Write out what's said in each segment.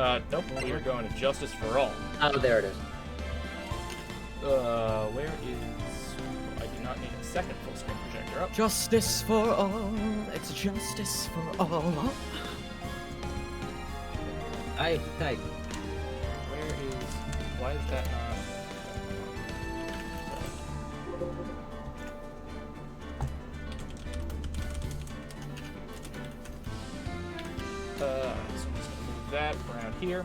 Nope. We are going to Justice for All. Oh, there it is. Where is... I do not need a second full screen projector up. Justice for all. It's justice for all. I Where is... Why is that not... So I'm just gonna move that around here.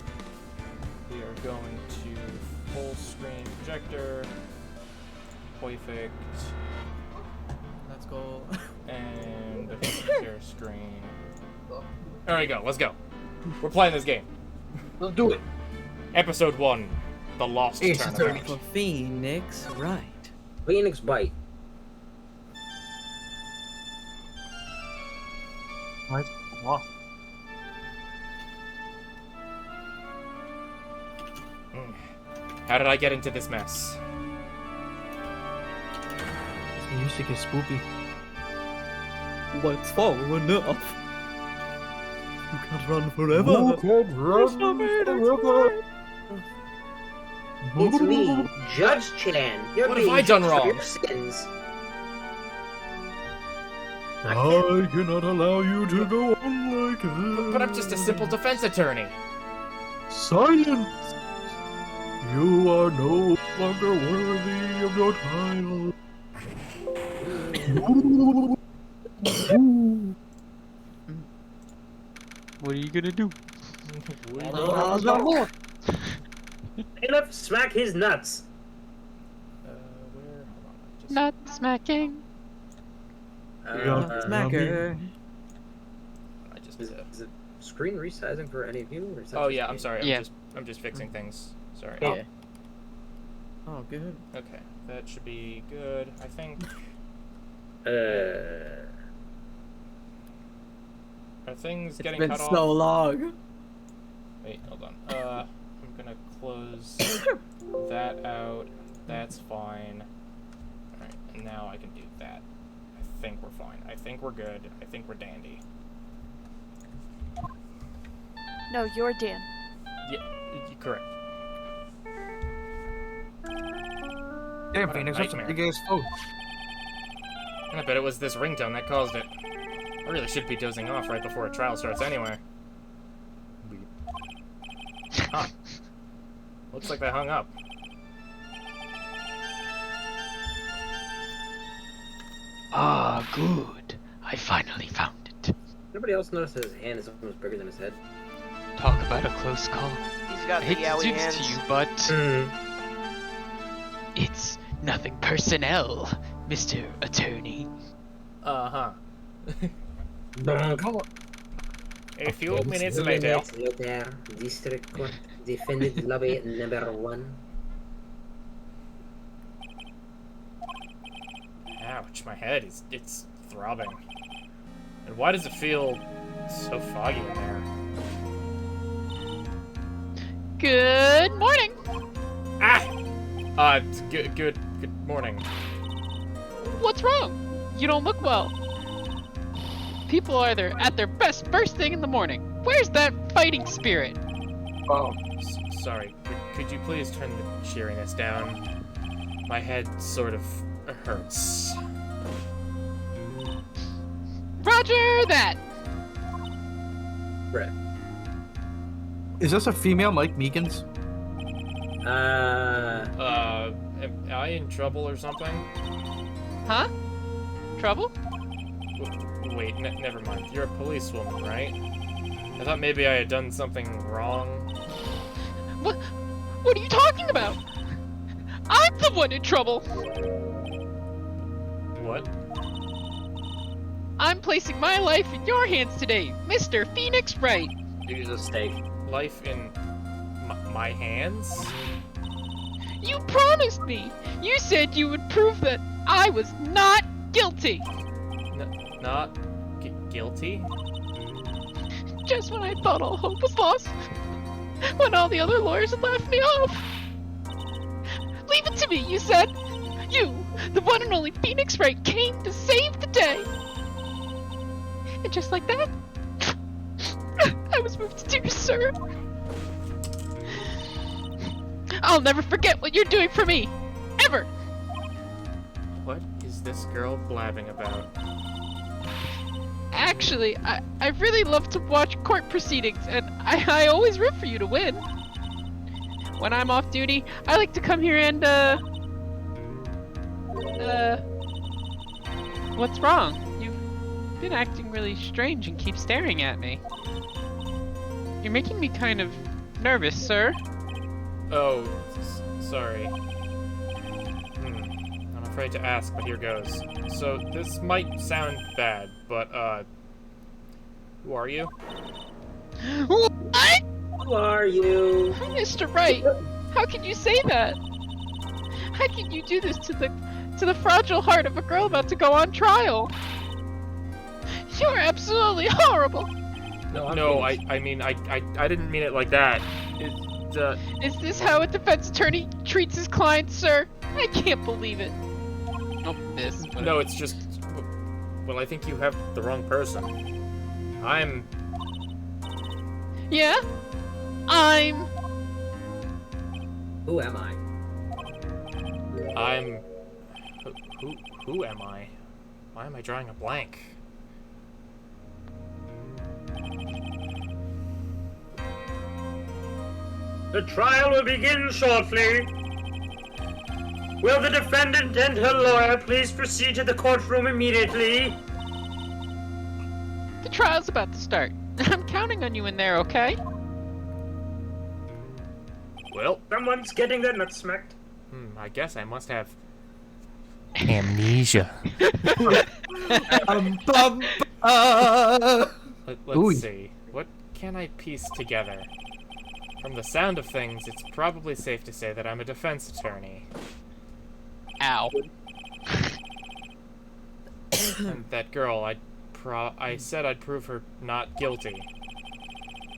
We are going to full screen projector, perfect, Let's go. and share screen. There we go. Let's go. We're playing this game. Let's do it. Episode 1, The Lost Ace Tournament. For Phoenix, right. Phoenix Bite. What? Lost. How did I get into this mess? The music is spooky. What's fall enough? You can't run forever. It's me, Judge Chan. You're What have being I done judged for wrong? your sins. I cannot allow you to go on like this. But I'm just a simple defense attorney. Silence! You are no longer worthy of your title. What are you gonna do? Enough, smack his nuts. Where? Hold on. Just... Nut smacking. Smacker. I just. Is it screen resizing for any of you? Or is that Oh just yeah, me? I'm sorry. Yeah. I'm just fixing things. Sorry. Yeah. Oh, good. Okay, that should be good. I think. Are things It's getting been cut so off? long. Wait, hold on. I'm gonna close that out. That's fine. Alright, and now I can do that. I think we're fine. I think we're good. I think we're dandy. No, you're Dan. Yeah, correct. Damn, What a Phoenix, that's a nightmare. big ass phone. And I bet it was this ringtone that caused it. I really should be dozing off right before a trial starts anyway. Huh. Looks like they hung up. Ah, good. I finally found it. Nobody else noticed that his hand is almost bigger than his head? Talk about a close call. He's got I the hate to yowie do this hands. to you, but it's nothing personnel, Mr. Attorney. Uh-huh. Come on. A few minutes later. District Court defended lobby number 1. Ouch, my head is it's throbbing. And why does it feel so foggy in there? Good morning. Ah! Good morning. What's wrong? You don't look well. People are at their best first thing in the morning. Where's that fighting spirit? Oh, sorry. Could you please turn the cheeriness down? My head sort of hurts. Roger that. Brett. Is this a female Mike Meekins? Am I in trouble or something? Huh? Trouble? Wait, never mind. You're a policewoman, right? I thought maybe I had done something wrong. What? What are you talking about? I'm the one in trouble. What? I'm placing my life in your hands today, Mr. Phoenix Wright. Use a steak. Life in my hands? You promised me. You said you would prove that I was not guilty. Not guilty? Just when I thought all hope was lost. When all the other lawyers had laughed me off. Leave it to me, you said. You, the one and only Phoenix Wright, came to save the day. And just like that, I was moved to tears, sir. I'll never forget what you're doing for me! Ever! What is this girl blabbing about? Actually, I really love to watch court proceedings, and I always root for you to win. When I'm off duty, I like to come here and, what's wrong? You've been acting really strange and keep staring at me. You're making me kind of nervous, sir. Oh, sorry. I'm afraid to ask, but here goes. So, this might sound bad, but, who are you? What? Who are you? Mr. Wright, how can you say that? How can you do this to the fragile heart of a girl about to go on trial? You're absolutely horrible! No, I mean, I didn't mean it like that. Is this how a defense attorney treats his client, sir? I can't believe it. Oh, this. No, it's just... Well, I think you have the wrong person. Yeah? I'm... Who am I? Who am I? Why am I drawing a blank? The trial will begin shortly. Will the defendant and her lawyer please proceed to the courtroom immediately? The trial's about to start. I'm counting on you in there, okay? Well, Someone's getting their nuts smacked. I guess I must have... amnesia. Let's see. What can I piece together? From the sound of things, it's probably safe to say that I'm a defense attorney. Ow. And that girl, I said I'd prove her not guilty.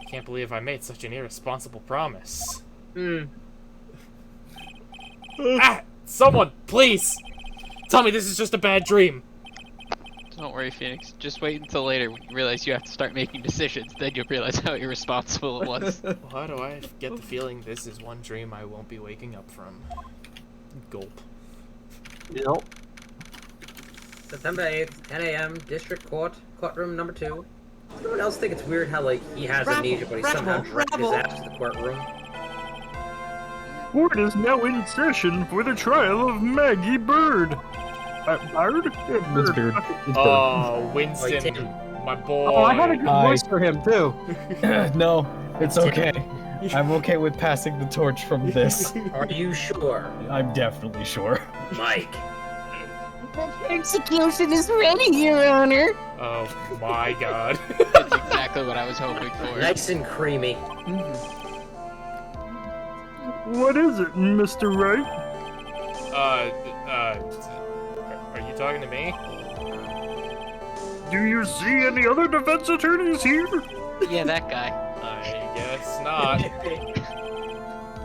Can't believe I made such an irresponsible promise. Someone, please! Tell me this is just a bad dream! Don't worry, Phoenix. Just wait until later when you realize you have to start making decisions. Then you'll realize how irresponsible it was. Why do I get the feeling this is one dream I won't be waking up from? Gulp. Yep. September 8th, 10 a.m., District Court, courtroom number 2. Does anyone else think it's weird how, like, he has amnesia, but he somehow dragged his ass to the courtroom? Court is now in session for the trial of Maggie Bird. Bird? Yeah, It's Bird. Oh, Winston, Tim. my boy. Oh, I had a good Hi. voice for him too. No, it's okay. I'm okay with passing the torch from this. Are you sure, I'm definitely sure. Mike? Execution is ready, Your Honor. Oh my god. That's exactly what I was hoping for. Nice and creamy. What is it, Mr. Wright? Are you talking to me? Do you see any other defense attorneys here? Yeah, that guy. I guess not.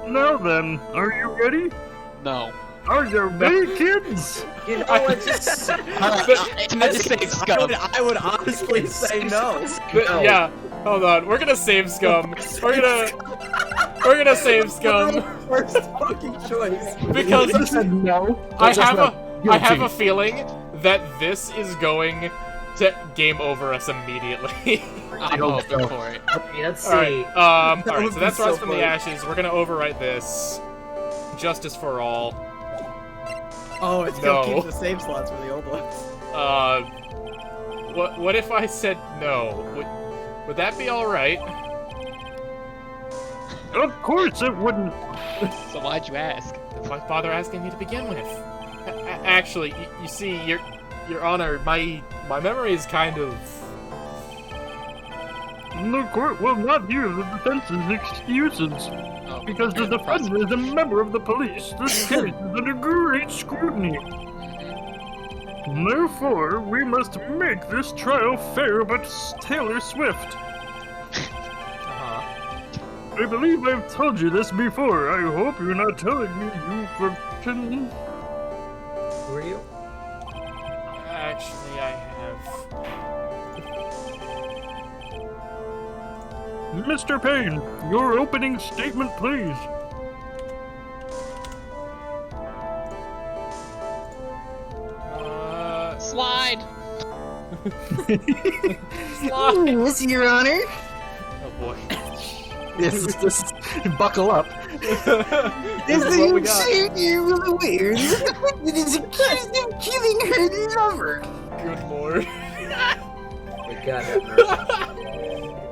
Now then, are you ready? No. Are you ready, kids? You know what? Just I would honestly say no. No. Yeah, hold on. We're gonna save Scum. We're gonna save Scum First fucking choice. because No. I have a feeling that this is going to game over us immediately. I'm hoping for it. Okay, let's see. Alright, would so that's be Rise so from the funny. Ashes. We're gonna overwrite this. Justice for all. Oh, it's No. gonna keep the save slots for the old ones. What if I said no? Would that be alright? Of course it wouldn't. So why'd you ask? Why bother asking me to begin with? Actually, you see, Your Honor, my memory is kind of... The court will not hear the defense's excuses. Oh, Because the you're defendant is a member of the police, this case is under great scrutiny. Therefore, we must make this trial fair but Taylor Swift. I believe I've told you this before. I hope you're not telling me you forgotten. Who are you? Actually, I have... Mr. Payne, your opening statement, please. Slide. Yes, Your Honor. Oh boy. This buckle up. As is I what we am got. sure you will aware, the defendant is accused of killing her lover. Good lord. May God have mercy.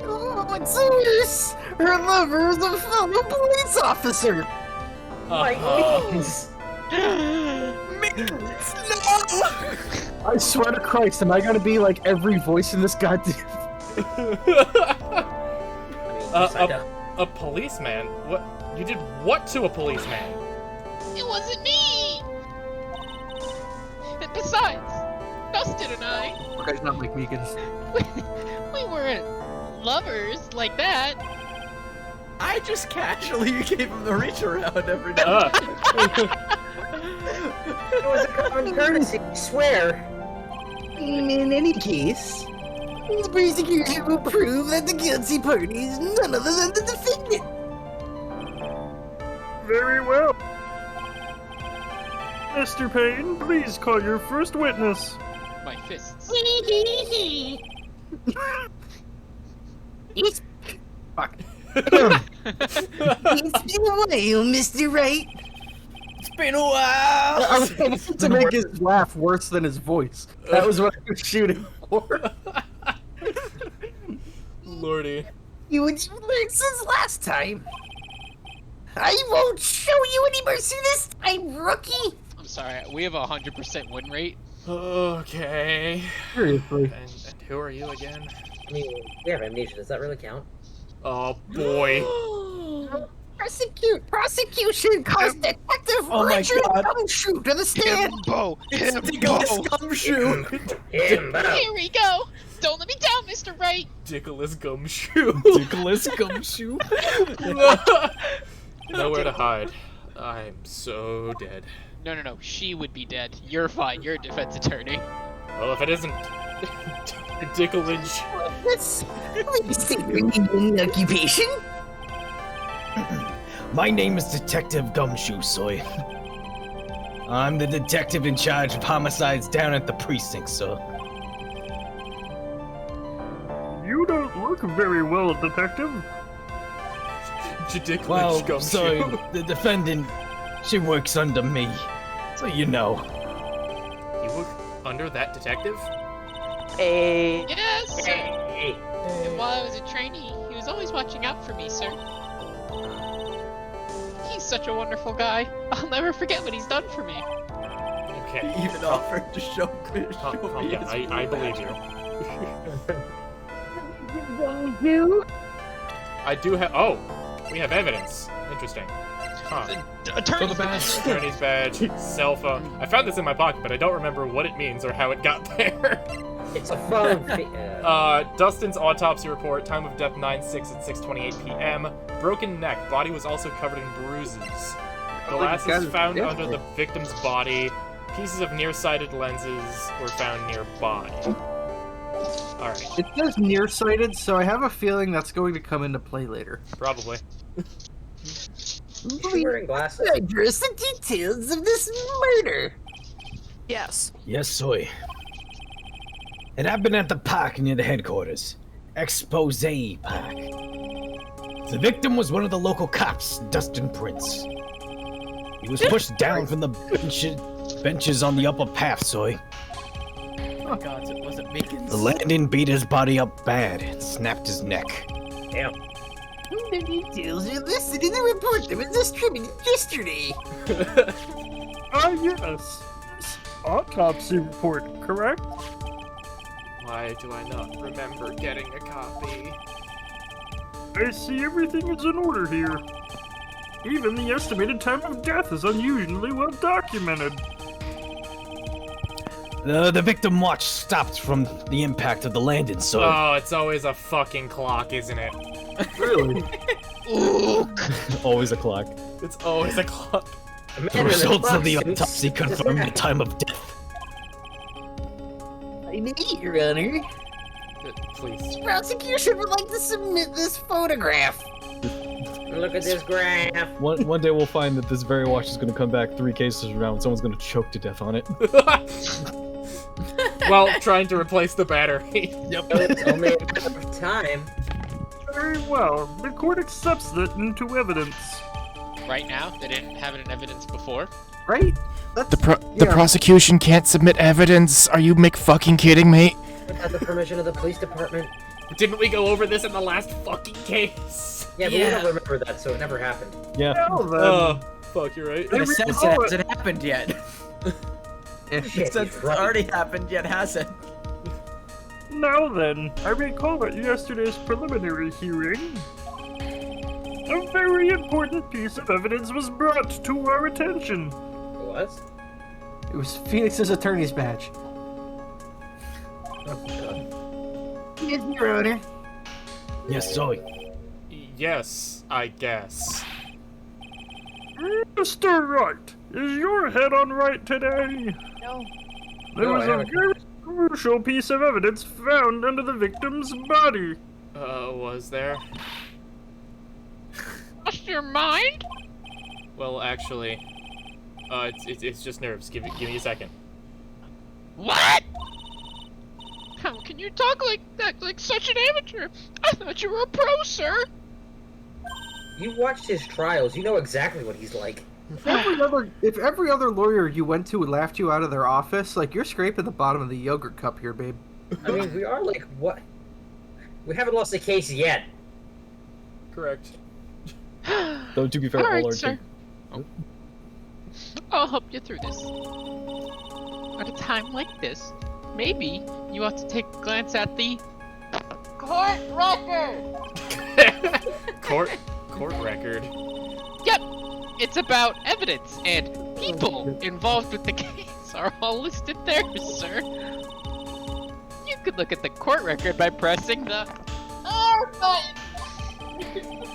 Oh, what's worse? Her lover is a fellow police officer. My Uh-huh. knees! I swear to Christ, am I gonna be like every voice in this goddamn? A policeman? What? You did what to a policeman? It wasn't me! And besides, Dustin and I, You guys not like vegans. we weren't lovers like that. I just casually gave him the reach around every now. It was a common courtesy, I swear. In any case, the prosecution will prove that the guilty party is none other than the defendant. Very well. Mr. Payne, please call your first witness. My fists. It's Fuck. It's been a while, Mr. Wright. It's been a while. I was hoping to make his laugh worse than his voice. That was what I was shooting for. Lordy. You would learn since last time. I won't show you any mercy this time, rookie. I'm sorry, we have a 100% win rate. Okay. Seriously. And who are you again? I mean, we have amnesia. Does that really count? Oh boy. Prosecution calls Detective Oh my Richard God. Gumshoe to the stand. Himbo! Nicholas Gumshoe. Himbo. Here we go! Don't let me down, Mr. Wright! Dickolas Gumshoe. Nicholas Gumshoe. Nowhere to hide. I'm so dead. No, she would be dead. You're fine, you're a defense attorney. Well, if it isn't Dickolas. Let's state your name and occupation. My name is Detective Gumshoe, Soy. I'm the detective in charge of homicides down at the precinct, sir. You don't look very well, Detective. Dickolas Well, Gumshoe. Soy, the defendant, she works under me, so you know. You work under that detective? Yes, sir! Hey. And while I was a trainee, he was always watching out for me, sir. He's such a wonderful guy. I'll never forget what he's done for me. Okay. He even offered to show Calm down. I believe you. I do have. Oh, we have evidence. Interesting. Huh. Attorney's Attorney's badge, cell phone. I found this in my pocket, but I don't remember what it means or how it got there. It's a phone. Dustin's autopsy report. Time of death 9/6 at 6:28 p.m. Broken neck. Body was also covered in bruises. Glasses found under the victim's body. Pieces of nearsighted lenses were found nearby. Alright, It says nearsighted, so I have a feeling that's going to come into play later. probably. She's wearing glasses. Address the details of this murder. Yes. Yes, Soy. It happened at the park near the headquarters. Expose Park. The victim was one of the local cops, Dustin Prince. He was pushed down from the benches on the upper path, Soy. Oh god, it wasn't Meekins. The landing beat his body up bad and snapped his neck. Damn. The details are listed in the report that was distributed yesterday. Ah, yes. Autopsy report, correct? Why do I not remember getting a copy? I see everything is in order here. Even the estimated time of death is unusually well documented. The victim watch stopped from the impact of the landing, Soy. Oh, it's always a fucking clock, isn't it? Really? Always a clock. It's always a clock. The results of the autopsy confirmed the time of death. I need Your Honor. Please. Prosecution would like to submit this photograph. Look at this graph. One day we'll find that this very watch is going to come back 3 cases from now and someone's going to choke to death on it. while trying to replace the battery. It's only a matter of time. Very well. The court accepts that into evidence. Right now, they didn't have it in evidence before. Right? That's, The prosecution can't submit evidence. Are you fucking kidding me? Without the permission of the police department. Didn't we go over this in the last fucking case? Yeah, but we don't remember that, so it never happened. Yeah. Well then, Oh, fuck, you're right. In a sense, it hasn't happened yet. Shit, Since he's right. it's already happened, yet hasn't. now then, I recall at yesterday's preliminary hearing, a very important piece of evidence was brought to our attention. It was? It was Phoenix's attorney's badge. Oh, God. Yes, Your Honor. Yes, Zoe. Yes, I guess. Mr. Wright, is your head on right today? No. There No, was I a haven't. very crucial piece of evidence found under the victim's body. Was there? Lost your mind? Well, actually, it's just nerves. Give me a second. What? How can you talk like that, like such an amateur? I thought you were a pro, sir. You watched his trials. You know exactly what he's like. If every other lawyer you went to laughed you out of their office, like, you're scraping the bottom of the yogurt cup here, babe. I mean, we are like, what? We haven't lost a case yet. Correct. Though, to be fair, All right, all are sir. too. I'll help you through this. At a time like this, maybe you ought to take a glance at the court record. Court record. Yep, it's about evidence, and people involved with the case are all listed there, sir. You could look at the court record by pressing the R button.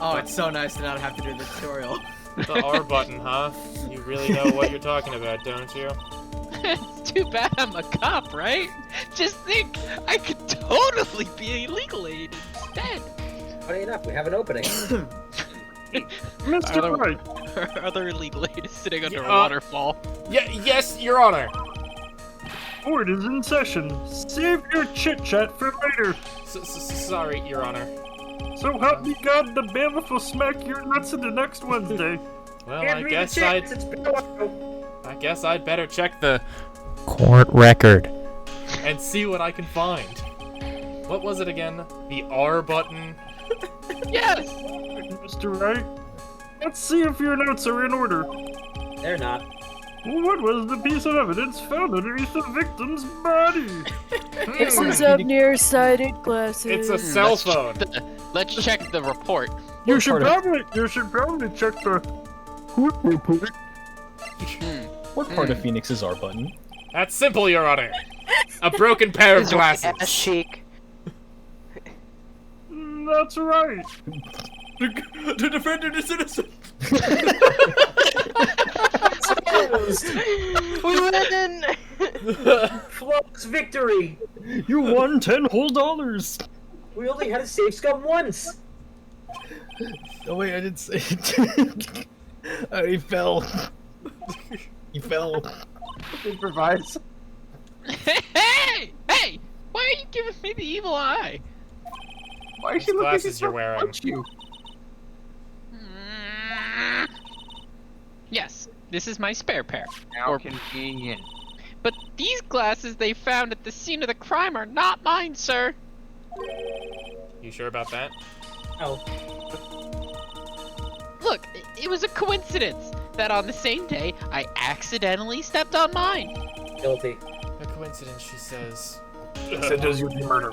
Oh, it's so nice to not have to do the tutorial. The R button, huh? You really know what you're talking about, don't you? It's too bad I'm a cop, right? Just think, I could totally be a legal aid instead. Funny enough, we have an opening. Mr. Wright, Our other illegal aid is sitting under a Yeah, waterfall. Yes, Your Honor. court is in session. Save your chit-chat for later. Sorry, Your Honor. So help me God, the bailiff will smack your nuts in the next Wednesday. Well, Hand I me guess the chance, it's been a while. I'd better check the court record and see what I can find. What was it again? The R button? Yes! Mr. Wright, let's see if your notes are in order. They're not. What was the piece of evidence found underneath the victim's body? Glasses of nearsighted glasses. It's a cell phone. Let's check the report. You should probably check the court report. What part of Phoenix's R button? That's simple, Your Honor. A broken pair of Ass glasses. cheek. That's right. The defendant is innocent. We win! Flawless victory! You won 10 whole dollars. We only had to save scum once! Oh wait, I didn't say it. He fell. He fell. Improvise. Hey! Hey! Why are you giving me the evil eye? Why is she looking Glasses at you're wearing. punch you? Yes, this is my spare pair. How Or- convenient. But these glasses they found at the scene of the crime are not mine, sir. You sure about that? Oh, Look, it was a coincidence that on the same day I accidentally stepped on mine. guilty. A coincidence, she says. So does your murder.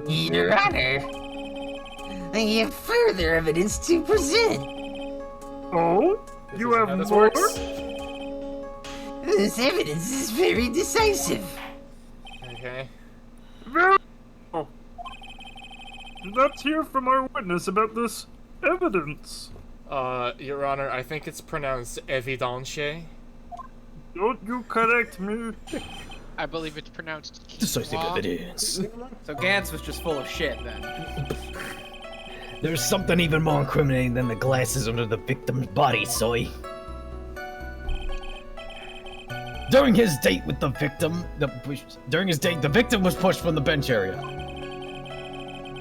Your Honor, I have further evidence to present. Oh? This You isn't have how this more? works? This evidence is very decisive. Okay. Very well. Let's hear from our witness about this evidence. Your Honor, I think it's pronounced evidence. Don't you correct me. I believe it's pronounced. Decisive Quinoa. evidence. So Gantz was just full of shit then. There's something even more incriminating than the glasses under the victim's body, Soy. During his date with the victim, the victim was pushed from the bench area.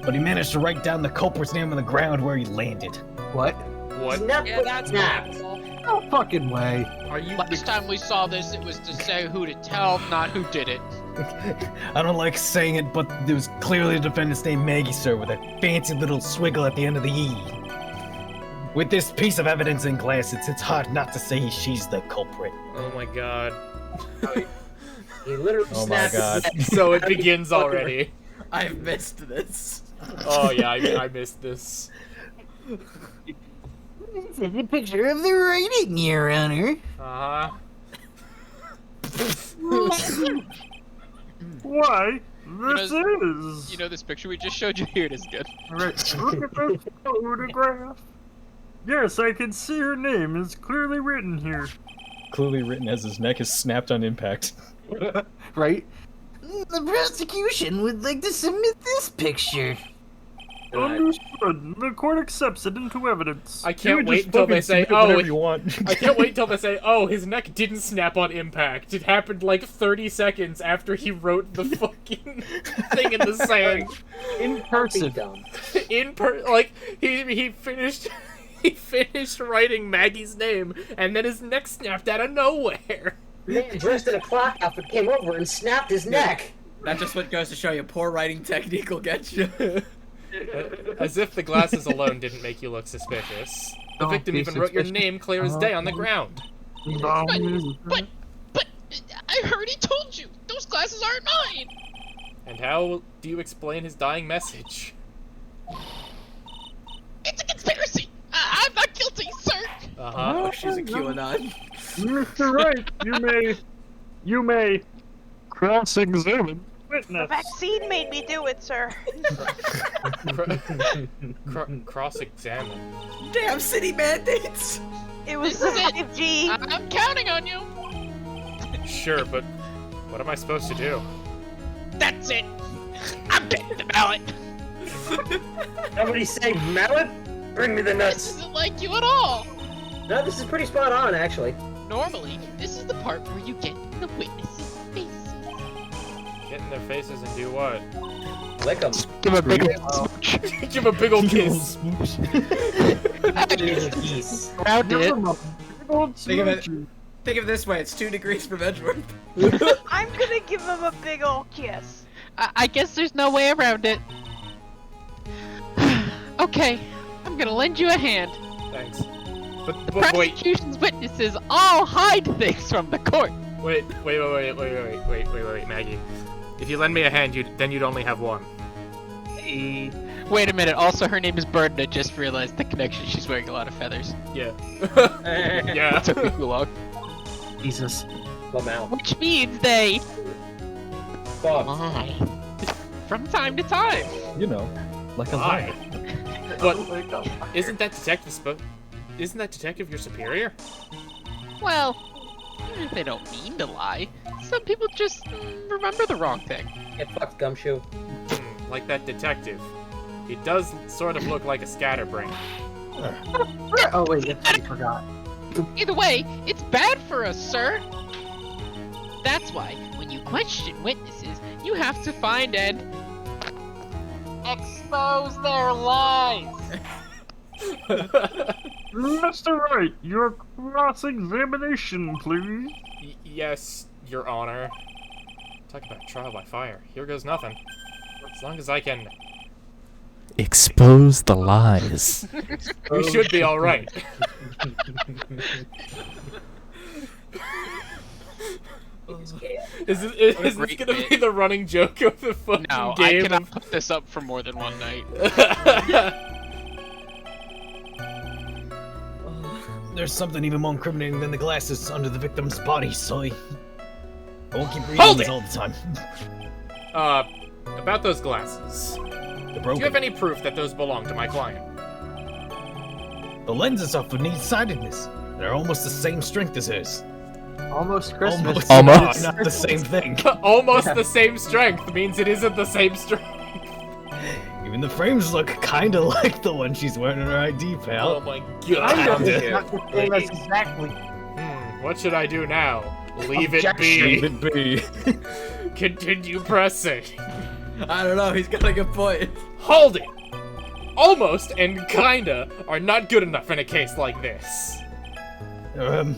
But he managed to write down the culprit's name on the ground where he landed. What? What? Snap, that's snap. No fucking way. Are you? Last time we saw this, it was to say who to tell, not who did it. I don't like saying it, but there was clearly the defendant's name, Maggie, sir, with a fancy little swiggle at the end of the E. With this piece of evidence in glass, it's hard not to say she's the culprit. Oh my god. He literally Oh my snapped. god. So it begins already. I've missed this. Oh yeah, I missed this. This is a picture of the writing, Your Honor. Uh-huh. Why? This is. You know this picture we just showed you? Here it is, good. Alright, look at this photograph. Yes, I can see her name is clearly written here. Clearly written as his neck is snapped on impact. Right? The prosecution would like to submit this picture. Understood. The court accepts it into evidence. I can't You wait just until they fucking say, submit "Oh, whatever you want." I can't wait until they say, "Oh, his neck didn't snap on impact. It happened like 30 seconds after he wrote the fucking thing in the sand." In person. Like he finished he finished writing Maggie's name and then his neck snapped out of nowhere. Man dressed in a clock outfit came over and snapped his neck. That's just what goes to show you. Poor writing technique will get you. As if the glasses alone didn't make you look suspicious. The victim even wrote your name clear as day on the ground. But I already told you, those glasses aren't mine. And how do you explain his dying message? It's a conspiracy. I'm not guilty, sir. Uh-huh. Oh, she's a QAnon. Mr. Wright, you may cross-examine The witness. vaccine made me do it, sir. Cross-examine. Damn city mandates! It was This the is it. 5G. I'm counting on you. Sure, but what am I supposed to do? That's it. I'm getting the ballot. Somebody say mallet? Bring me the This nuts. isn't like you at all. No, this is pretty spot on, actually. Normally, this is the part where you get in the witnesses' faces. Get in their faces and do what? Lick them. Give him a big old smooch. Give him a big old kiss. Round it. Think of it this way, it's 2 degrees from Edgeworth. I'm gonna give him a big ol' kiss. I guess there's no way around it. Okay, I'm gonna lend you a hand. Thanks. The But wait, prosecution's witnesses all hide things from the court. wait, Maggie. If you lend me a hand, then you'd only have one. Wait a minute, also her name is Bird, I just realized the connection, she's wearing a lot of feathers. Yeah. Yeah. It took me too long. Jesus. Lamau. Which means they Fuck. lie. From time to time. You know, like a lie. But isn't that detective your superior? Well, they don't mean to lie. Some people just remember the wrong thing. Get fucked, Gumshoe. Like that detective. He does sort of look like a scatterbrain. Oh wait, I forgot. Either way, it's bad for us, sir. That's why, when you question witnesses, you have to find and expose their lies. Mr. Wright, your cross-examination, please. Yes, Your Honor. Talk about trial by fire. Here goes nothing. As long as I can expose the lies. we should be all right. Is this gonna be the running joke of the fucking No, game? I cannot put this up for more than one night. There's something even more incriminating than the glasses under the victim's body, so I won't keep reading Hold these it! all the time. About those glasses. They're Do broken. you have any proof that those belong to my client? The lenses are for nearsightedness. They're almost the same strength as hers. Almost Christmas. Almost. Not the same thing. Almost the same strength means it isn't the same strength. Even the frames look kinda like the one she's wearing in her ID, pal. Oh my god. Not the same as exactly. What should I do now? Leave it Leave be. it be. Continue pressing. I don't know. He's got a good point. Hold it! Almost and kinda are not good enough in a case like this. Do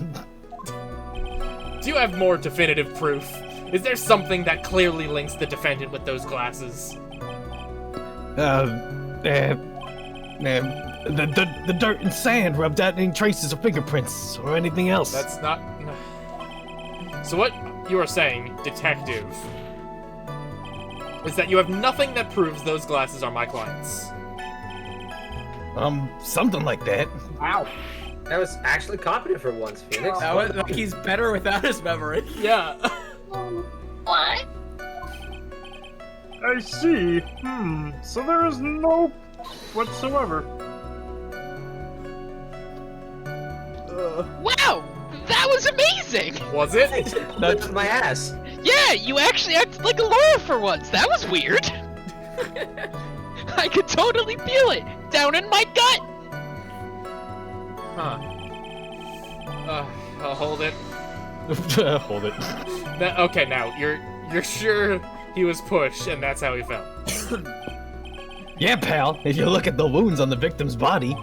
you have more definitive proof? Is there something that clearly links the defendant with those glasses? The dirt and sand rubbed out any traces of fingerprints or anything else. That's not... So what you are saying, detective, is that you have nothing that proves those glasses are my client's. Something like that. Wow. That was actually competent for once, Phoenix. He's better without his memory. Yeah. What? I see. So there is no whatsoever. Wow! That was amazing! Was it? That's my ass. Yeah, you actually acted like a lawyer for once. That was weird. I could totally feel it down in my gut. Huh. I'll hold it. Hold it. Okay, now, you're sure he was pushed and that's how he fell? Yeah, pal. If you look at the wounds on the victim's body,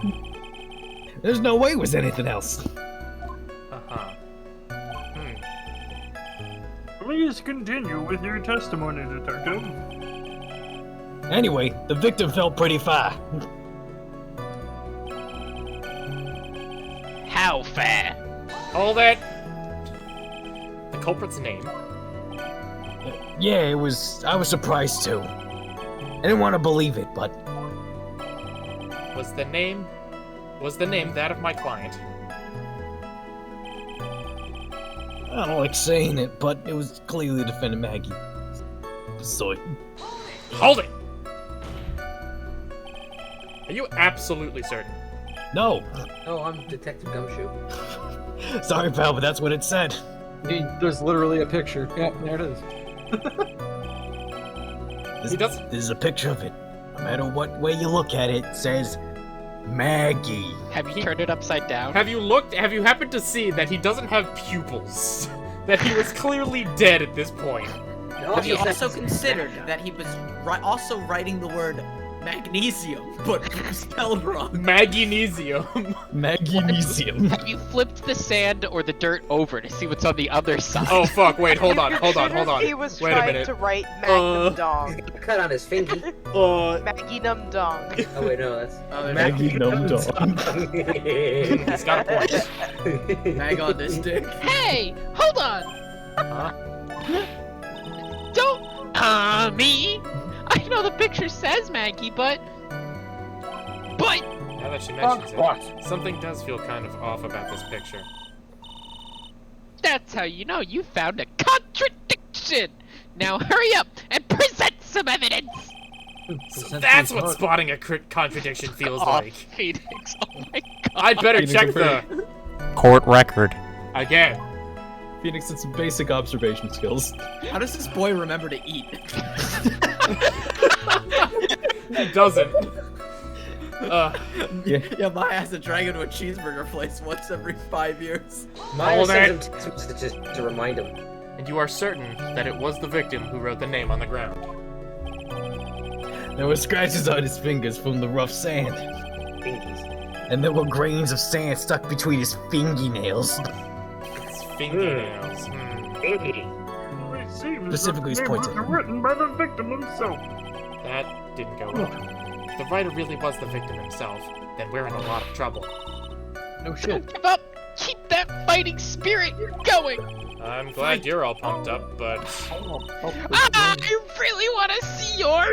there's no way it was anything else. Uh-huh. Please continue with your testimony, detective. Anyway, the victim fell pretty far. How fair? Hold it! The culprit's name? Yeah, I was surprised too. I didn't want to believe it, but Was the name that of my client? I don't like saying it, but it was clearly defendant Maggie. So, Hold it! Are you absolutely certain? no. No, I'm Detective Gumshoe. Sorry, pal, but that's what it said. There's literally a picture. Yeah, there it is. This is a picture of it. No matter what way you look at it, it says Maggie. Have you turned it upside down? Have you happened to see that he doesn't have pupils? That he was clearly dead at this point? No, Have you he's also not- considered that he was also writing the word magnesium, but spelled wrong? Magnesium. Magnesium. Have you flipped the sand or the dirt over to see what's on the other side? Oh fuck, wait, hold on. He was Wait a trying minute. to write Magnum Dong. Cut on his fingy. Magnum Dong. Oh wait, no, that's Maggie Num Dog. He's got a point. Mag on this dick. Hey, hold on. Huh? Don't me. I know the picture says Maggie, but Now that she mentions it, something does feel kind of off about this picture. that's how you know you found a contradiction. Now hurry up and present some evidence. So that's what spotting a contradiction feels like. Phoenix, oh my god. I'd better Phoenix, check I'm the court record again. Phoenix, it's some basic observation skills. How does this boy remember to eat? He doesn't. Yeah, my has to drag him to a cheeseburger place once every 5 years. Maya Hold sends him text messages to remind him. And you are certain that it was the victim who wrote the name on the ground. There were scratches on his fingers from the rough sand. Fingies. And there were grains of sand stuck between his fingernails. It's fingernails. Fingy. It seems Specifically that his they pointer. were written by the victim himself. That didn't go well. If the writer really was the victim himself, then we're in a lot of trouble. No shit. Don't give up. Keep that fighting spirit going. I'm glad you're all pumped up, but I really want to see your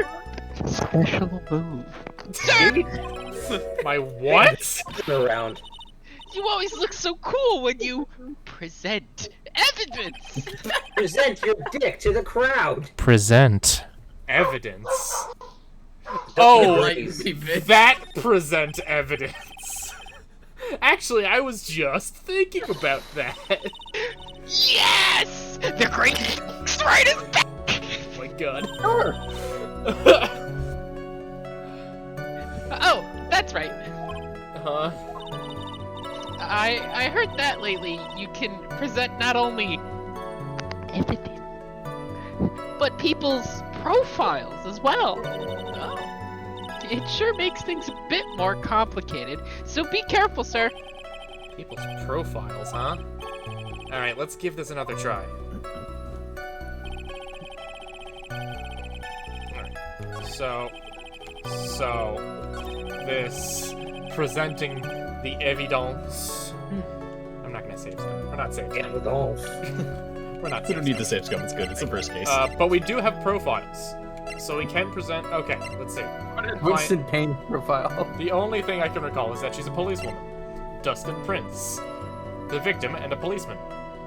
special move. Sir, my what? Around. you always look so cool when you present evidence. Present your dick to the crowd. Present evidence. Oh, Right, you bitch. that present evidence. Actually, I was just thinking about that. Yes! The great right is back! Oh my god. Oh, that's right. Huh? I heard that lately you can present not only evidence, but people's profiles as well. Oh. It sure makes things a bit more complicated, so be careful, sir. People's profiles, huh? Alright, let's give this another try. Alright. So, this presenting the evidence. I'm not gonna save scum. We're not saving scum. We're not. We don't need the save scum. It's good. It's the first case. But we do have profiles, so we can present. Okay, let's see. Winston Payne profile. The only thing I can recall is that she's a policewoman. Dustin Prince, the victim, and a policeman.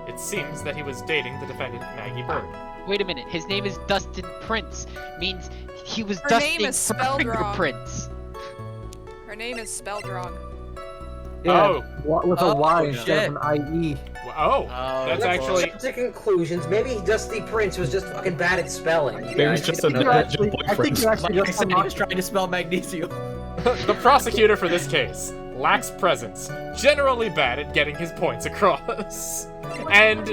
It seems that he was dating the defendant, Maggie Bird. Wait a minute, his name is Dustin Prince. Means he was Her name dusting is her spelled wrong. fingerprints. Her name is spelled wrong. Yeah, with a Y Oh, instead of an IE. Oh, that's actually. To conclusions. Maybe Dusty Prince was just fucking bad at spelling. You Maybe guys he's just don't a know. bad boyfriend. I think you actually Like I just said, he was trying to spell magnesium. The prosecutor for this case lacks presence, generally bad at getting his points across, and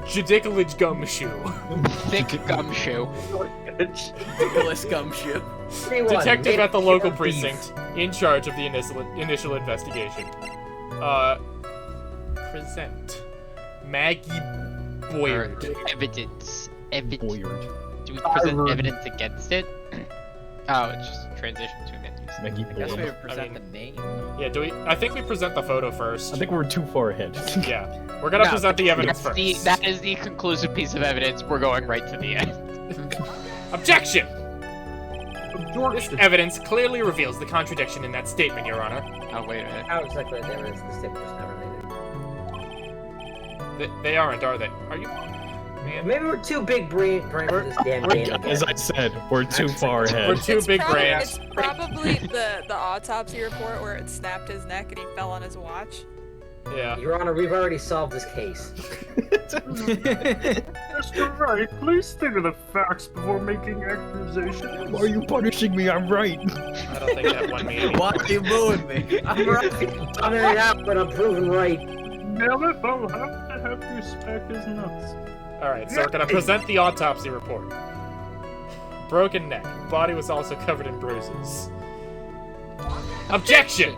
judicial gumshoe. Thick gumshoe. Nicholas Gumshoe. Detective at the local precinct, in charge of the initial investigation. Present. Maggie Boyd. Evidence. Evidence. Boyd. Do we present evidence against it? Oh, it's just transition to menus. Maggie I guess we Boyd. would present the name. Yeah, do we? I think we present the photo first. I think we're too far ahead. Yeah, we're gonna present the evidence That's first. that is the conclusive piece of evidence. We're going right to the end. Objection! This evidence clearly reveals the contradiction in that statement, Your Honor. Oh, wait a minute. How exactly there is the statement just not related? They aren't, are they? Are you? Man. Maybe we're too big brain for this damn game again. As I said, we're too far ahead. We're too big brains. It's probably the autopsy report where it snapped his neck and he fell on his watch. Yeah. Your Honor, we've already solved this case. Mr. Wright, please think of the facts before making accusations. Why are you punishing me? I'm right. I don't think that won me any. Why are you booing me? I'm right. I'm it out, but I'm proven right. Melif, I'll have to have you smack his nuts. Alright, so we're gonna present the autopsy report. Broken neck. Body was also covered in bruises. Objection!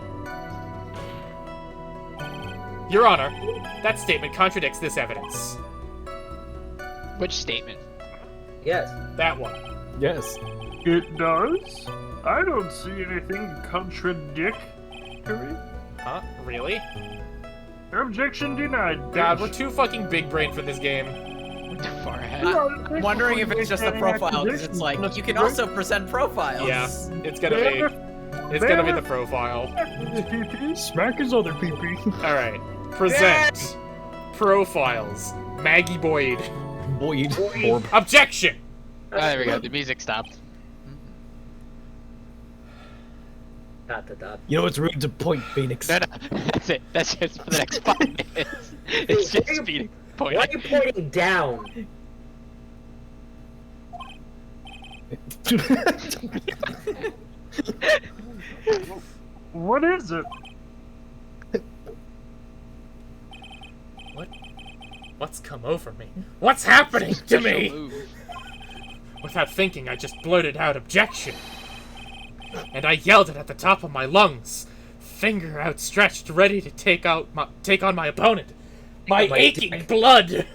Your Honor, that statement contradicts this evidence. Which statement? Yes. That one. Yes. It does? I don't see anything contradictory. Huh? Really? Objection denied. God, we're too fucking big brain for this game. We're too far ahead. I'm wondering if it's just a profile, because it's like, you can also present profiles. Yeah, it's gonna be. It's gonna be the profile. Smack his other pee-pee. Alright. Present. Profiles. Maggie Boyd. Boyd. Orb. Objection! Oh, there we go. The music stopped. Dot. You know it's rude to point, Phoenix. No, that's it. That's just for the next 5 minutes. It's just Phoenix pointing. Why are you pointing down? What is it? What's come over me? What's happening to me? Without thinking, I just blurted out objection. And I yelled it at the top of my lungs, finger outstretched, ready to take on my opponent. My aching blood!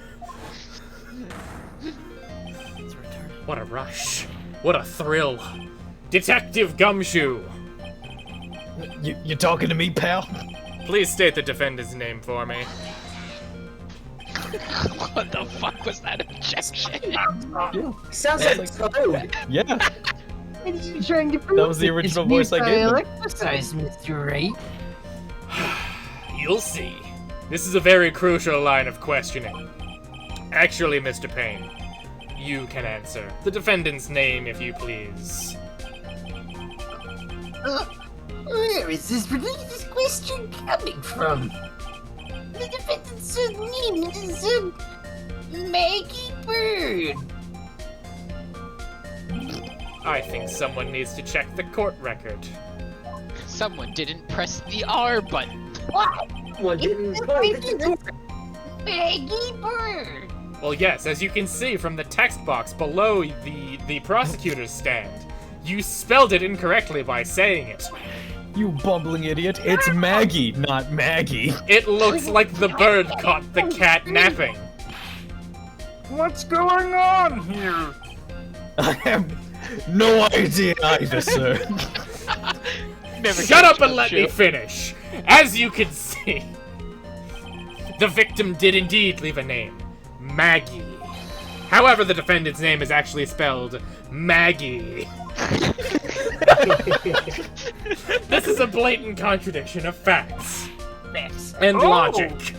What a rush. What a thrill. Detective Gumshoe! You talking to me, pal? Please state the defendant's name for me. What the fuck was that objection? Sounds like Toad. Yeah. That was the original voice I gave him. Exercise, Mr. Wright. You'll see. This is a very crucial line of questioning. Actually, Mr. Payne, you can answer. The defendant's name, if you please. Where is this ridiculous question coming from? The defendant's name is Maggie Bird. I think someone needs to check the court record. Someone didn't press the R button. What? Well, didn't Maggie Bird. Well, yes, as you can see from the text box below the prosecutor's stand, you spelled it incorrectly by saying it. You bumbling idiot. It's Maggie, not Maggie. It looks like the bird caught the cat napping. What's going on here? I have no idea either, sir. Shut up and let me finish. As you can see, the victim did indeed leave a name, Maggie. However, the defendant's name is actually spelled Maggie. This is a blatant contradiction of facts and logic.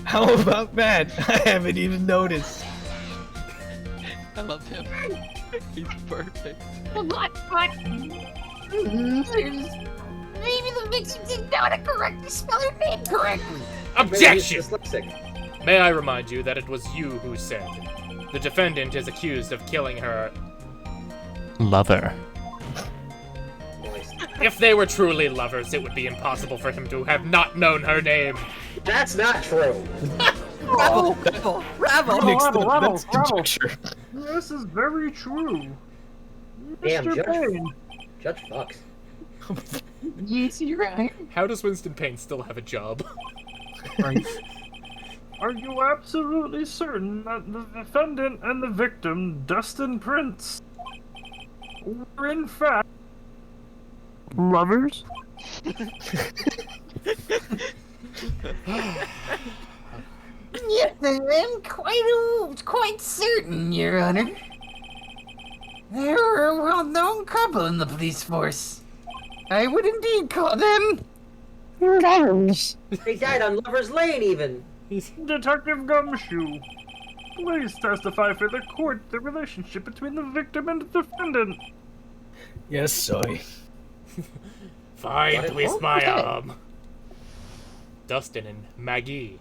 How about that? I haven't even noticed. I love him. He's perfect. But maybe the victim didn't know how to correctly spell her name correctly. Objection! May I remind you that it was you who said the defendant is accused of killing her lover. If they were truly lovers, it would be impossible for him to have not known her name. That's not true. Rabble. This is very true. Damn, Mr. Judge. Payne. Judge fucks. Yes, you're right. How does Winston Payne still have a job? Right. Are you absolutely certain that the defendant and the victim, Dustin Prince, were in fact lovers? Yes, I'm quite certain, Your Honor. They were a well-known couple in the police force. I would indeed call them lovers. They died on Lover's Lane, even. Detective Gumshoe, please testify for the court the relationship between the victim and the defendant. Yes, sorry. Fine, twist my arm. Dustin and Maggie.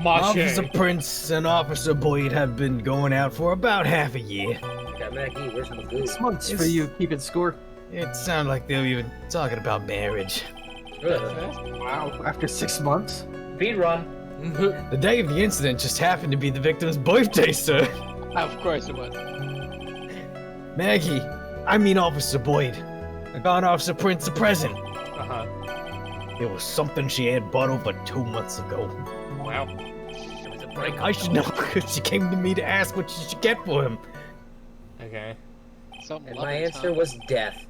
Officer Prince and Officer Boyd have been going out for about half a year. Got Maggie, where's the food? 6 months for you keeping score. It sounded like they were even talking about marriage. Wow, after 6 months? Speed run. The day of the incident just happened to be the victim's birthday, sir. Of course it was. Maggie, I mean Officer Boyd, I got Officer Prince a present. Uh-huh. It was something she had bought over 2 months ago. Wow. I should know because she came to me to ask what she should get for him. Okay. And my answer was death.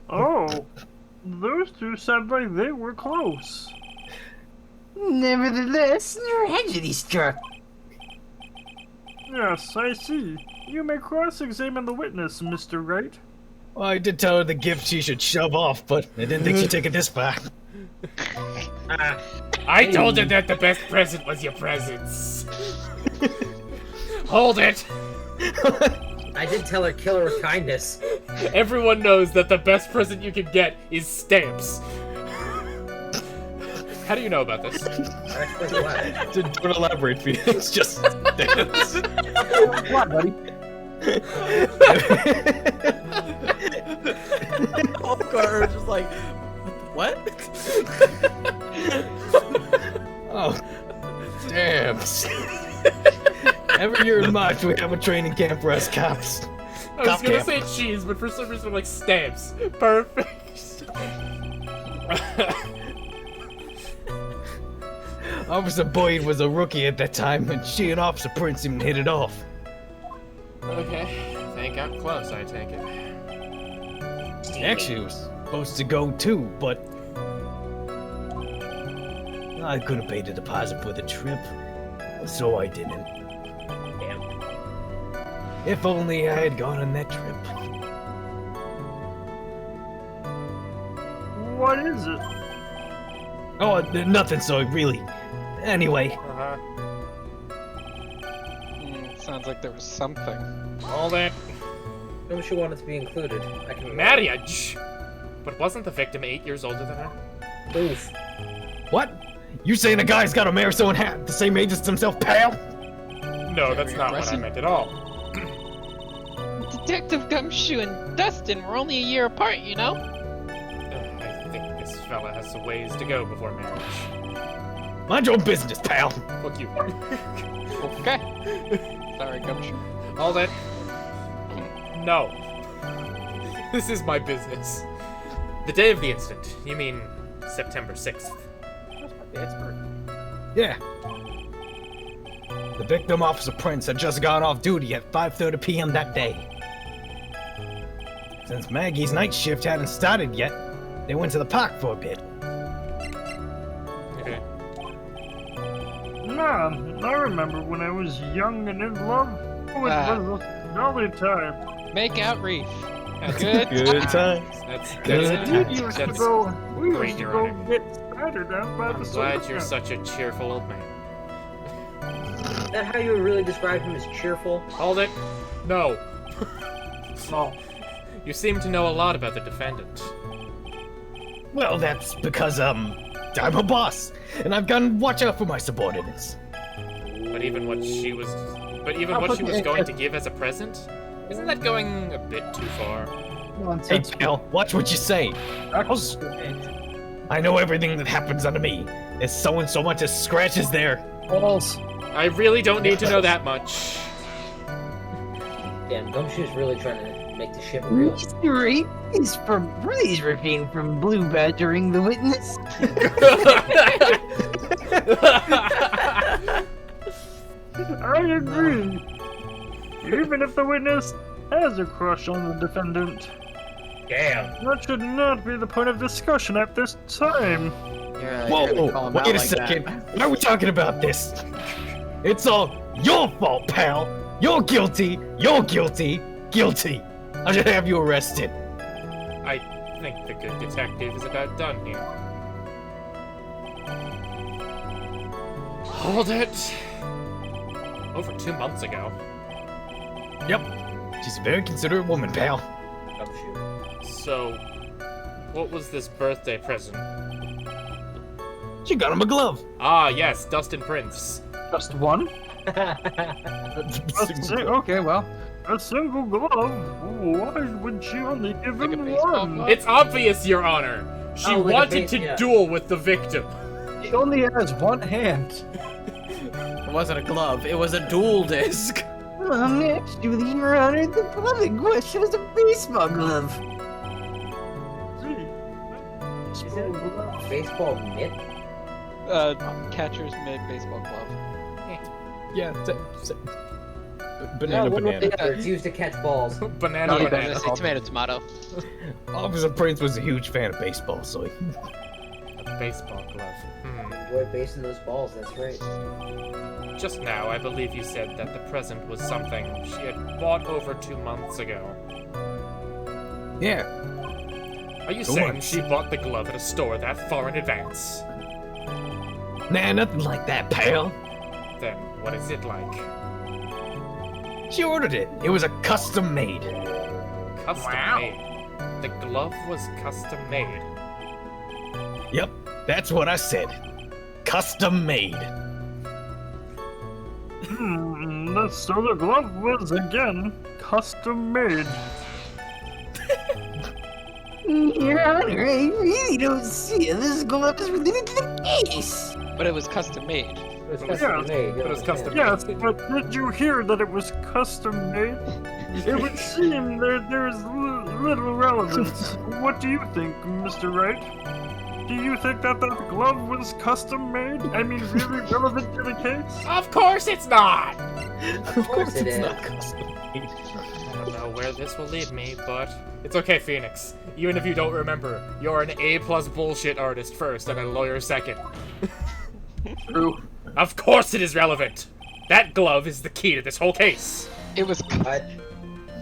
Oh, those two sound like they were close. Nevertheless, tragedy struck. Yes, I see. You may cross-examine the witness, Mr. Wright. Well, I did tell her the gift she should shove off, but I didn't think she'd take it this far. I told her that the best present was your presents. Hold it! I did tell her kill her with kindness. Everyone knows that the best present you can get is stamps. How do you know about this? Don't elaborate, Phoenix. It's just stamps. What, buddy? All cars just like, what? Oh, stamps. Every year in March, we have a training camp for us cops. I was gonna say cheese, but for some reason I'm like stamps. Perfect. Officer Boyd was a rookie at that time, and she and Officer Prince even hit it off. Okay, they got close, I take it. Actually, it was supposed to go too, but I couldn't pay the deposit for the trip, so I didn't. Damn. If only I had gone on that trip. What is it? Oh, nothing, so really. Anyway. Sounds like there was something. All that No, she wanted to be included. I can marriage. But wasn't the victim 8 years older than her? Oof. What? You saying a guy's got to marry someone the same age as himself, pal? No, that's not what I meant at all. Detective Gumshoe and Dustin were only a year apart, you know? I think this fella has some ways to go before marriage. Mind your own business, pal. Fuck you. Okay. Sorry, Gumshoe. All that. No. This is my business. The day of the incident. You mean September 6th? That's my birthday. Yeah. The victim, Officer Prince, had just gone off duty at 5:30 p.m. that day. Since Maggie's night shift hadn't started yet, they went to the park for a bit. Okay. Nah, I remember when I was young and in love. Oh, it was a jolly time. Make out reef. Good. Good time. That's We good. used to That's go, we great, used to Your go Honor. get started out by I'm the glad soda you're fountain. such a cheerful old man. Is that how you would really describe him, as cheerful? Hold it. No. No. You seem to know a lot about the defendant. Well, that's because, I'm a boss, and I've got to watch out for my subordinates. But even what she was going to give as a present? Isn't that going a bit too far? Hey, pal, watch what you say. I know everything that happens under me. If so and so much as scratches their balls. I really don't need to know that much. Damn, Gumshoe's really trying to make the ship real. Mr. Rape is please refrain from blue badgering the witness. I agree. Even if the witness has a crush on the defendant. Damn. That should not be the point of discussion at this time. Whoa, wait a second. Why are we talking about this? It's all your fault, pal. You're guilty. You're guilty. Guilty. I should have you arrested. I think the good detective is about done here. Hold it. Over 2 months ago. Yep. She's a very considerate woman, pal. So, what was this birthday present? She got him a glove. Ah, yes, Dustin Prince. Just one? Okay, well. A single glove? Why would she only give him one? It's obvious, Your Honor. She Oh, like a wanted to duel with the victim. He only has one hand. It wasn't a glove, it was a dual disc. Actually, Your Honor, the glove in question is a baseball glove. Is it a baseball mitt? Catcher's mitt baseball glove. Yeah, No, whatever, it's used to catch balls. Banana. I was gonna say tomato, tomato. Officer Prince was a huge fan of baseball, so he... A baseball glove. Enjoy basing those balls, that's right. Just now, I believe you said that the present was something she had bought over 2 months ago. Yeah. Are you 2 saying months. she bought the glove at a store that far in advance? Nah, nothing like that, pal. Then, what is it like? She ordered it. It was a custom made. Custom made? The glove was custom made. Yep, that's what I said. Custom made. So the glove was again custom made. Your Honor, I really don't see how this glove is related to the case. But it was custom made. It was Yes, custom made. But it was custom Yes, but did you hear that it was custom made? It would seem there is little relevance. What do you think, Mr. Wright? Do you think that glove was custom made? I mean, really relevant to the case? Of course it's not! Of course it is. I don't know where this will lead me, but... It's okay, Phoenix. Even if you don't remember, you're an A+ bullshit artist first and a lawyer second. True. Of course it is relevant! That glove is the key to this whole case! It was.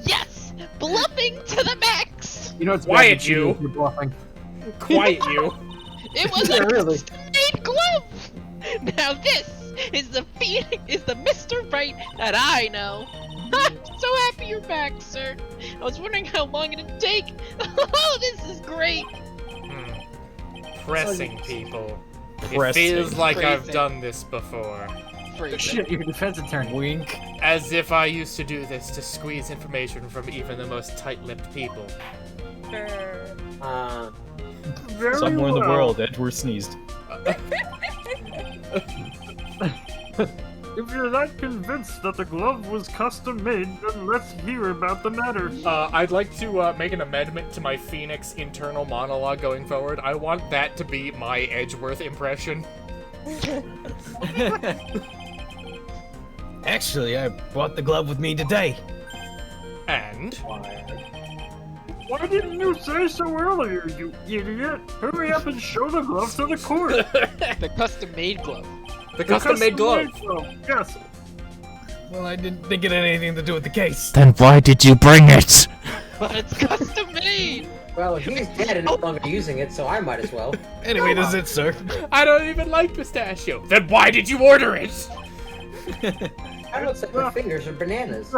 Yes! Bluffing to the max! You know it's Quiet, bad you. if you're bluffing. Quiet, you! It was Yeah, a really. made glove! Now this is the Mr. Right that I know. So happy you're back, sir. I was wondering how long it'd take. Oh, this is great. Pressing people. It Pressing. feels like I've Phrasing. done this before. Shit, you're a defense attorney. Wink. As if I used to do this to squeeze information from even the most tight-lipped people. Uh, Very Somewhere in the well. world, Edward sneezed. If you're that convinced that the glove was custom made, then let's hear about the matter. I'd like to make an amendment to my Phoenix internal monologue going forward. I want that to be my Edgeworth impression. Actually, I brought the glove with me today. And? Why didn't you say so earlier, you idiot? Hurry up and show the glove to the court. The custom-made glove. The custom-made glove. Yes. Well, I didn't think it had anything to do with the case. Then why did you bring it? But it's custom-made. Well, he's dead and no longer using it, so I might as well. Anyway, that's it, sir. I don't even like pistachio. Then why did you order it? I don't say my fingers are bananas.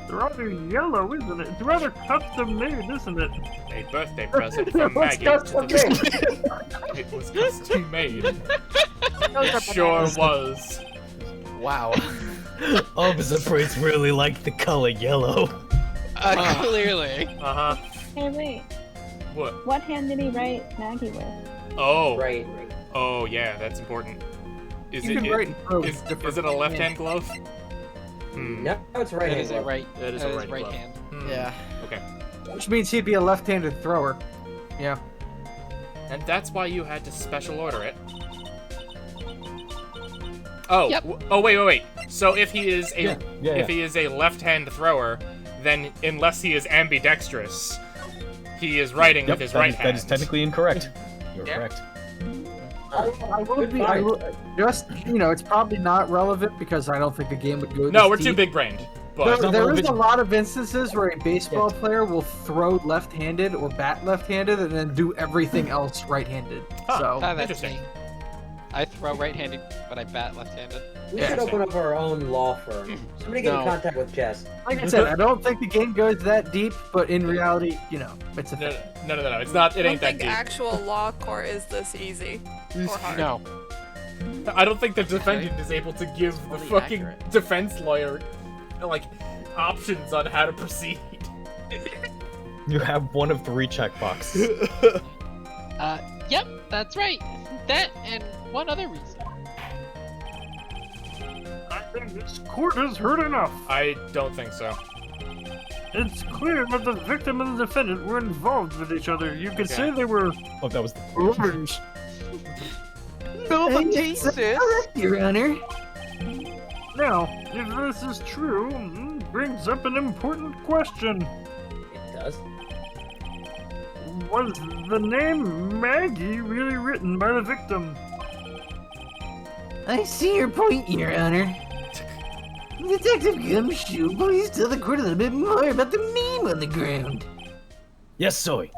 It's rather yellow, isn't it? It's rather custom-made, isn't it? A birthday present from Maggie. It was custom made. It sure was. Wow. Officer Prince really liked the color yellow. Clearly. Uh-huh. Hey, wait. What hand did he write Maggie with? Oh. Right. Oh, yeah, that's important. Is You it can write in is it a left-hand glove? No, it's right That hand. is a right. That is that a is right glove. hand. Yeah. Okay. Which means he'd be a left-handed thrower. Yeah. And that's why you had to special order it. Oh. Yep. Oh, wait. So if he is a Yeah. he is a left-hand thrower, then unless he is ambidextrous, he is writing with his right hand. That is technically incorrect. You're correct. I will just, it's probably not relevant because I don't think the game would go No, this we're too deep. big-brained. But There is a lot of instances where a baseball player will throw left-handed or bat left-handed and then do everything else right-handed. So That's interesting. me. I throw right-handed, but I bat left-handed. We should open up our own law firm. Somebody get in contact with Jess. like I said, I don't think the game goes that deep, but in reality, it's a thing. No. It's not. It I ain't don't that think deep. actual law court is this easy or hard. No. I don't think the defendant is able to give the really fucking accurate. defense lawyer, options on how to proceed. You have one of 3 checkboxes. Yep, that's right. That and one other reason. I think this court has heard enough. I don't think so. It's clear that the victim and the defendant were involved with each other. You could say they were Oh, that was the lovers. Your Honor. Now, if this is true, brings up an important question. It does. Was the name Maggie really written by the victim? I see your point, Your Honor. Detective Gumshoe, please tell the court a little bit more about the name on the ground. Yes, Soy.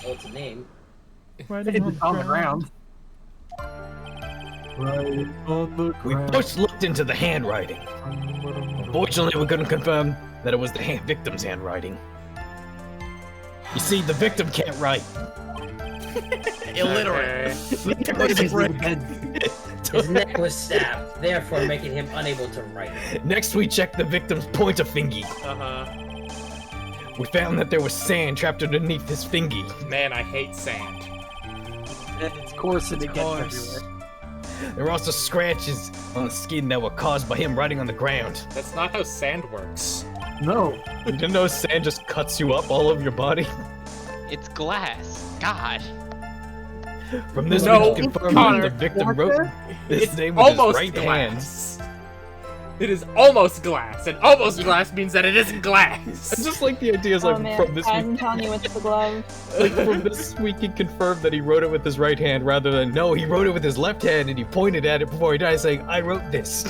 Oh, it's a name. It's on the ground. Right on the We ground. both looked into the handwriting. Unfortunately, we couldn't confirm that it was the victim's handwriting. You see, the victim can't write. Illiterate. His neck was stabbed, therefore making him unable to write. Next, we checked the victim's pointer fingy. Uh-huh. We found that there was sand trapped underneath his fingy. Man, I hate sand. It's coarse and it gets everywhere. There were also scratches on the skin that were caused by him writing on the ground. That's not how sand works. No. You didn't know sand just cuts you up all over your body? It's glass. God. From this, No, we can confirm Connor. that the victim wrote his It's name with his almost right hand. glass. It is almost glass, and almost glass means that it isn't glass. I just like the idea is Oh like man, from this I'm week, telling you, it's the glove. like from this week he confirmed that he wrote it with his right hand rather than no, he wrote it with his left hand and he pointed at it before he died saying, I wrote this.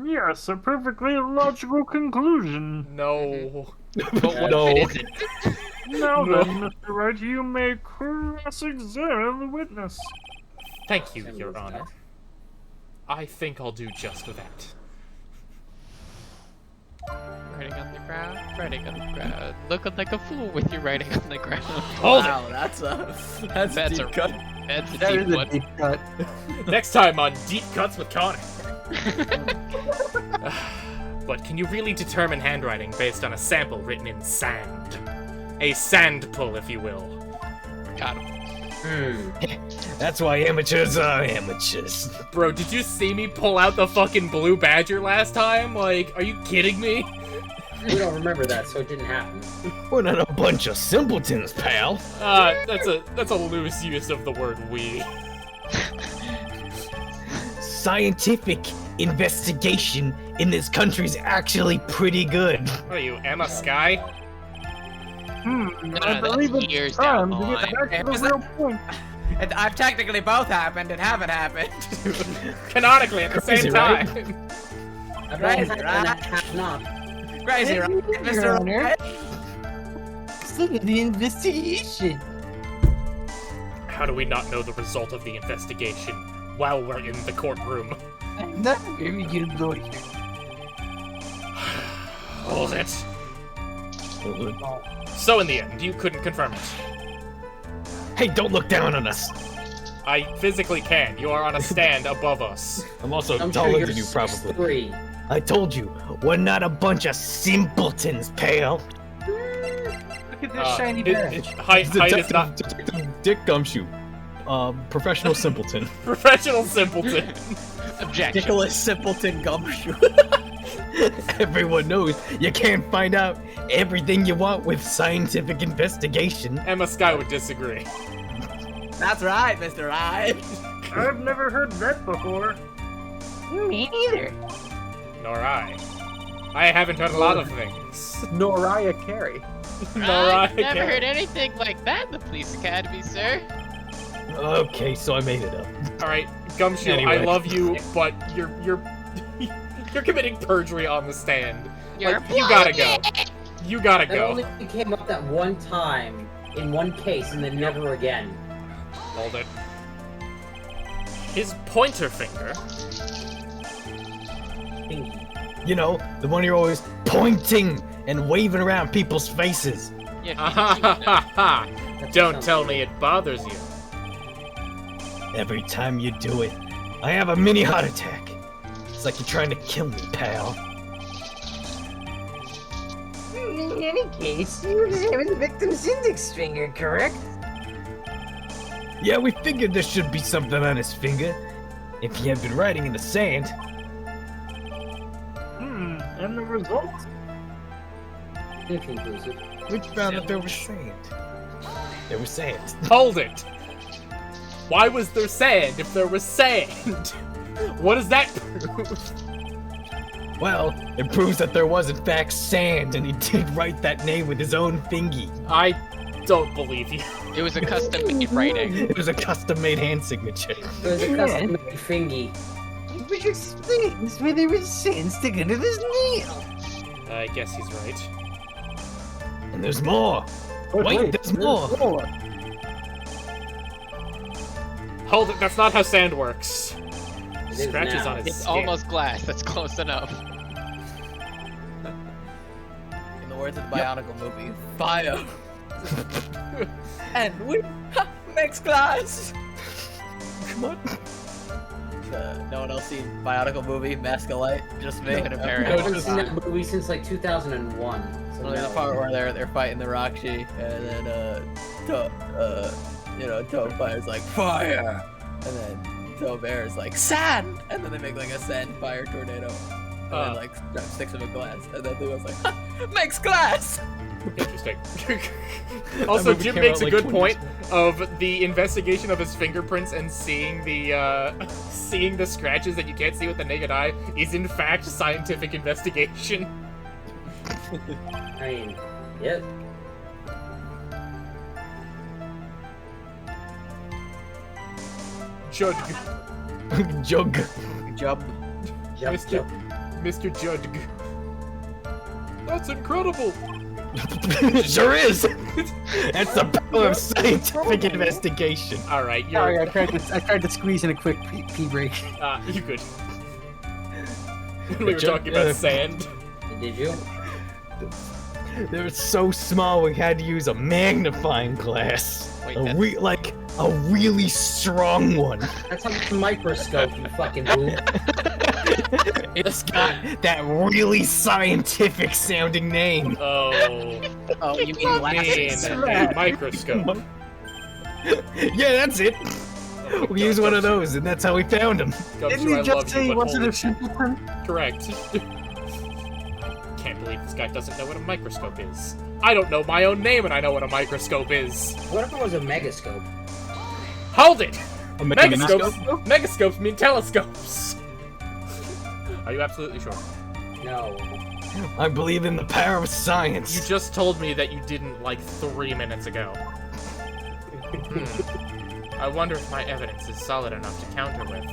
Yes, a perfectly logical conclusion. No. But what No. if it isn't? Now No. then, Mr. Wright, you may cross-examine the witness. Thank you, Your Honor. I think I'll do just that. Writing on the ground, writing on the ground. Looking like a fool with your writing on the ground. Wow, that's a That's deep a cut. That's a That deep is a one. deep cut. Next time on Deep Cuts with Connor. But can you really determine handwriting based on a sample written in sand? A sand pull, if you will. Got him. That's why amateurs are amateurs. Bro, did you see me pull out the fucking blue badger last time? Like, are you kidding me? We don't remember that, so it didn't happen. We're not a bunch of simpletons, pal. That's a loose use of the word we. Scientific investigation in this country's actually pretty good. What are you, Emma Sky? I believe it's years time down to the get line. back to the real point. And I've technically both happened and haven't happened. Canonically at the Crazy, same right? time. I've Right, always right. had not. Crazy, right, Your Mr. Honor. Right? Still in the investigation. How do we not know the result of the investigation while we're in the courtroom? I'm not a very good lawyer. Hold it. So in the end, you couldn't confirm it. Hey, don't look down on us. I physically can. You are on a stand above us. I'm also I'm taller sure than you, you're probably. 6'3". I told you, we're not a bunch of simpletons, pal. Look at this shiny badge. Height is not Detective Dick Gumshoe. Professional simpleton. professional simpleton. Objection. Nicholas Simpleton Gumshoe. Everyone knows you can't find out everything you want with scientific investigation. Emma Sky would disagree. That's right, Mr. Right. I've never heard that before. Me neither. Nor I. I haven't heard a lot of things. Noriah Carey. I've never heard anything like that in the police academy, sir. Okay, so I made it up. All right, Gumshoe, Anyway. I love you, but you're you're committing perjury on the stand. You're Like, you gotta go. You gotta That go. only came up that one time in one case and then never again. Hold it. His pointer finger. You know, the one you're always pointing and waving around people's faces. Don't tell me it bothers you. Every time you do it, I have a mini heart attack. It's like you're trying to kill me, pal. In any case, you examined the victim's index finger, correct? Yeah, we figured there should be something on his finger. If he had been writing in the sand. And the results? Inconclusive. We found that there was sand. There was sand. Hold it. Why was there sand if there was sand? What does that prove? Well, it proves that there was in fact sand, and he did write that name with his own fingy. I don't believe you. It was a custom-made writing. It was a custom-made hand signature. It was a custom-made fingy. Which explains why there was sand sticking to this nail. I guess he's right. And there's more. Wait, there's more. Hold it. That's not how sand works. is Scratches now. on his It's skin. almost glass. That's close enough. In the words of the Bionicle movie, fire. And we makes glass. Come on. No one else seen Bionicle movie, Mask of Light? Just me. No, no, I Very haven't good. seen that movie since like 2001. So Only the no. part where they're fighting the Rockshi, and then Toe Fire's like fire, and then Toe Bear is like sand, and then they make like a sand fire tornado, and then like sticks him in glass, and then Lua's like makes glass. Interesting. Also, movie Jim came makes out, a like, good 20 years point of the investigation of his fingerprints and seeing the seeing the scratches that you can't see with the naked eye is in fact scientific investigation. I mean, yep. Judge, Jug. Jump. Mr. Judge. That's incredible. Sure is. That's the power of scientific investigation. All right, Sorry, you're. I tried to squeeze in a quick pee break. You good? We were talking about sand. Did you? They were so small we had to use a magnifying glass. Wait, A that's- like a really strong one. That's a microscope, you fucking boob. It's got that really scientific sounding name. Oh. Oh, you mean a microscope. Yeah, that's it. We used one of those, and that's how we found him. Didn't he just say he wasn't a simpleton? Correct. Can't believe this guy doesn't know what a microscope is. I don't know my own name, and I know what a microscope is. What if it was a megascope? Hold it! A Megascopes! Megascopes mean telescopes! Are you absolutely sure? No. I believe in the power of science. You just told me that you didn't like 3 minutes ago. I wonder if my evidence is solid enough to counter with.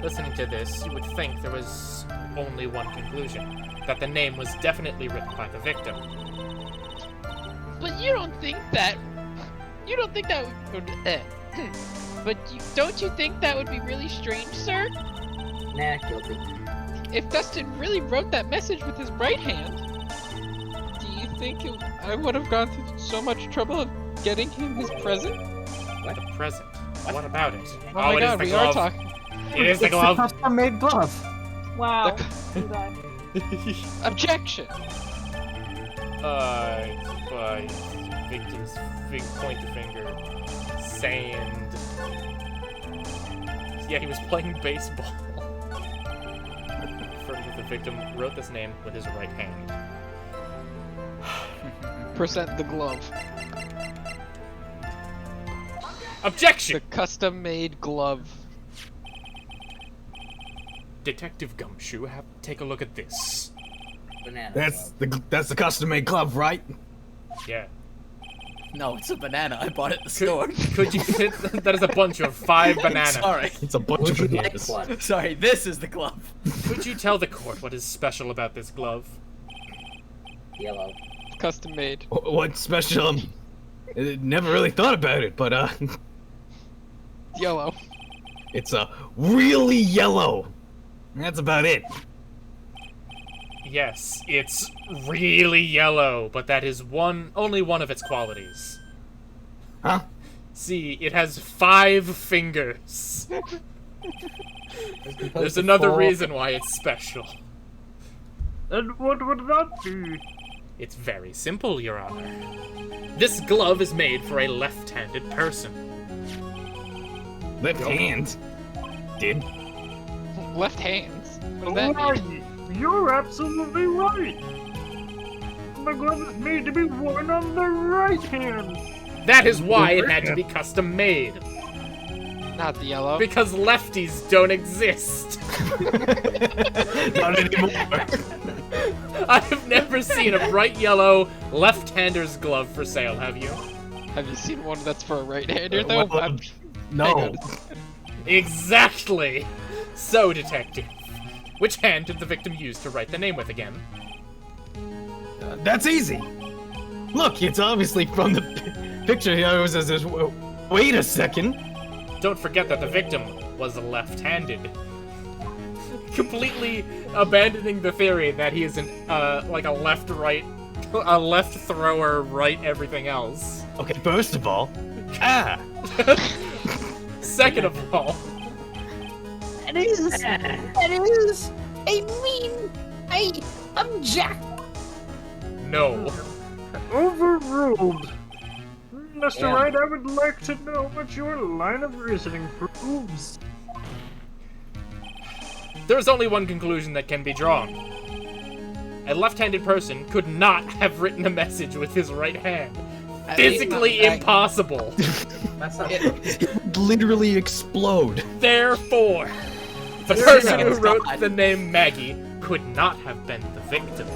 Listening to this, you would think there was only one conclusion. That the name was definitely written by the victim. But you don't think that... You don't think that would... But don't you think that would be really strange, sir? Nah, guilty. If Dustin really wrote that message with his right hand, do you think I would have gone through so much trouble of getting him his present? What? The present? What about it? Oh my it god, is the we glove. are talking. It is the glove. It's a custom-made glove. Wow. Objection! Victim's pointer finger. Sand. Yeah, he was playing baseball. The victim wrote this name with his right hand. Present the glove. Objection! The custom-made glove. Detective Gumshoe, take a look at this. Banana. That's the custom-made glove, right? Yeah. No, it's a banana. I bought it at the store. Could you? That is a bunch of 5 bananas. Sorry. It's a bunch of bananas. Sorry, this is the glove. Could you tell the court what is special about this glove? Yellow. Custom made. What's special? Never really thought about it, but Yellow. it's really yellow. That's about it. Yes, it's really yellow, but that is only one of its qualities. Huh? See, it has 5 fingers. There's another reason why it's special. And what would that be? It's very simple, Your Honor. This glove is made for a left-handed person. Left hand? Did? Left hands? What does that mean? You're absolutely right. The glove is made to be worn on the right hand. That is why it had to be custom made. Not the yellow. Because lefties don't exist. Not anymore. I have never seen a bright yellow left-hander's glove for sale, have you? Have you seen one that's for a right-hander, though? No. Exactly! So, Detective, which hand did the victim use to write the name with again? That's easy. Look, it's obviously from the picture here. It was as wait a second. Don't forget that the victim was left-handed. Completely abandoning the theory that he is like a left thrower, right everything else. Okay, first of all, Second of all, That is I object. no. Overruled. Mr. Yeah. Wright, I would like to know what your line of reasoning proves. There's only one conclusion that can be drawn. A left-handed person could not have written a message with his right hand. Physically impossible. That's not it would literally explode. Therefore, the person who wrote the name Maggie could not have been the victim.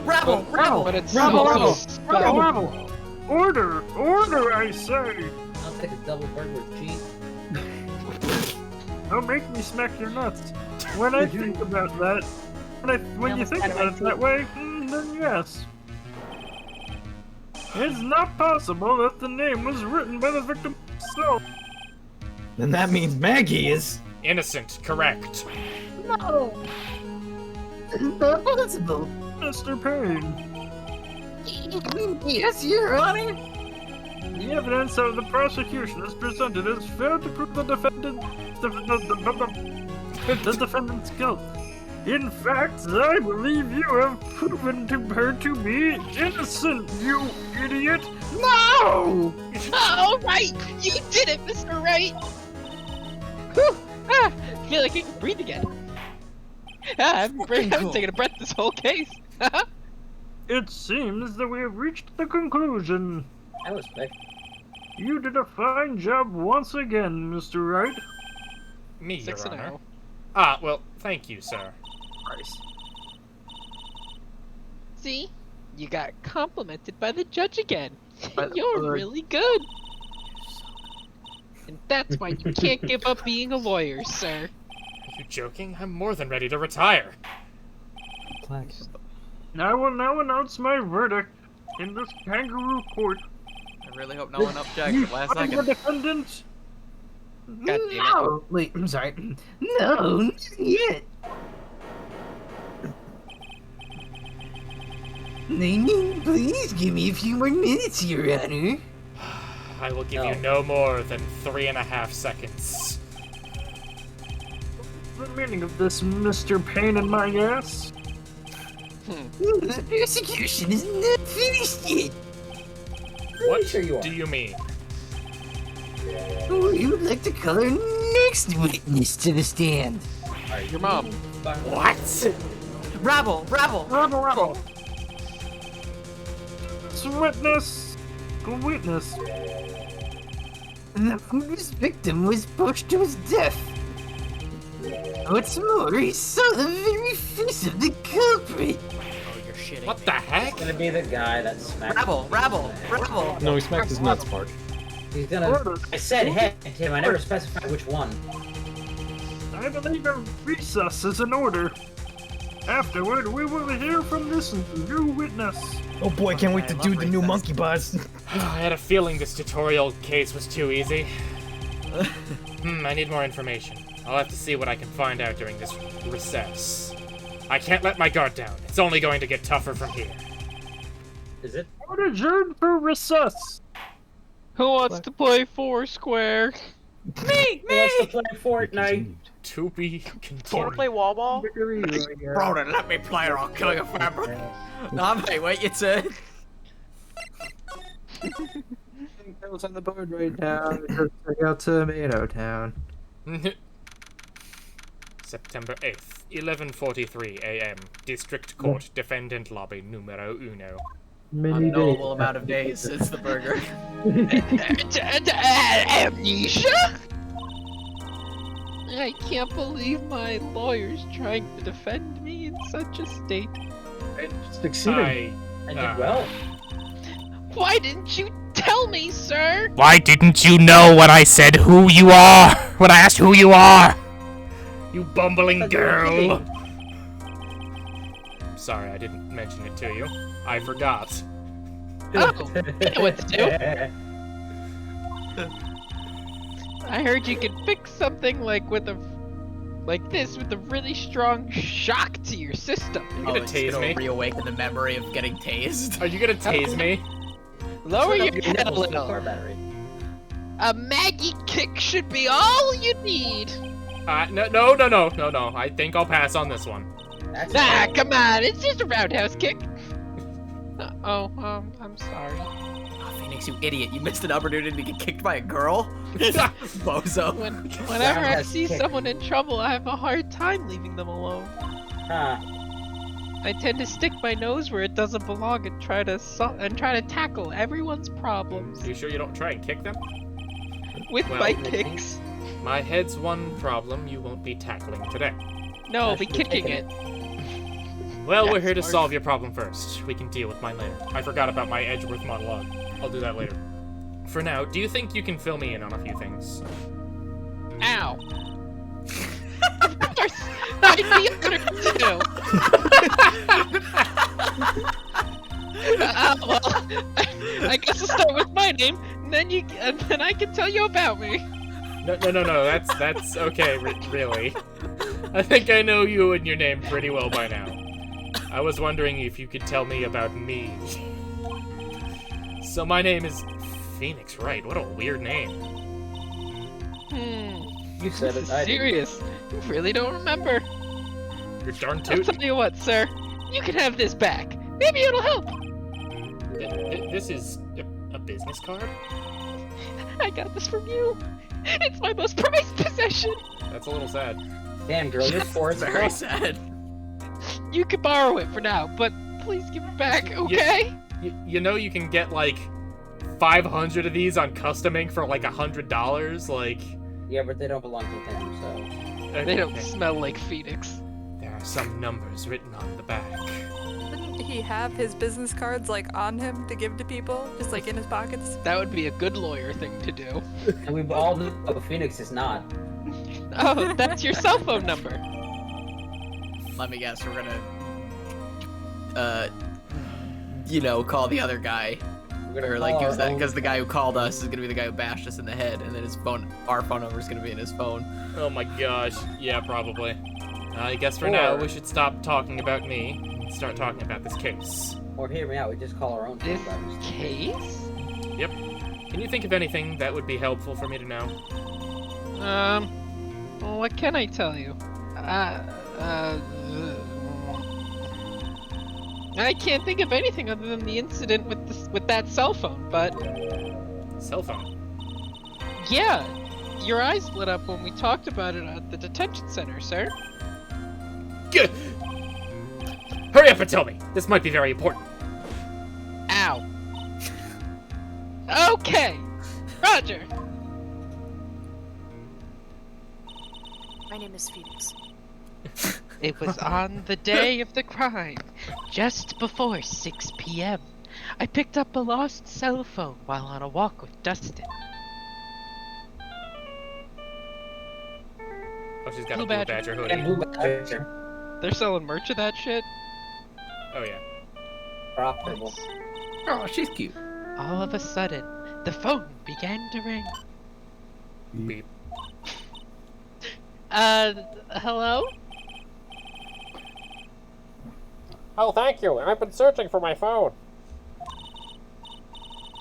Rebel! But it's Rebel! so Order! Order, I say! I'll take a double burger with cheese. Don't make me smack your nuts. When I think about that, when you think about it that way, then yes. It's not possible that the name was written by the victim himself. Then that means Maggie is innocent, correct? No. Not possible. Mr. Payne. Yes, Your Honor. The evidence of the prosecution is presented as failed to prove the defendant. the defendant's guilt. In fact, I believe you have proven her to be innocent, you idiot! No! All right, you did it, Mr. Wright. Whew. I feel like I can breathe again. I haven't taken a breath this whole case. It seems that we have reached the conclusion. That was quick. You did a fine job once again, Mr. Wright. Me, 6-0. Your Honor. Ah, well, thank you, sir. See? You got complimented by the judge again. But- You're really good. And that's why you can't give up being a lawyer, sir. Are you joking? I'm more than ready to retire. I will now announce my verdict in this kangaroo court. I really hope no one objects You at last find the second. defendant. God damn it. No, wait, I'm sorry. No, not yet. Please give me a few more minutes, Your Honor. I will give you no more than 3.5 seconds. The meaning of this, Mr. Pain in my ass? The persecution is not finished yet. What sure you are. do you mean? We would like to call our next witness to the stand. Your mom. What? Rabble! Rabble! Rabble, rabble. It's a witness. A witness. The whose victim was pushed to his death. What's more, he saw the very face of the culprit. Oh, you're shitting. What the heck? He's gonna be the guy that smacked Rabble! Rabble! Rabble! No, he smacked his nuts, Mark. He's gonna. I said hit him. I never specified which one. I believe a recess is in order. Afterward, we will hear from this new witness. Oh boy, can't wait to do the new monkey buzz. I had a feeling this tutorial case was too easy. I need more information. I'll have to see what I can find out during this recess. I can't let my guard down. It's only going to get tougher from here. Is it? Court adjourned for recess. Who wants to play Foursquare? Me! Who wants to play Fortnite? To be Wanna continued. play wall ball? Broden, let me play or I'll kill your family. No, mate, wait your turn. What's on the board right now? Just check out Tomato Town. September 8th, 11:43 a.m. District Court, Defendant Lobby Numero Uno. Unknowable amount of days since the burger. Amnesia? I can't believe my lawyer's trying to defend me in such a state. Succeeded. I did well. Why didn't you tell me, sir? Why didn't you know when I said who you are? When I asked who you are? You bumbling girl! Sorry, I didn't mention it to you. I forgot. Oh, I know what to do. I heard you could fix something like this with a really strong shock to your system. You gonna tase me? Reawaken the memory of getting tased. Are you gonna tase me? Lower your Your head a nipples with the little. car battery. A Maggie kick should be all you need. No. I think I'll pass on this one. Ah, come on, it's just a roundhouse kick. I'm sorry. Oh, Phoenix, you idiot. You missed an opportunity to get kicked by a girl? Bozo. Whenever I see someone in trouble, I have a hard time leaving them alone. I tend to stick my nose where it doesn't belong and try to tackle everyone's problems You sure you don't try and kick them? with Well, my kicks. My head's one problem you won't be tackling today. No, I'll be kicking it. Well, we're That's here to smart. solve your problem first. We can deal with mine later. I forgot about my Edgeworth monologue. I'll do that later. For now, do you think you can fill me in on a few things? Ow. Of course, I'd be honored to. Well, I guess I'll start with my name, and then I can tell you about me. No. That's okay, really. I think I know you and your name pretty well by now. I was wondering if you could tell me about me. So my name is Phoenix Wright. What a weird name. You said it. I didn't. Serious? You really don't remember? You're darn I'll tootin'. tell you what, sir. You can have this back. Maybe it'll help. This is a business card? I got this from you. It's my most prized possession. That's a little sad. Damn, girl, you're forced. Very sad. You can borrow it for now, but please give it back, okay? You know you can get like 500 of these on Custom Ink for like $100, like... Yeah, but they don't belong to him, so... They don't smell like Phoenix. There are some numbers written on the back. Wouldn't he have his business cards like on him to give to people, just like in his pockets? That would be a good lawyer thing to do. And we all know Phoenix is not. Oh, that's your cell phone number. Let me guess, we're gonna, call the other guy. Or like, because the guy who called us is gonna be the guy who bashed us in the head, and then our phone number is gonna be in his phone. Oh my gosh, yeah, probably. I guess for now we should stop talking about me and start talking about this case. Or hear me out, we just call our own This phone numbers. case? Yep. Can you think of anything that would be helpful for me to know? Well, what can I tell you? I can't think of anything other than the incident with that cell phone, but... Cell phone? Yeah, your eyes lit up when we talked about it at the detention center, sir. Good! Hurry up and tell me! This might be very important. Ow. Okay, Roger. My name is Phoenix. It was on the day of the crime, just before 6 p.m. I picked up a lost cell phone while on a walk with Dustin. Oh, she's got Blue a Blue Badger. Badger hoodie. And Blue Badger. They're selling merch of that shit? Oh yeah. Profitable. Oh, she's cute. All of a sudden, the phone began to ring. Beep. Hello? Oh, thank you. I've been searching for my phone.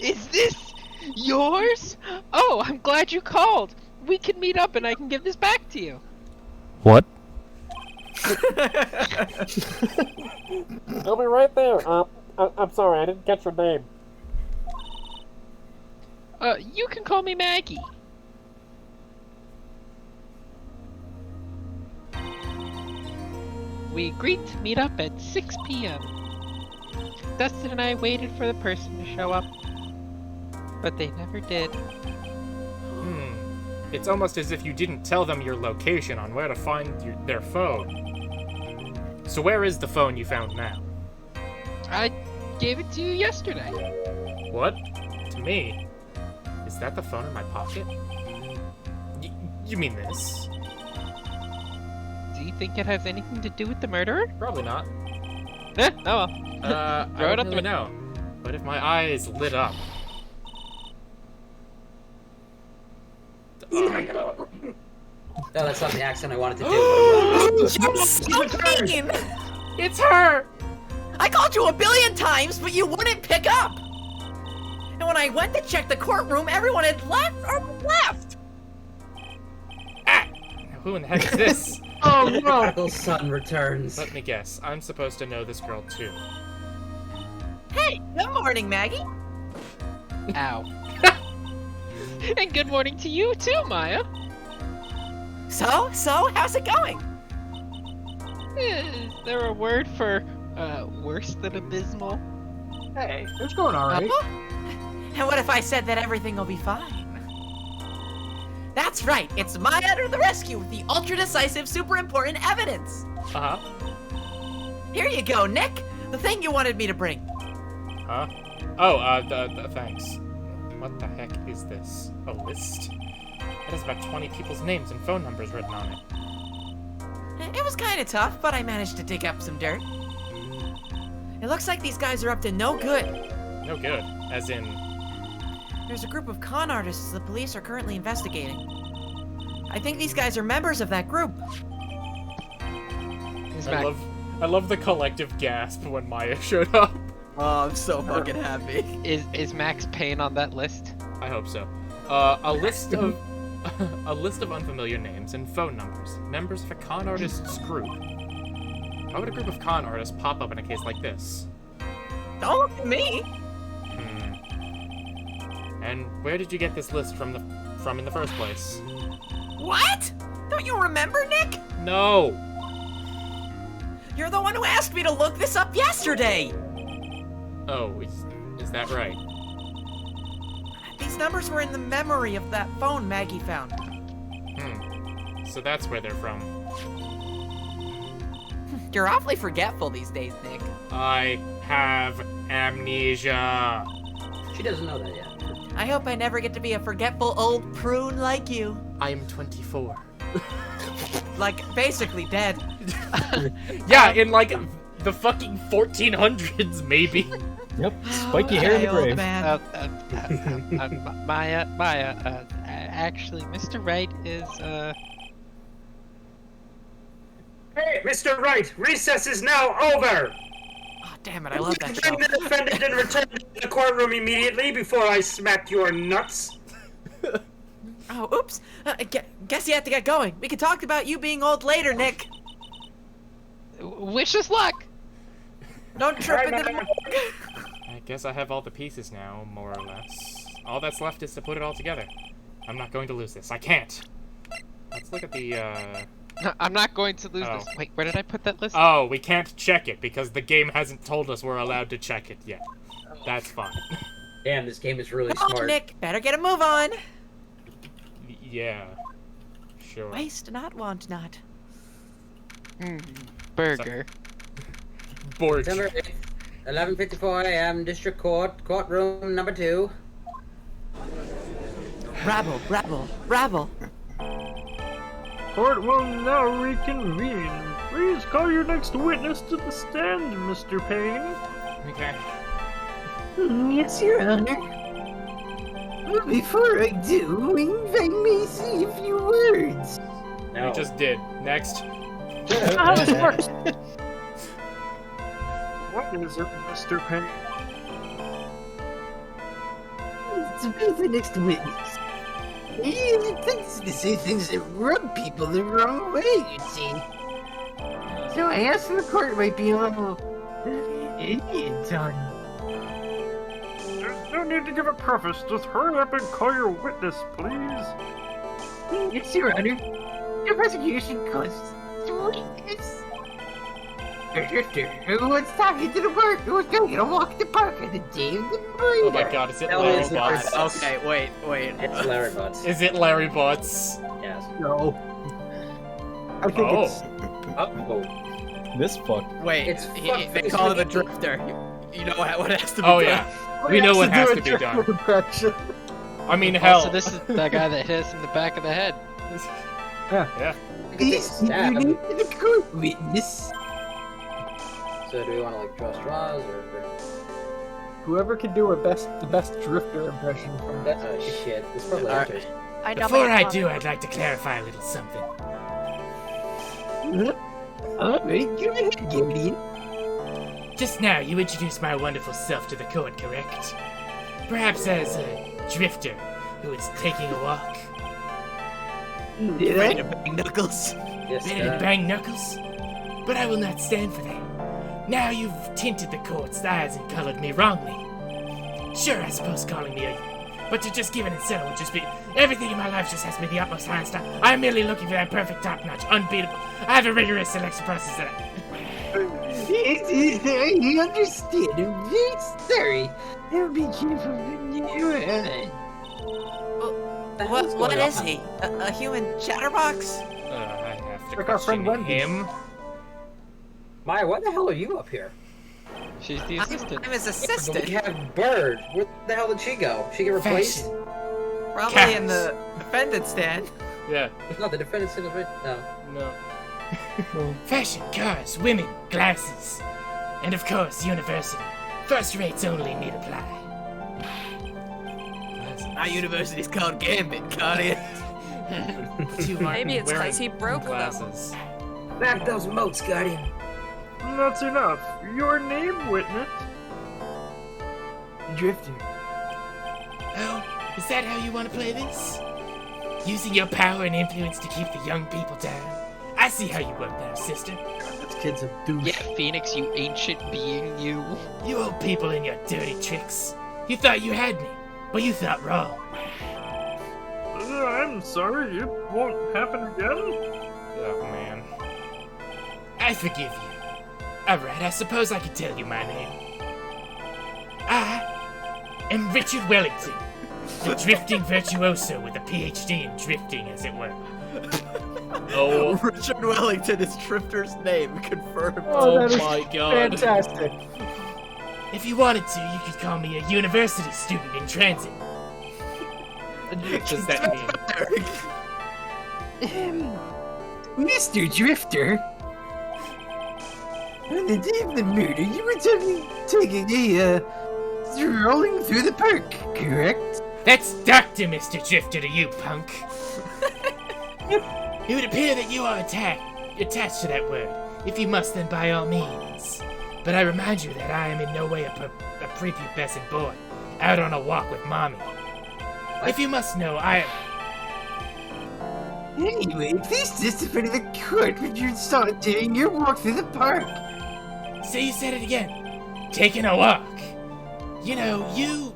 Is this yours? Oh, I'm glad you called. We can meet up and I can give this back to you. What? I'll be right there. I'm sorry, I didn't catch your name. You can call me Maggie. We agreed to meet up at 6 p.m. Dustin and I waited for the person to show up, but they never did. It's almost as if you didn't tell them your location on where to find their phone. So where is the phone you found now? I gave it to you yesterday. What? To me? Is that the phone in my pocket? You mean this? Do you think it has anything to do with the murderer? Probably not. Oh well. I Throw it don't up really there. know. But if my eyes lit up... No, that's not the accent I wanted to do. You're so mean! It's her! I called you 1 billion times, but you wouldn't pick up! And when I went to check the courtroom, everyone had left! Now, who in the heck is this? Oh no! Prodigal son returns. Let me guess. I'm supposed to know this girl too. Hey, good morning, Maggie. Ow. And good morning to you too, Maya. So, how's it going? Is there a word for, worse than abysmal? Hey, it's going alright. And what if I said that everything will be fine? That's right, it's Maya to the rescue with the ultra-decisive, super important evidence! Uh-huh. Here you go, Nick! The thing you wanted me to bring. Huh? Oh, thanks. What the heck is this? A list? It has about 20 people's names and phone numbers written on it. It was kinda tough, but I managed to dig up some dirt. It looks like these guys are up to no good. No good. As in... There's a group of con artists the police are currently investigating. I think these guys are members of that group. I love the collective gasp when Maya showed up. Oh, I'm so fucking happy. Is Max Payne on that list? I hope so. A list of A list of unfamiliar names and phone numbers. Members of a con artist's group. Why would a group of con artists pop up in a case like this? Don't look at me. And where did you get this list from in the first place? What? Don't you remember, Nick? No! You're the one who asked me to look this up yesterday. Oh, is that right? These numbers were in the memory of that phone Maggie found. So that's where they're from. You're awfully forgetful these days, Nick. I have amnesia. She doesn't know that yet. I hope I never get to be a forgetful old prune like you. I'm 24. Like, basically dead. Yeah, in like the fucking 1400s, maybe. Yep, spiky hair in the grave. Maya, actually, Mr. Wright is, Hey, Mr. Wright, recess is now over! Oh, damn it, I love that show. Bring the defendant and return to the courtroom immediately before I smack your nuts. Oh, oops. Guess you have to get going. We can talk about you being old later, Nick. wish us luck! Don't trip into the... I guess I have all the pieces now, more or less. All that's left is to put it all together. I'm not going to lose this. I can't! Let's look at the, No, I'm not going to lose this. Wait, where did I put that list? Oh, we can't check it because the game hasn't told us we're allowed to check it yet. That's fine. Damn, this game is really Come on, smart. Nick, better get a move on. Yeah. Sure. Waste not, want not. Burger. Borg. September 8th, 11:54 a.m. District Court, courtroom number 2. Rabble, rabble, rabble. Court will now reconvene. Please call your next witness to the stand, Mr. Payne. Okay. Yes, Your Honor. Before I do, invite me to say a few words. We just did. Next. How this works? What is it, Mr. Payne? It's about the next witness. He tends to say things that rub people the wrong way, you see. So I asked the court might be a little idiot on. There's no need to give a preface. Just hurry up and call your witness, please. Yes, Your Honor. The prosecution calls witness. The drifter who was talking to the court who was going to walk the park on the day of the murder. Oh my god, is it Larry Butts? Okay, wait. It's Larry Butts. Is it Larry Butts? Yes. No. I think it's... Oh. This fuck. Wait, It's they call him a drifter. You know what has to be Oh done. yeah. We know what has to be done. Impression. I mean, hell. So this is the guy that hit us in the back of the head. Yeah. Yes, you need the court witness. So do we want to like draw straws or? Whoever can do the best drifter impression from that. Oh shit! This probably Alright. enters. I know Before my I mom- do, I'd like to clarify a little something. Alright, go ahead, Guardian. Just now, you introduced my wonderful self to the court, correct? Perhaps as a drifter who is taking a walk. Ready to bang knuckles? Yes, Ready to bang knuckles? But I will not stand for that. Now you've tinted the court's eyes and colored me wrongly. Sure, I suppose calling me a... But to just give an incentive would just be... Everything in my life just has to be the utmost high stuff. I am merely looking for that perfect top-notch, unbeatable... I have a rigorous selection process that I understand. I'm very sorry. I'll be careful from you on. What is he? A human chatterbox? I have to Like our friend question Wendy. him. Maya, why the hell are you up here? She's the assistant. I'm his But assistant. we have Bird. Where the hell did she go? She get replaced? Fashion. Probably in the defendant stand. Yeah. No, the defendant's in the no. No. Fashion, cars, women, glasses. And of course, university. First rates only need apply. Our university's called Gambit, Guardian. Maybe it's because he broke them. Glasses. Back those moats, Guardian. That's enough. Your name, witness? Drifter. Oh, is that how you want to play this? Using your power and influence to keep the young people down. I see how you work now, sister. This kid's a douche. Yeah, Phoenix, you ancient being, you. You old people and your dirty tricks. You thought you had me, but you thought wrong. I'm sorry, it won't happen again? Oh, man. I forgive you. Alright, I suppose I could tell you my name. I am Richard Wellington, the drifting virtuoso with a PhD in drifting, as it were. Oh, Richard Wellington is Drifter's name, confirmed. Oh my god. Fantastic. If you wanted to, you could call me a university student in transit. What does that mean? Mr. Drifter, on the day of the murder, you were taking a strolling through the park, correct? That's Dr. Mr. Drifter to you, punk. It would appear that you are attached to that word. If you must, then by all means. But I remind you that I am in no way a prepubescent boy, out on a walk with mommy. If you must know, I am... Anyway, please testify to the court when you saw it during your walk through the park. So you said it again. Taking a walk. You know, you...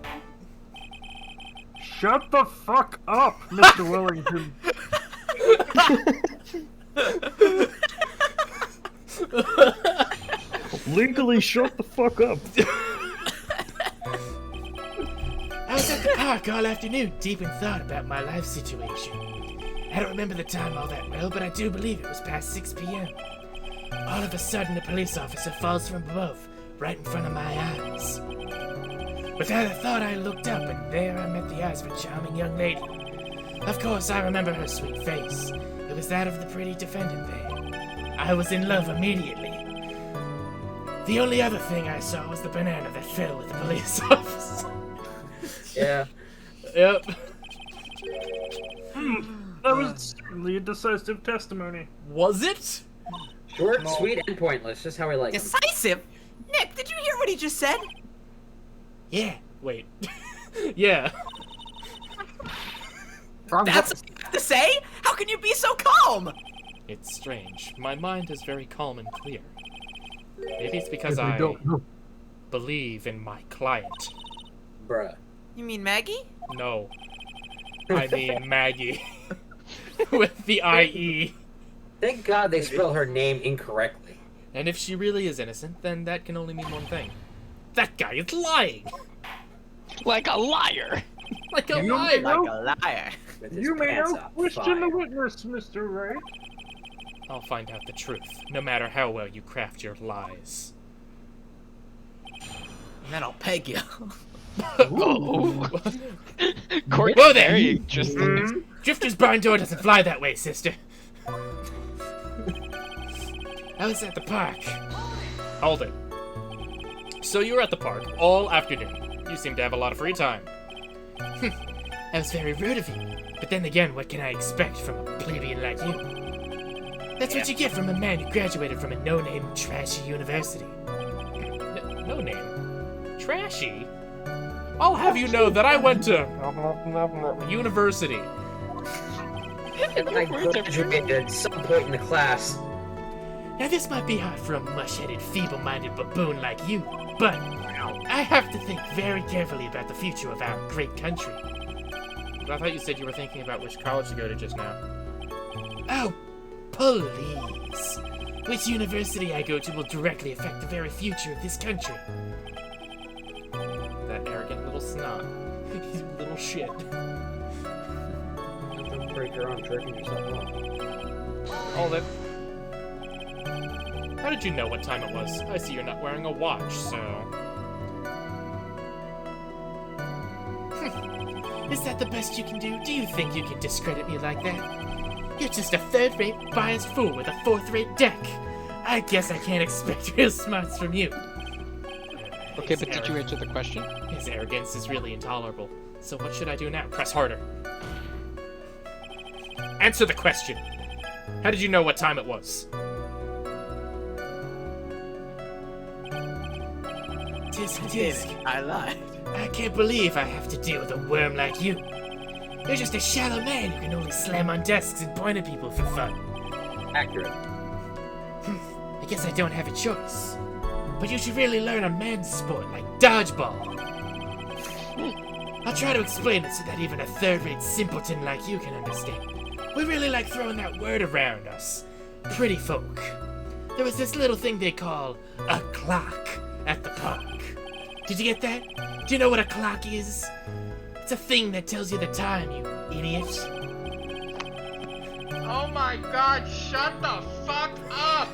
Shut the fuck up, Mr. Wellington. Legally shut the fuck up. I was at the park all afternoon, deep in thought about my life situation. I don't remember the time all that well, but I do believe it was past 6 p.m. All of a sudden, a police officer falls from above, right in front of my eyes. Without a thought, I looked up, and there I met the eyes of a charming young lady. Of course, I remember her sweet face. It was that of the pretty defendant there. I was in love immediately. The only other thing I saw was the banana that fell with the police officer. Yeah. Yep. That was certainly a decisive testimony. Was it? Short, sweet, and pointless. Just how I like 'em. Decisive? Nick, did you hear what he just said? Yeah. Wait. Yeah. That's what you have to say? How can you be so calm? It's strange. My mind is very calm and clear. Maybe it's because I I don't know. believe in my client. Bruh. You mean Maggie? No. I mean Maggie. With the IE. Thank God they spell her name incorrectly. And if she really is innocent, then that can only mean one thing. That guy is lying! Like a liar! Like a You liar! Like a liar. With his You may pants now up, question fire. the witness, Mr. Wright. I'll find out the truth, no matter how well you craft your lies. And then I'll peg you. Oh. Court Whoa there! very interesting. Drifter's barn door doesn't fly that way, sister. I was at the park. Hold it. So you were at the park all afternoon. You seem to have a lot of free time. That was very rude of you. But then again, what can I expect from a plebeian like you? That's what you get from a man who graduated from a no-name, trashy university. No name. Trashy? I'll have you know that I went to university. I graduated at some point in the class. Now this might be hard for a mush-headed, feeble-minded baboon like you, but I have to think very carefully about the future of our great country. But I thought you said you were thinking about which college to go to just now. Oh, please. Which university I go to will directly affect the very future of this country. That arrogant little snot. You little shit. Don't break your arm jerking yourself off. Hold it. How did you know what time it was? I see you're not wearing a watch, so... Is that the best you can do? Do you think you can discredit me like that? You're just a third-rate, biased fool with a fourth-rate deck. I guess I can't expect real smarts from you. Okay, but did you answer the question? His arrogance is really intolerable. So what should I do now? Press harder. Answer the question. How did you know what time it was? Tisk tisk. I lied. I can't believe I have to deal with a worm like you. You're just a shallow man who can only slam on desks and point at people for fun. Accurate. I guess I don't have a choice. But you should really learn a man's sport like dodgeball. I'll try to explain it so that even a third-rate simpleton like you can understand. We really like throwing that word around us. Pretty folk. There was this little thing they call a clock at the park. Did you get that? Do you know what a clock is? It's a thing that tells you the time, you idiot. Oh my god, shut the fuck up!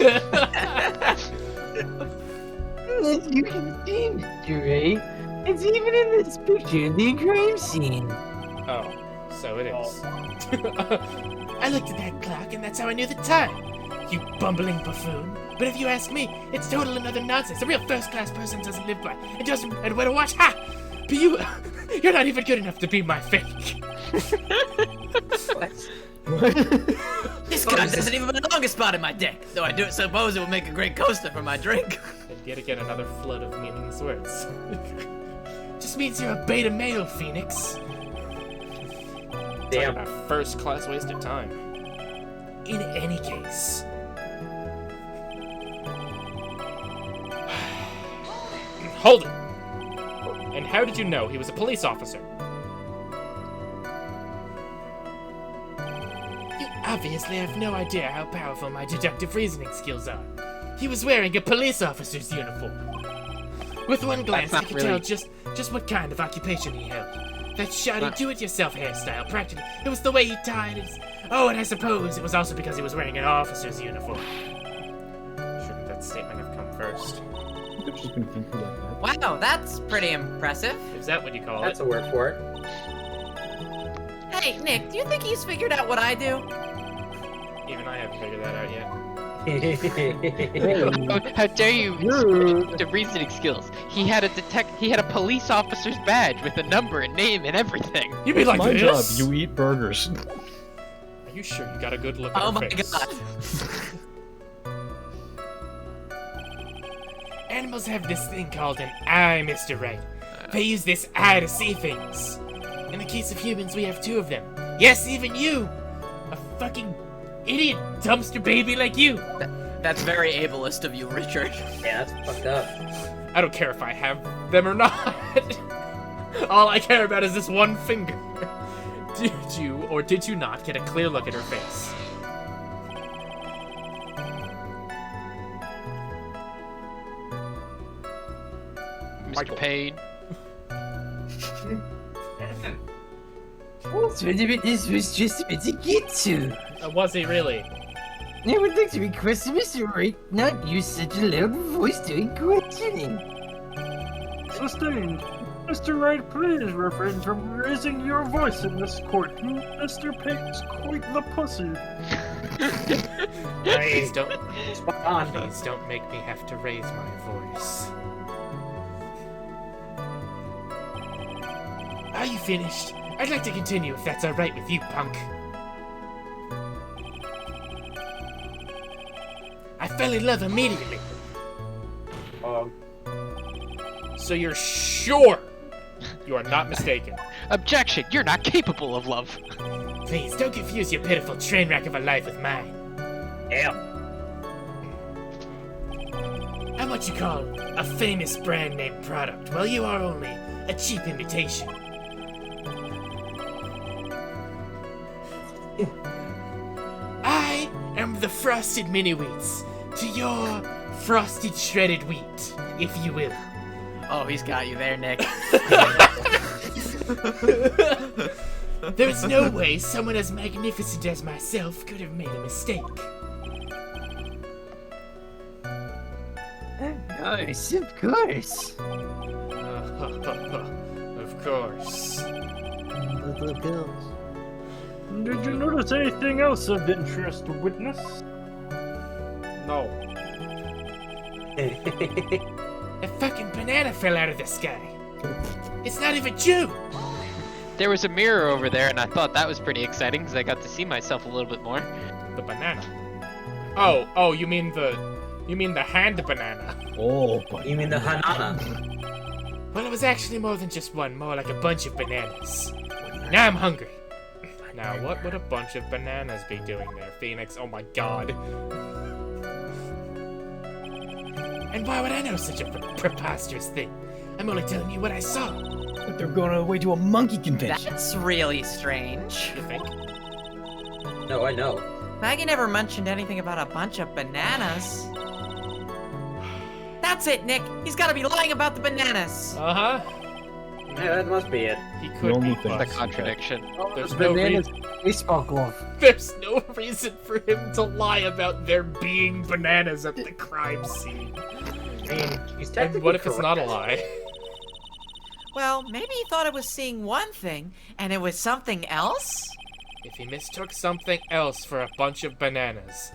As you can see, Mr. Wright, it's even in this picture of the crime scene. Oh, so it is. I looked at that clock and that's how I knew the time. You bumbling buffoon. But if you ask me, it's total and utter nonsense. A real first-class person doesn't live by. It doesn't and where to watch. Ha! But you're not even good enough to be my fake. This guy doesn't even belong a spot in my deck, though I do suppose it would make a great coaster for my drink. And yet again, another flood of meaningless words. Just means you're a beta male, Phoenix. Damn. A first-class waste of time. In any case. Hold it! And how did you know he was a police officer? You obviously have no idea how powerful my deductive reasoning skills are. He was wearing a police officer's uniform. With one glance, I could tell just what kind of occupation he held. That shoddy do-it-yourself hairstyle, practically. It was the way he tied his... Oh, and I suppose it was also because he was wearing an officer's uniform. Shouldn't that statement have come first? I've just been thinking about that. Wow, that's pretty impressive. Is that what you call That's it? a word for it. Hey, Nick, do you think he's figured out what I do? Even I haven't figured that out yet. How dare you? The reasoning skills. He had a police officer's badge with a number and name and everything. You mean like My this? job, you eat burgers. Are you sure you got a good look at Oh her my face? god. Animals have this thing called an eye, Mr. Wright. They use this eye to see things. In the case of humans, we have two of them. Yes, even you! A fucking idiot dumpster baby like you! That's very ableist of you, Richard. Yeah, that's fucked up. I don't care if I have them or not. All I care about is this one finger. Did you or did you not get a clear look at her face? Mr. Payne. This was just a bit to get to. Was he really? I would like to request that Mr. Wright not use such a loud voice during questioning. Sustained. Mr. Wright, please refrain from raising your voice in this court. Mr. Payne's quite the pussy. Please don't make me have to raise my voice. Are you finished? I'd like to continue if that's alright with you, punk. I fell in love immediately. So you're sure you are not mistaken? Objection! You're not capable of love. Please don't confuse your pitiful train wreck of a life with mine. Damn. I'm what you call a famous brand name product, while you are only a cheap imitation. I am the frosted mini wheats to your frosted shredded wheat, if you will. Oh, he's got you there, Nick. There is no way someone as magnificent as myself could have made a mistake. Nice, of course. Of course. Little girls. Did you notice anything else of interest, witness? No. A fucking banana fell out of the sky. It's not even June. There was a mirror over there, and I thought that was pretty exciting because I got to see myself a little bit more. The banana. Oh, you mean the hand banana. Oh, You mean the Hanana? Well, it was actually more than just one, more like a bunch of bananas. Now I'm hungry. Now, what would a bunch of bananas be doing there, Phoenix? Oh my god. And why would I know such a preposterous thing? I'm only telling you what I saw. But they're going away to a monkey convention. That's really strange. You think? No, I know. Maggie never mentioned anything about a bunch of bananas. That's it, Nick. He's got to be lying about the bananas. Uh-huh. Yeah, that must be it. He could be. The contradiction. There's no Bananas baseball glove. There's no reason for him to lie about there being bananas at the crime scene. I mean, he's And technically what if it's not a correct. lie? Well, maybe he thought it was seeing one thing, and it was something else? If he mistook something else for a bunch of bananas,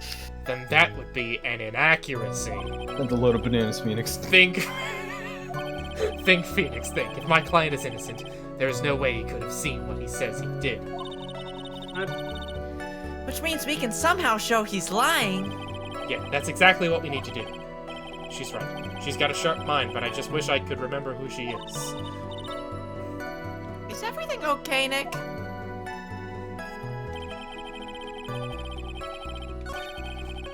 then that would be an inaccuracy. That's a load of bananas, Phoenix. Think, Phoenix, think. If my client is innocent, there is no way he could have seen what he says he did. Which means we can somehow show he's lying. Yeah, that's exactly what we need to do. She's right. She's got a sharp mind, but I just wish I could remember who she is. Is everything okay, Nick?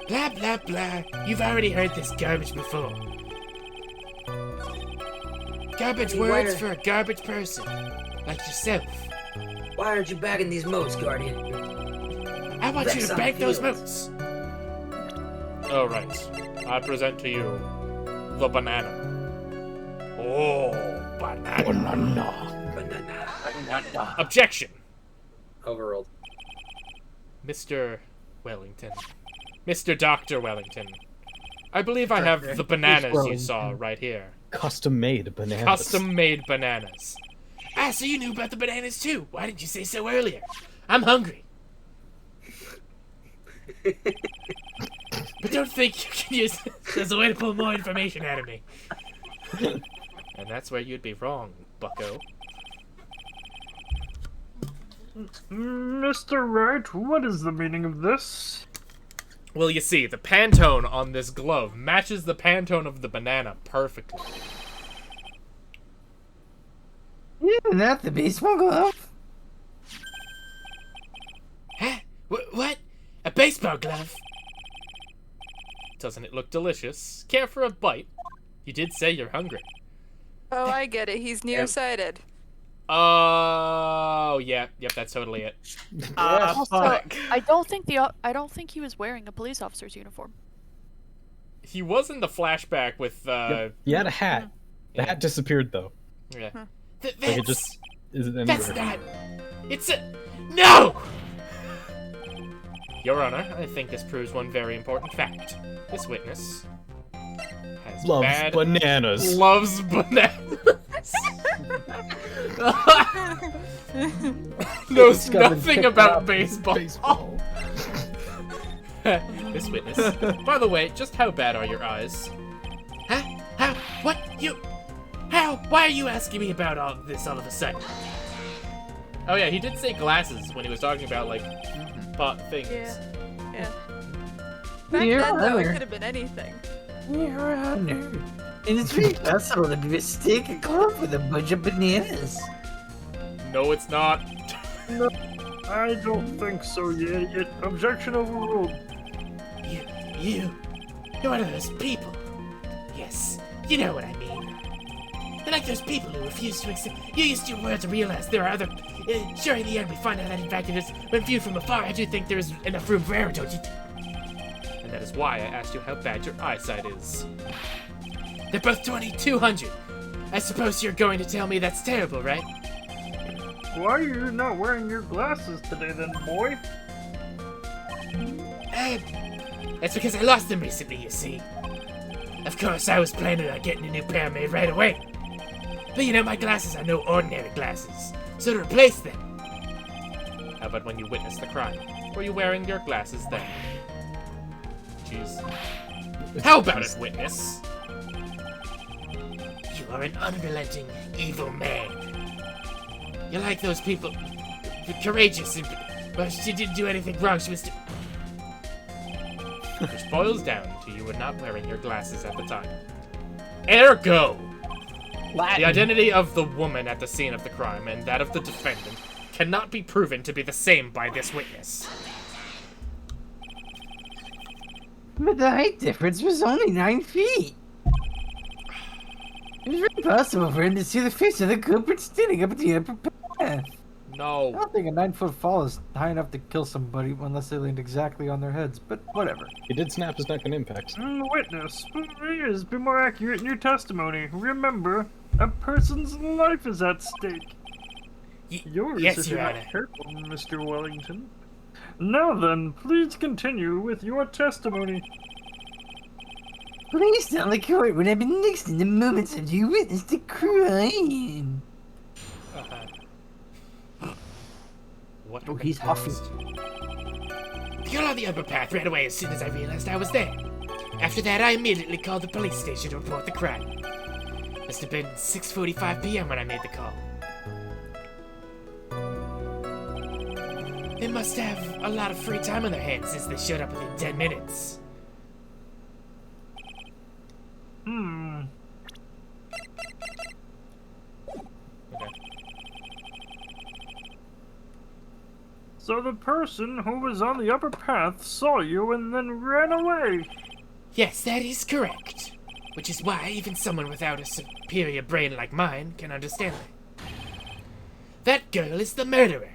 Blah, blah, blah. You've already heard this garbage before. Garbage Hey, words where- for a garbage person. Like yourself. Why aren't you bagging these moats, Guardian? I want you Rex to on bag the those field. moats. All right. I present to you the banana. Oh, banana. Banana. Objection. Overruled. Mr. Wellington. Mr. Dr. Wellington. I believe I have the bananas you saw right here. Custom-made bananas. Custom-made bananas. Ah, so you knew about the bananas too. Why didn't you say so earlier? I'm hungry. But don't think you can use this as a way to pull more information out of me. And that's where you'd be wrong, bucko. Mr. Wright, what is the meaning of this? Well, you see, the Pantone on this glove matches the Pantone of the banana perfectly. Isn't that the baseball glove? Huh? What? A baseball glove? Doesn't it look delicious? Care for a bite? You did say you're hungry. Oh, I get it. He's nearsighted. Oh, yeah, yep, that's totally it. Also, I don't think he was wearing a police officer's uniform. He was in the flashback with, He had a hat. The hat disappeared, though. Yeah. Like, it just isn't anywhere. That's not... It's a... No! Your Honor, I think this proves one very important fact. This witness has Loves bad... bananas. Loves bananas. Knows nothing about baseball. This witness. By the way, just how bad are your eyes? Huh? How? What? You... How? Why are you asking me about all this all of a sudden? Oh yeah, he did say glasses when he was talking about, like, things. Yeah. Back Your then, though, it Honor. could have been anything. Your Honor. It is very possible to mistake a glove with a bunch of bananas. No, it's not. No, I don't think so, you idiot. Objection overruled. You're one of those people. Yes, you know what I mean. They're like those people who refuse to accept. You used your word to realize there are other. Sure, in the end, we find out that in fact it is. When viewed from afar, I do think there is enough room for error, don't you? And that is why I asked you how bad your eyesight is. They're both 2200. I suppose you're going to tell me that's terrible, right? Why are you not wearing your glasses today, then, boy? That's because I lost them recently, you see. Of course, I was planning on getting a new pair made right away. But you know, my glasses are no ordinary glasses. So to replace them... How about when you witnessed the crime? Were you wearing your glasses then? Jeez. How about it, witness? You are an unrelenting, evil man. You're like those people... courageous and... Well, she didn't do anything wrong, she was... Which boils down to you were not wearing your glasses at the time. Ergo! Latin. The identity of the woman at the scene of the crime and that of the defendant cannot be proven to be the same by this witness. But the height difference was only 9 feet. It was very possible for him to see the face of the culprit standing up at the upper path. No. I don't think a 9-foot fall is high enough to kill somebody unless they land exactly on their heads, but whatever. He did snap his neck on impact. Witness, please be more accurate in your testimony. Remember, a person's life is at stake. Yours, yes, if Your you're Honor. not careful, Mr. Wellington. Now then, please continue with your testimony. Please tell the court what happened next in the moments after you witnessed the crime. What? Oh, he's huffy. The girl on the upper path ran away as soon as I realized I was there. After that, I immediately called the police station to report the crime. Must have been 6:45 p.m. when I made the call. They must have a lot of free time on their hands since they showed up within 10 minutes. So the person who was on the upper path saw you and then ran away. Yes, that is correct. Which is why even someone without a superior brain like mine can understand me. That girl is the murderer.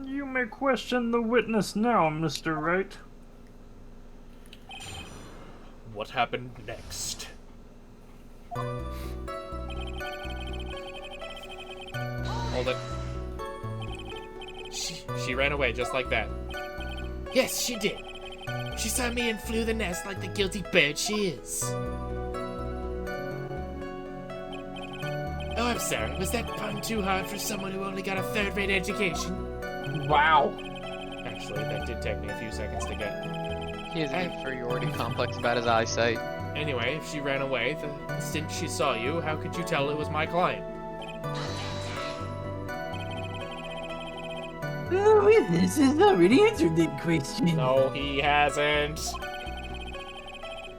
You may question the witness now, Mr. Wright. What happened next? Hold it. She ran away just like that. Yes, she did. She saw me and flew the nest like the guilty bird she is. Oh, I'm sorry. Was that pun too hard for someone who only got a third-rate education? Wow. Actually, that did take me a few seconds to get. He has an inferiority complex about his eyesight. Anyway, if she ran away the instant she saw you, how could you tell it was my client? The witness has already answered that question. No, he hasn't.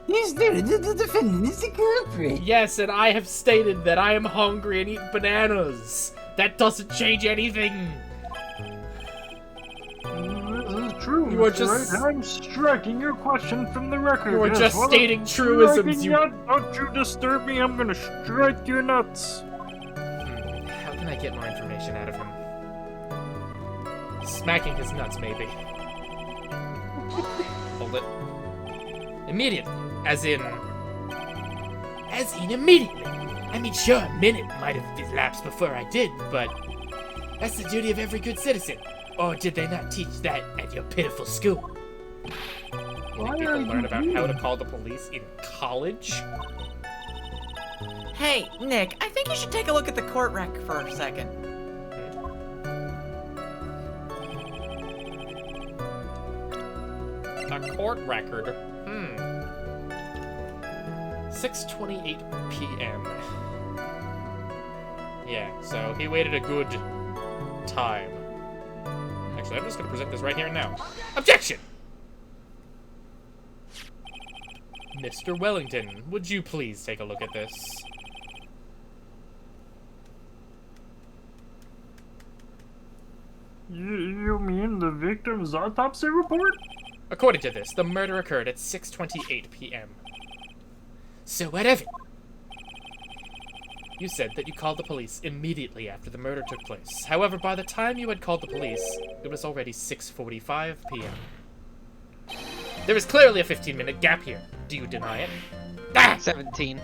He stated that the defendant is the culprit. Yes, and I have stated that I am hungry and eat bananas. That doesn't change anything. This is true, You are Mr. just- Wright. I'm striking your question from the record. You are Yes, just while I'm stating truisms, striking Don't you disturb me, I'm gonna strike your nuts. How can I get more information out of him? Smacking his nuts, maybe. Hold it. Immediately. As in immediately. I mean, sure, a minute might have elapsed before I did, but that's the duty of every good citizen. Or did they not teach that at your pitiful school? You think people learn about how to call the police in college? Hey, Nick, I think you should take a look at the court rec for a second. A court record. 6:28 p.m. Yeah, so he waited a good time. Actually, I'm just gonna present this right here and now. Objection! Mr. Wellington, would you please take a look at this? You mean the victim's autopsy report? According to this, the murder occurred at 6:28 p.m. So what of it? You said that you called the police immediately after the murder took place. However, by the time you had called the police, it was already 6:45 p.m. There is clearly a 15-minute gap here. Do you deny it? Ah! 17.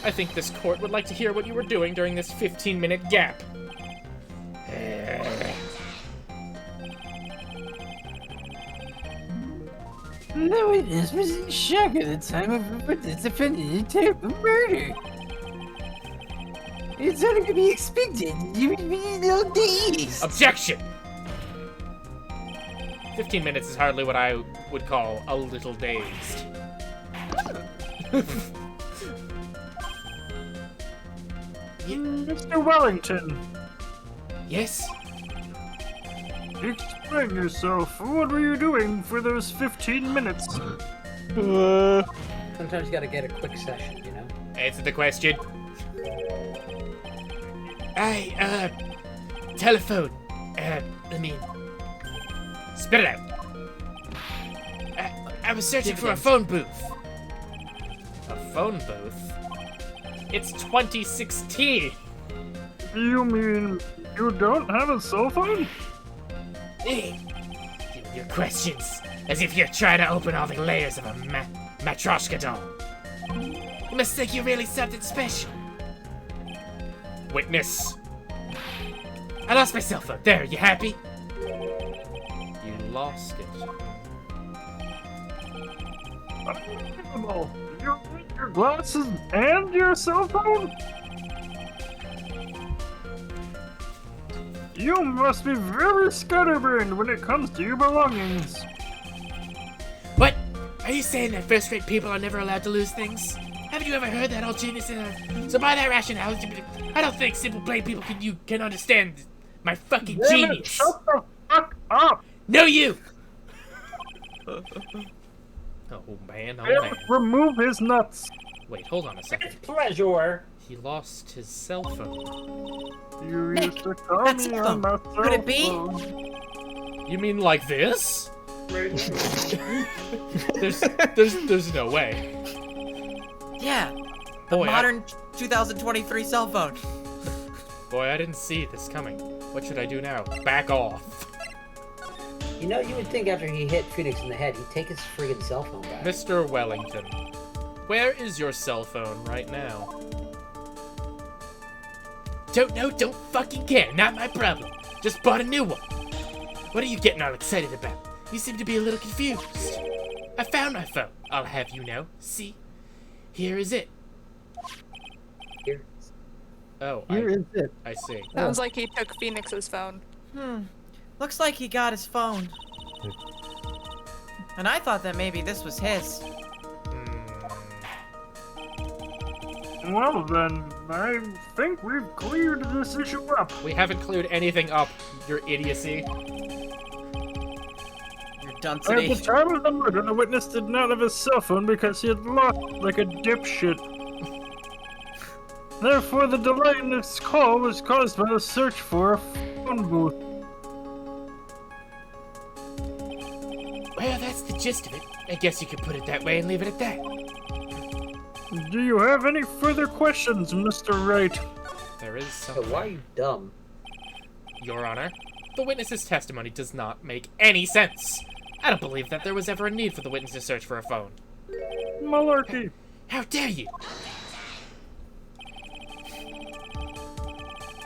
I think this court would like to hear what you were doing during this 15-minute gap. The witness was in shock at the time of the defendant's attempt of murder. It's only to be expected. You would be a little dazed. Objection! 15 minutes is hardly what I would call a little dazed. Mr. Wellington. Yes? Explain yourself. What were you doing for those 15 minutes? Sometimes you gotta get a quick session, you know? Answer the question. Telephone. Spit it out. I was searching for a phone booth. A phone booth? It's 2016. You mean you don't have a cell phone? Your questions, as if you're trying to open all the layers of a Matryoshka doll. You must think you're really something special. Witness. I lost my cell phone. There, you happy? You lost it. Your glasses and your cell phone? You must be very scatterbrained when it comes to your belongings. What? Are you saying that first-rate people are never allowed to lose things? Haven't you ever heard that old genius? So by that rationale, I don't think simple plain people can understand my fucking genius. Shut the fuck up! No, you! Oh man, oh man. Remove his nuts. Wait, hold on a second. It's pleasure. He lost his cell phone. You used to call that's me a on my phone. cell Could it be? phone. You mean like this? there's no way. Yeah. The Boy, modern 2023 cell phone. Boy, I didn't see this coming. What should I do now? Back off. You know, you would think after he hit Phoenix in the head, he'd take his friggin' cell phone back. Mr. Wellington, where is your cell phone right now? Don't know, don't fucking care. Not my problem. Just bought a new one. What are you getting all excited about? You seem to be a little confused. I found my phone. I'll have you know. See? Here is it. Here. Oh, Here is it. I see. Sounds like he took Phoenix's phone. Looks like he got his phone. And I thought that maybe this was his. Well then, I think we've cleared this issue up. We haven't cleared anything up, your idiocy. You're done At the today. time of the murder, the witness did not have his cell phone because he had lost it like a dipshit. Therefore, the delay in this call was caused by the search for a phone booth. Well, that's the gist of it. I guess you could put it that way and leave it at that. Do you have any further questions, Mr. Wright? There is So something. why are you dumb? Your Honor, the witness's testimony does not make any sense. I don't believe that there was ever a need for the witness to search for a phone. Malarkey. How dare you?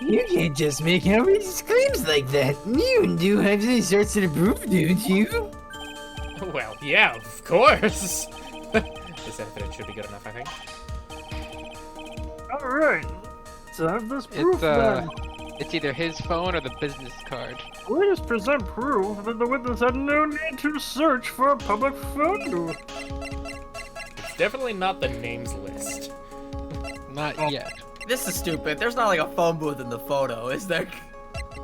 You can't just make outrageous claims like that. You do have any sorts of proof, don't you? Well, yeah, of course. This evidence should be good enough, I think. Alright, let's have this proof then. It's either his phone or the business card. Please present proof that the witness had no need to search for a public phone booth. It's definitely not the names list. Not yet. This is stupid. There's not like a phone booth in the photo, is there?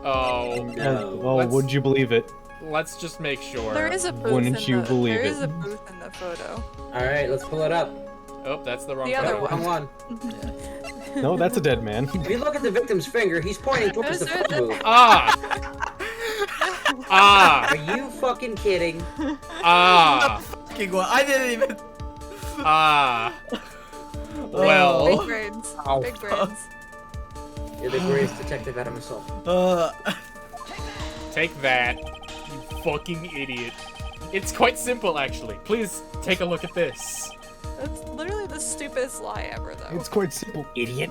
Oh, No. Oh, wouldn't you believe it? let's just make sure. There is a booth Wouldn't you believe there it? is a booth in the photo. Alright, let's pull it up. Oh, that's the wrong The other photo. Wrong one. No, that's a dead man. If you look at the victim's finger, he's pointing towards the phone booth. Ah! Ah! Are you fucking kidding? Ah! Fucking what? I didn't even. Ah! Well. Big brains. Ow. Big brains. You're the greatest detective out of myself. Take that, you fucking idiot. It's quite simple, actually. Please take a look at this. That's literally the stupidest lie ever, though. It's quite simple, idiot.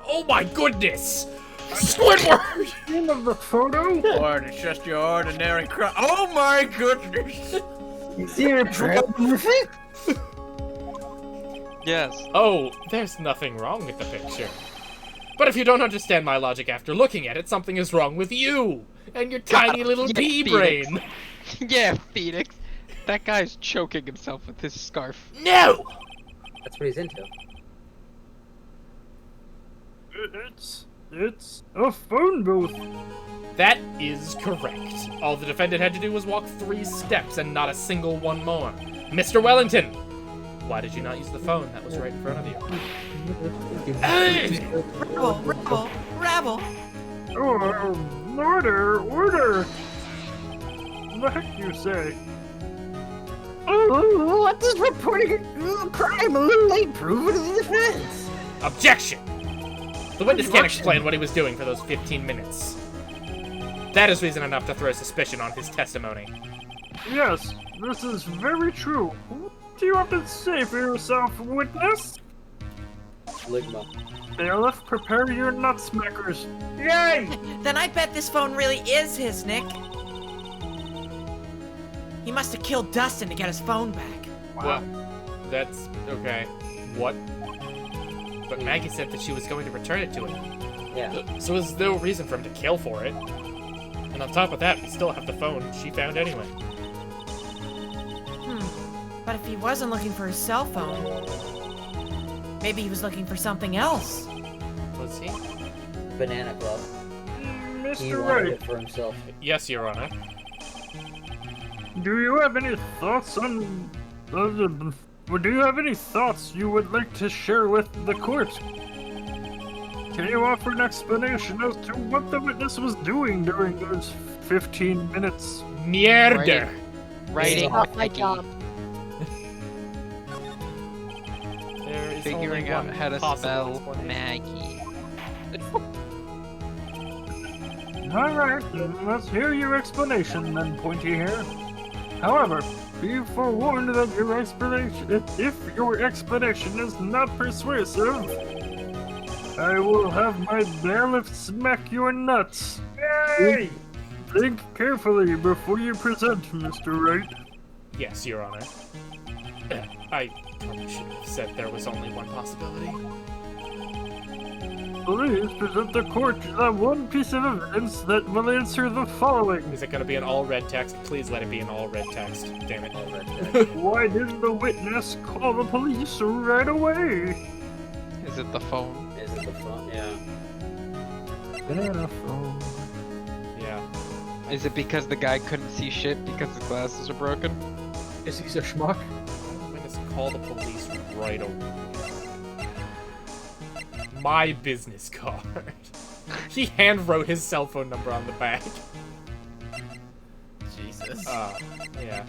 Oh my goodness! Squidward! End of the photo? Or it's just your ordinary crime. Oh my goodness! Is there a problem with it? Yes. Oh, there's nothing wrong with the picture. But if you don't understand my logic after looking at it, something is wrong with you and your tiny little pea Phoenix. brain. Yeah, Phoenix. That guy's choking himself with his scarf. No! That's what he's into. It's a phone booth. That is correct. All the defendant had to do was walk 3 steps and not a single one more. Mr. Wellington, Why did you not use the phone that was right in front of you? Hey! Rabble! Oh, order! What the heck do you say? What does reporting a crime a little late prove to the defense? Objection! The witness can't explain what he was doing for those 15 minutes. That is reason enough to throw suspicion on his testimony. Yes, this is very true. What do you have to say for yourself, witness? Ligma. Bailiff, prepare your nutsmackers. Yay! Then I bet this phone really is his, Nick. He must have killed Dustin to get his phone back. Wow. That's okay. What? But Maggie said that she was going to return it to him. Yeah. So there's no reason for him to kill for it. And on top of that, we still have the phone she found anyway. But if he wasn't looking for his cell phone, maybe he was looking for something else. Was he? Banana Club. He Mr. wanted Wright, it for himself. Yes, Your Honor. do you have any thoughts on... do you have any thoughts you would like to share with the court? Can you offer an explanation as to what the witness was doing during those 15 minutes? Mierda! Writing Not my job. There is Figuring only out one how to possible spell explanation. Maggie. Alright, let's hear your explanation then, Pointy Hair. However, be forewarned that your explanation, if your explanation is not persuasive, I will have my bailiff smack your nuts. Yay! Think carefully before you present, Mr. Wright. Yes, Your Honor. I probably should have said there was only one possibility. Please present the court that one piece of evidence that will answer the following. Is it going to be in all red text? Please let it be in all red text. Damn it. All red text. Why didn't the witness call the police right away? Is it the phone? Is it the phone? Yeah. Banana phone. Yeah. Is it because the guy couldn't see shit because his glasses are broken? Is he a schmuck? Witness call the police right away. My business card. He hand wrote his cell phone number on the back. Jesus. Yeah.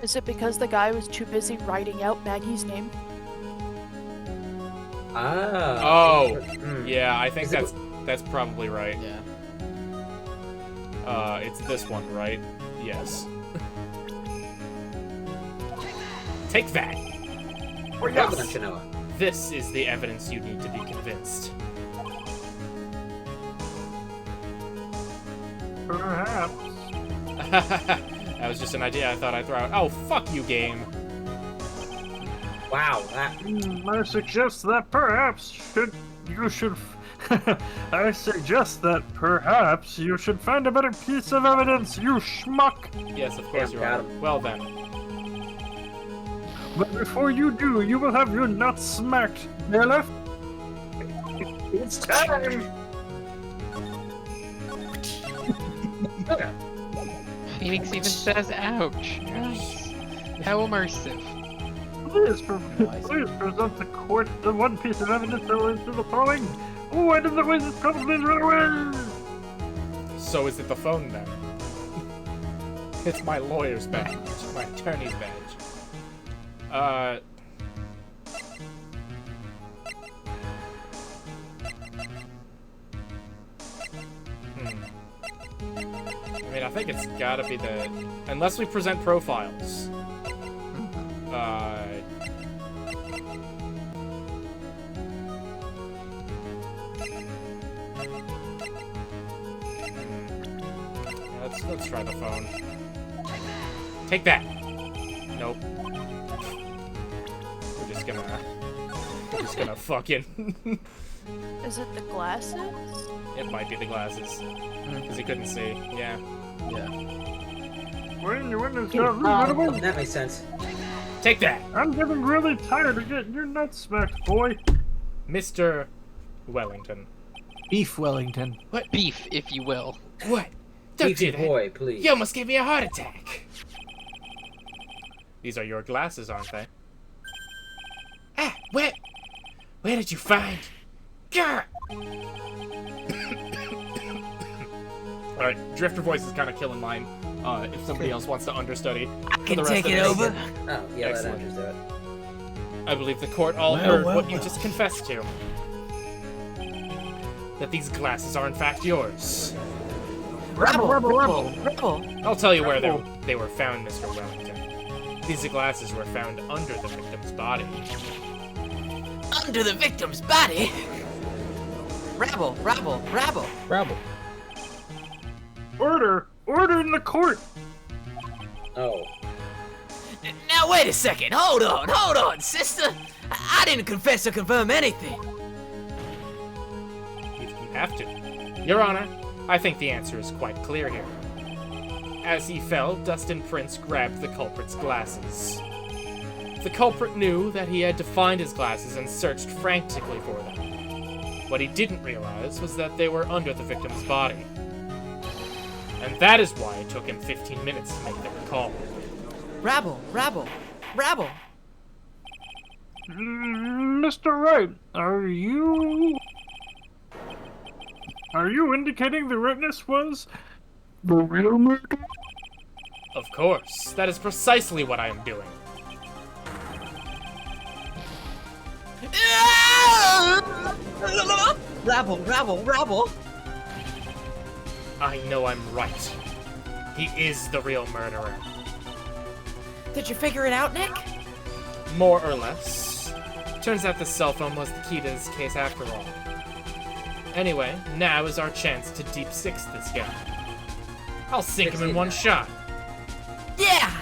Is it because the guy was too busy writing out Maggie's name? Ah. Oh. Yeah, I think that's probably right. Yeah. It's this one, right? Yes. Take that. Or Yes. This is the evidence you need to be convinced. Perhaps. That was just an idea I thought I'd throw out. Oh, fuck you, game. Wow. I suggest that perhaps you should. I suggest that perhaps you should find a better piece of evidence, you schmuck. Yes, of course, Yeah, Your got Honor. Well then. But before you do, you will have your nuts smacked, bailiff. It's time! Phoenix even says ouch. Nice. How immersive. Please present the court the one piece of evidence that will answer the following. Why did the witness probably run away? So is it the phone then? It's my lawyer's badge. My attorney's badge. I mean, I think it's gotta be the... Unless we present profiles. Let's try the phone. Take that! Nope. We're just gonna fucking... Is it the glasses? It might be the glasses. Because he couldn't see. Yeah. Yeah. When your witness got reasonable. That makes sense. Take that! I'm getting really tired of getting your nuts smacked, boy. Mr. Wellington. Beef Wellington. What? Beef, if you will. What? Don't Beefy do that. boy, please. You almost gave me a heart attack. These are your glasses, aren't they? Where did you find? Gah! Alright, Drifter voice is kind of killing mine. If somebody else wants to understudy. I can take it over. Oh, yeah, let Excellent. Andrews do it. I believe the court all Well, heard well, what you well. just confessed to. That these glasses are in fact yours. Rebel. I'll tell you where they were found, Mr. Wellington. These glasses were found under the victim's body. Under the victim's body? Rabble. Rabble. Order! Order in the court! Oh. Now wait a second. Hold on, sister. I didn't confess or confirm anything. You didn't have to. Your Honor, I think the answer is quite clear here. As he fell, Dustin Prince grabbed the culprit's glasses. The culprit knew that he had to find his glasses and searched frantically for them. What he didn't realize was that they were under the victim's body. And that is why it took him 15 minutes to make the recall. Rabble. Mr. Wright, are you indicating the witness was the real murderer? Of course, that is precisely what I am doing. Rabble. I know I'm right. He is the real murderer. Did you figure it out, Nick? More or less. Turns out the cell phone was the key to this case after all. Anyway, now is our chance to deep six this guy. I'll sink him in one shot. Yeah!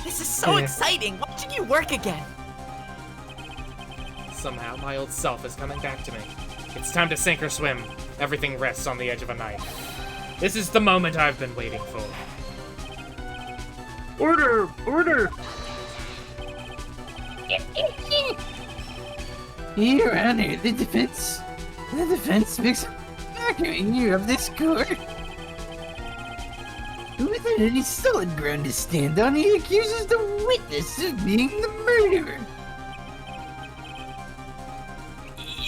This is so exciting. Watching you work again. Somehow my old self is coming back to me. It's time to sink or swim. Everything rests on the edge of a knife. This is the moment I've been waiting for. Order! Your Honor, the defense makes arguing you of this court. Without any solid ground to stand on, he accuses the witness of being the murderer.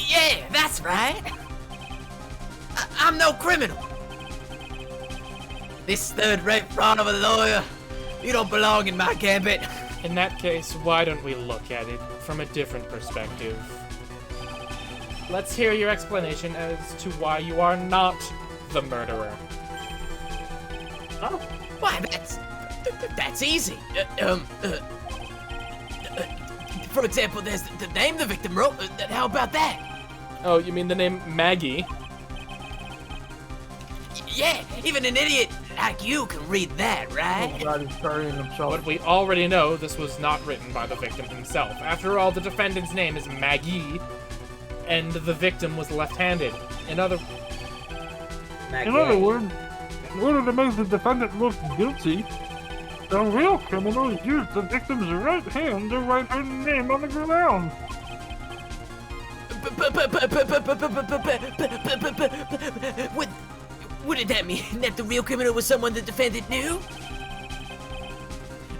Yeah, that's right. I'm no criminal. This third-rate fraud of a lawyer, you don't belong in my gambit. In that case, why don't we look at it from a different perspective? Let's hear your explanation as to why you are not the murderer. Oh, why, that's easy. For example, there's the name the victim wrote. How about that? Oh, you mean the name Maggie? Yeah, even an idiot like you can read that, right? Oh God, he's starting himself. But we already know this was not written by the victim himself. After all, the defendant's name is Maggie, and the victim was left-handed. In other words, in order to make the defendant look guilty, the real criminal used the victim's right hand to write her name on the ground. Wouldn't that mean that the real criminal was someone the defendant knew?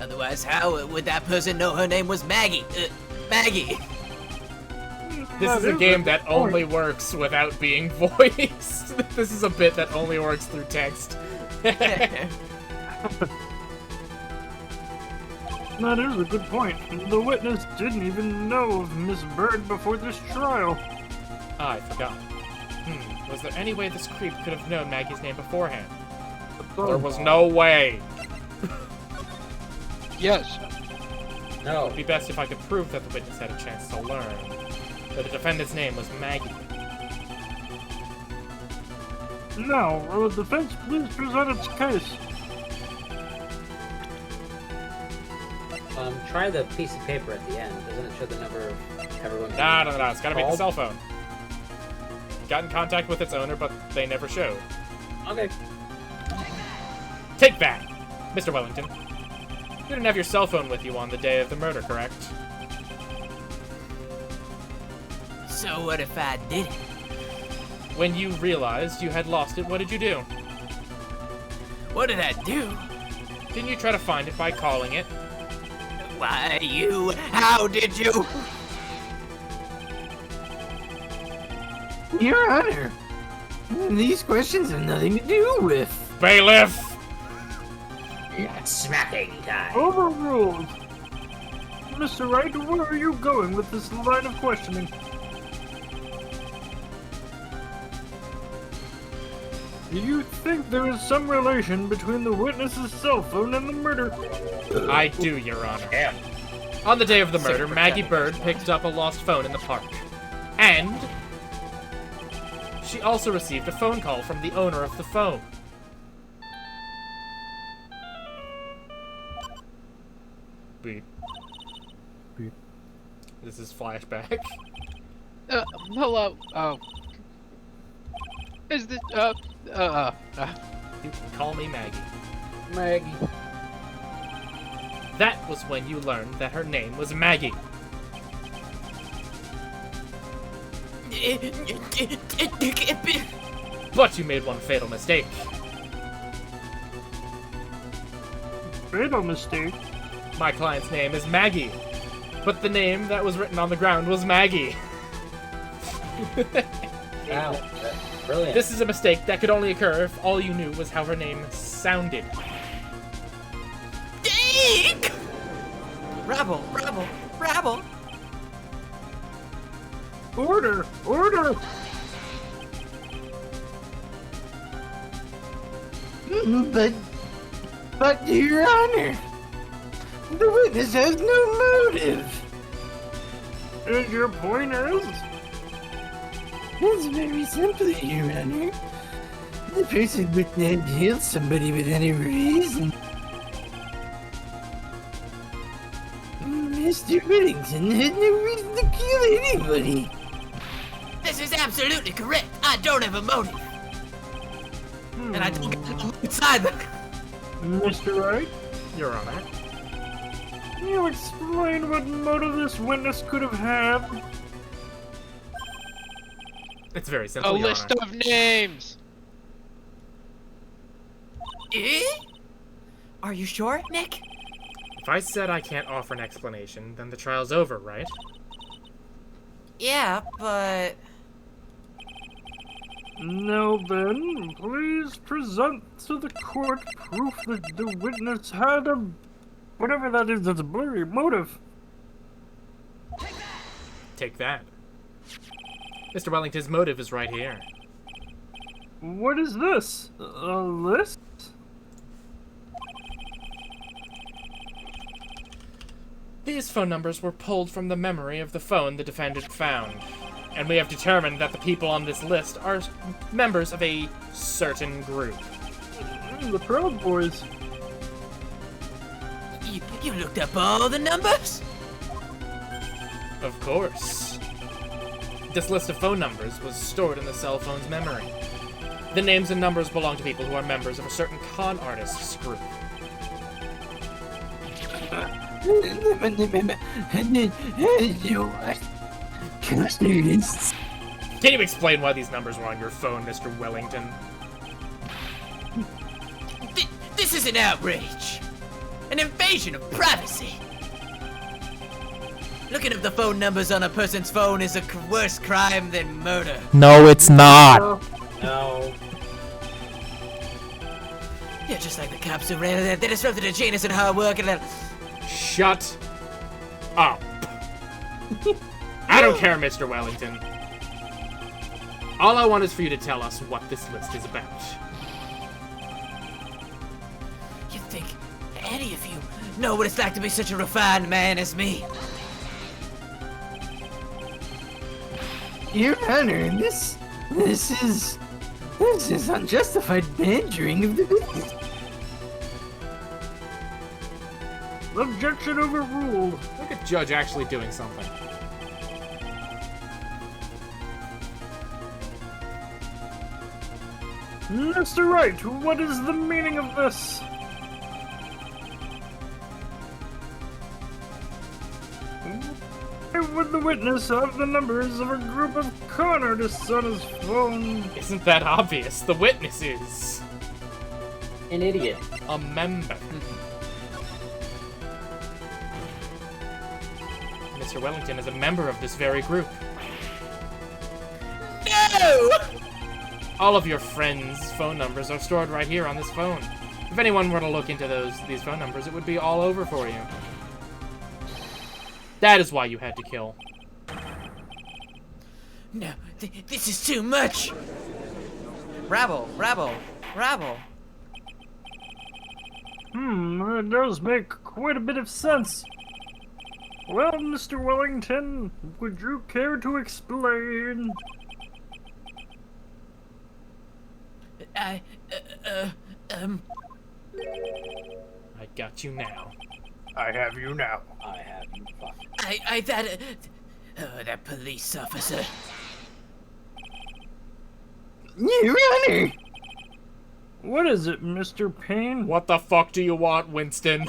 Otherwise, how would that person know her name was Maggie? Maggie. This is a game that only works without being voiced. This is a bit that only works through text. That is a good point. The witness didn't even know of Miss Bird before this trial. I forgot. Was there any way this creep could have known Maggie's name beforehand? There was no way. Yes. No. It would be best if I could prove that the witness had a chance to learn that the defendant's name was Maggie. Now, will the defense please present its case? Try the piece of paper at the end. Doesn't it show the number of everyone? No. It's gotta be the cell phone. Got in contact with its owner, but they never showed. Okay. Take that, Mr. Wellington. You didn't have your cell phone with you on the day of the murder, correct? So what if I did it? When you realized you had lost it, what did you do? What did I do? Didn't you try to find it by calling it? Why, you? How did you? Your Honor, these questions have nothing to do with... Bailiff! Smacking time. Overruled. Mr. Wright, where are you going with this line of questioning? Do you think there is some relation between the witness's cell phone and the murder? I do, Your Honor. On the day of the murder, Maggie Bird picked up a lost phone in the park. And she also received a phone call from the owner of the phone. Beep. Beep. This is flashback. Hello. Oh. Is this, You can call me Maggie. Maggie. That was when you learned that her name was Maggie. But you made one fatal mistake. Fatal mistake? My client's name is Maggie, but the name that was written on the ground was Maggie. Wow, brilliant. This is a mistake that could only occur if all you knew was how her name sounded. Deke! Rabble, rabble, rabble. Order! Order! But, Your Honor, the witness has no motive. And your point is? It's very simple, Your Honor. The person would not kill somebody with any reason. Mr. Whittington had no reason to kill anybody. This is absolutely correct. I don't have a motive. And I don't get no motive either. Mr. Wright? Your Honor. Can you explain what motive this witness could have had? It's very simple, A Your list Honor. of names. Eh? Are you sure, Nick? If I said I can't offer an explanation, then the trial's over, right? Yeah, but... Now then, please present to the court proof that the witness had a... whatever that is that's blurry motive. Take that. Mr. Wellington's motive is right here. What is this? A list? These phone numbers were pulled from the memory of the phone the defendant found, and we have determined that the people on this list are members of a certain group. The Proud Boys. You looked up all the numbers? Of course. This list of phone numbers was stored in the cell phone's memory. The names and numbers belong to people who are members of a certain con artists group. Can you explain why these numbers were on your phone, Mr. Wellington? This is an outrage. An invasion of privacy. Looking up the phone numbers on a person's phone is a worse crime than murder. No, it's not. No. You're just like the cops who ran it. They disrupted the genius and hard work and then... Shut up. I don't care, Mr. Wellington. All I want is for you to tell us what this list is about. You think any of you know what it's like to be such a refined man as me? Your Honor, this is unjustified badgering of the witness. Objection overruled. Look at Judge actually doing something. Mr. Wright, what is the meaning of this? Why would the witness have the numbers of a group of con artists on his phone? Isn't that obvious? The witness is an idiot. A member. Mr. Wellington is a member of this very group. No! do? All of your friends' phone numbers are stored right here on this phone. If anyone were to look into these phone numbers, it would be all over for you. That is why you had to kill. No, this is too much. Rabble. That does make quite a bit of sense. Well, Mr. Wellington, would you care to explain? I got you now. I have you now. I have you that police officer. Your Honor! What is it, Mr. Payne? What the fuck do you want, Winston?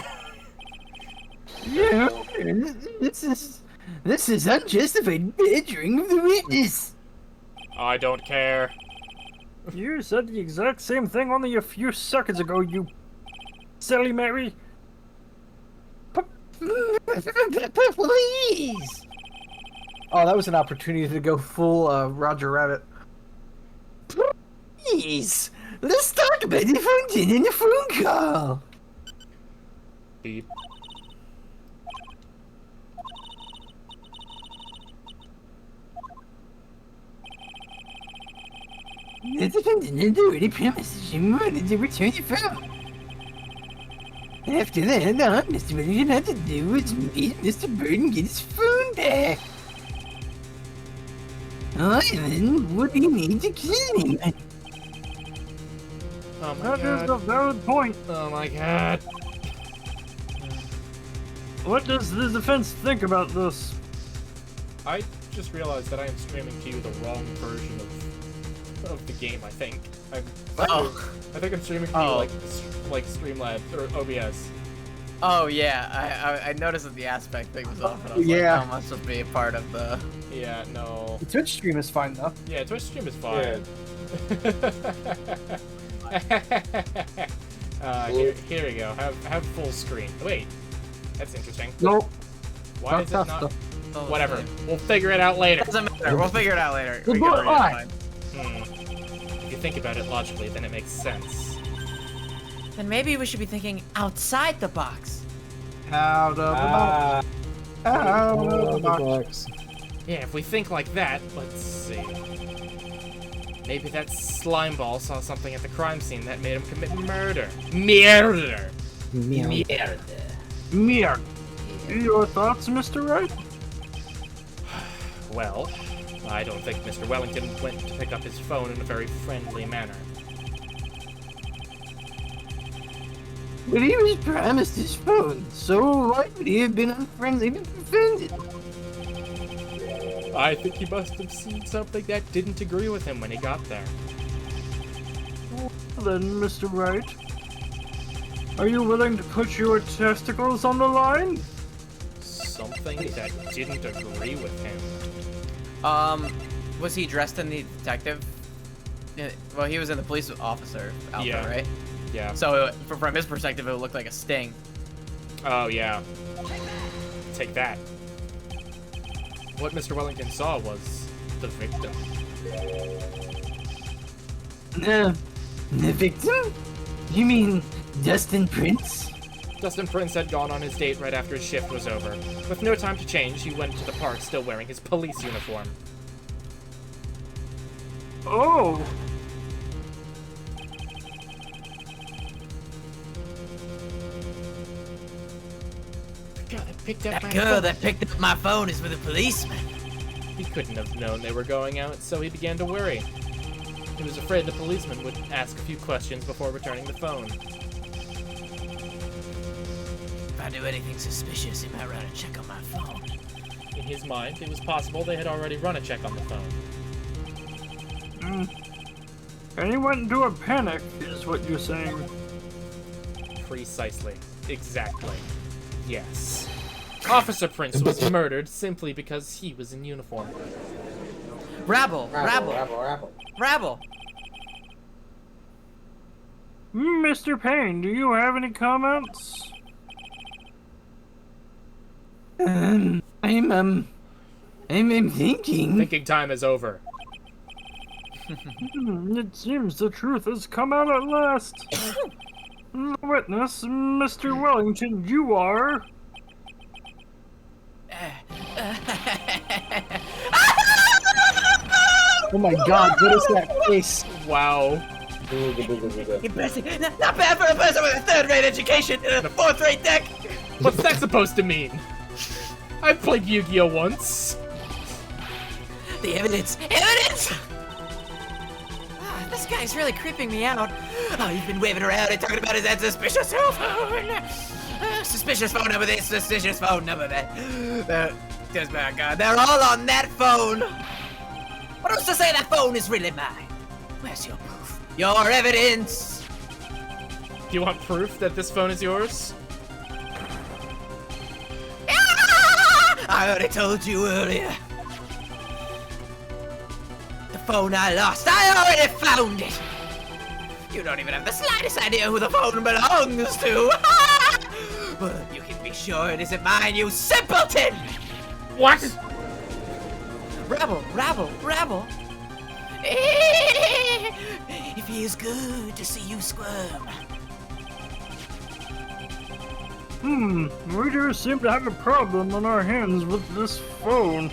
Your Honor, this is unjustified badgering of the witness. I don't care. You said the exact same thing only a few seconds ago, you silly Mary. Please! Oh, that was an opportunity to go full Roger Rabbit. Please! Let's talk about the phone in the phone call! Beep. The defendant had already promised she wanted to return the phone. After that, all Mr. Wellington had to do was meet Mr. Burton get his phone back. Oh, and then what do you need to kill him? Oh my That god. is a valid point. Oh my god. What does the defense think about this? I just realized that I am streaming to you the wrong version of the game. I think. I think I'm streaming to you like Streamlabs or OBS. Oh yeah, I noticed that the aspect thing was off, and I was Yeah. like, oh, must just be a part of the. Yeah, no. The Twitch stream is fine though. Yeah, Twitch stream is fine. Here we go. Have full screen. Wait, that's interesting. Nope. Why is it not? Whatever. We'll figure it out later. Doesn't matter. We'll figure it out later. We'll We do can it read live. If you think about it logically, then it makes sense. Then maybe we should be thinking outside the box. Out of the box. Out of the box. Yeah, if we think like that, let's see. Maybe that slimeball saw something at the crime scene that made him commit murder. Murder! Mir. Your thoughts, Mr. Wright? Well, I don't think Mr. Wellington went to pick up his phone in a very friendly manner. But he was promised his phone, so why would he have been unfriendly with the defendant? I think he must have seen something that didn't agree with him when he got there. Then, Mr. Wright, are you willing to put your testicles on the line? Something that didn't agree with him. Was he dressed in the detective? Yeah, well, he was in the police officer outfit, Yeah. right? Yeah. So from his perspective, it looked like a sting. Oh, yeah. Take that. What Mr. Wellington saw was the victim. The victim? You mean Dustin Prince? Dustin Prince had gone on his date right after his shift was over. With no time to change, he went to the park still wearing his police uniform. Oh! That girl that picked up my phone is with a policeman. He couldn't have known they were going out, so he began to worry. He was afraid the policeman would ask a few questions before returning the phone. If I do anything suspicious, he might run a check on my phone. In his mind, it was possible they had already run a check on the phone. And he went into a panic, is what you're saying. Precisely. Exactly. Yes. Officer Prince was murdered simply because he was in uniform. Rabble! Mr. Payne, do you have any comments? I'm thinking. Thinking time is over. It seems the truth has come out at last. The witness, Mr. Wellington, you are... Oh my god, what is that face? Wow. Impressive. Not bad for a person with a third-rate education and a fourth-rate deck. What's that supposed to mean? I played Yu-Gi-Oh! Once. The evidence! Evidence! This guy's really creeping me out. Oh, he's been waving around and talking about his suspicious cell phone. Suspicious phone number this, suspicious phone number that. Just my God, they're all on that phone. What else to say that phone is really mine? Where's your proof? Your evidence! Do you want proof that this phone is yours? I already told you earlier. The phone I lost, I already found it! You don't even have the slightest idea who the phone belongs to! But you can be sure it isn't mine, you simpleton! What? Rebel, rabble, rabble! It feels good to see you squirm. We do seem to have a problem on our hands with this phone.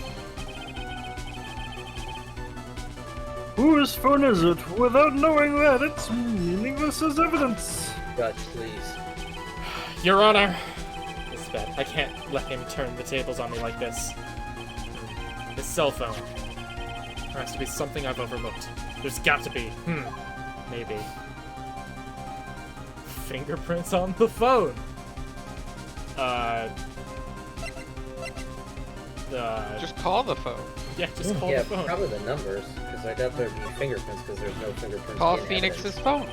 Whose phone is it? Without knowing that, it's meaningless as evidence. Judge, please. Your Honor. This is bad. I can't let him turn the tables on me like this. His cell phone. There has to be something I've overlooked. There's got to be. Maybe. Fingerprints on the phone. Just call the phone. Yeah, just call the phone. Yeah, probably the numbers, because I doubt there'd be fingerprints, because there's no fingerprints. Call in Phoenix's evidence. phone.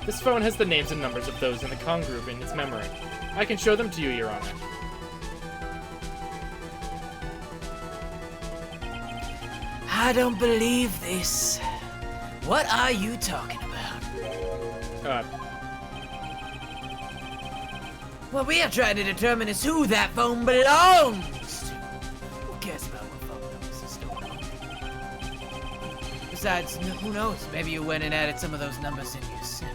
This phone has the names and numbers of those in the Kong group in its memory. I can show them to you, Your Honor. I don't believe this. What are you talking about? What we are trying to determine is who that phone belongs to. Who cares about what phone numbers are stolen? Besides, who knows? Maybe you went and added some of those numbers in yourself.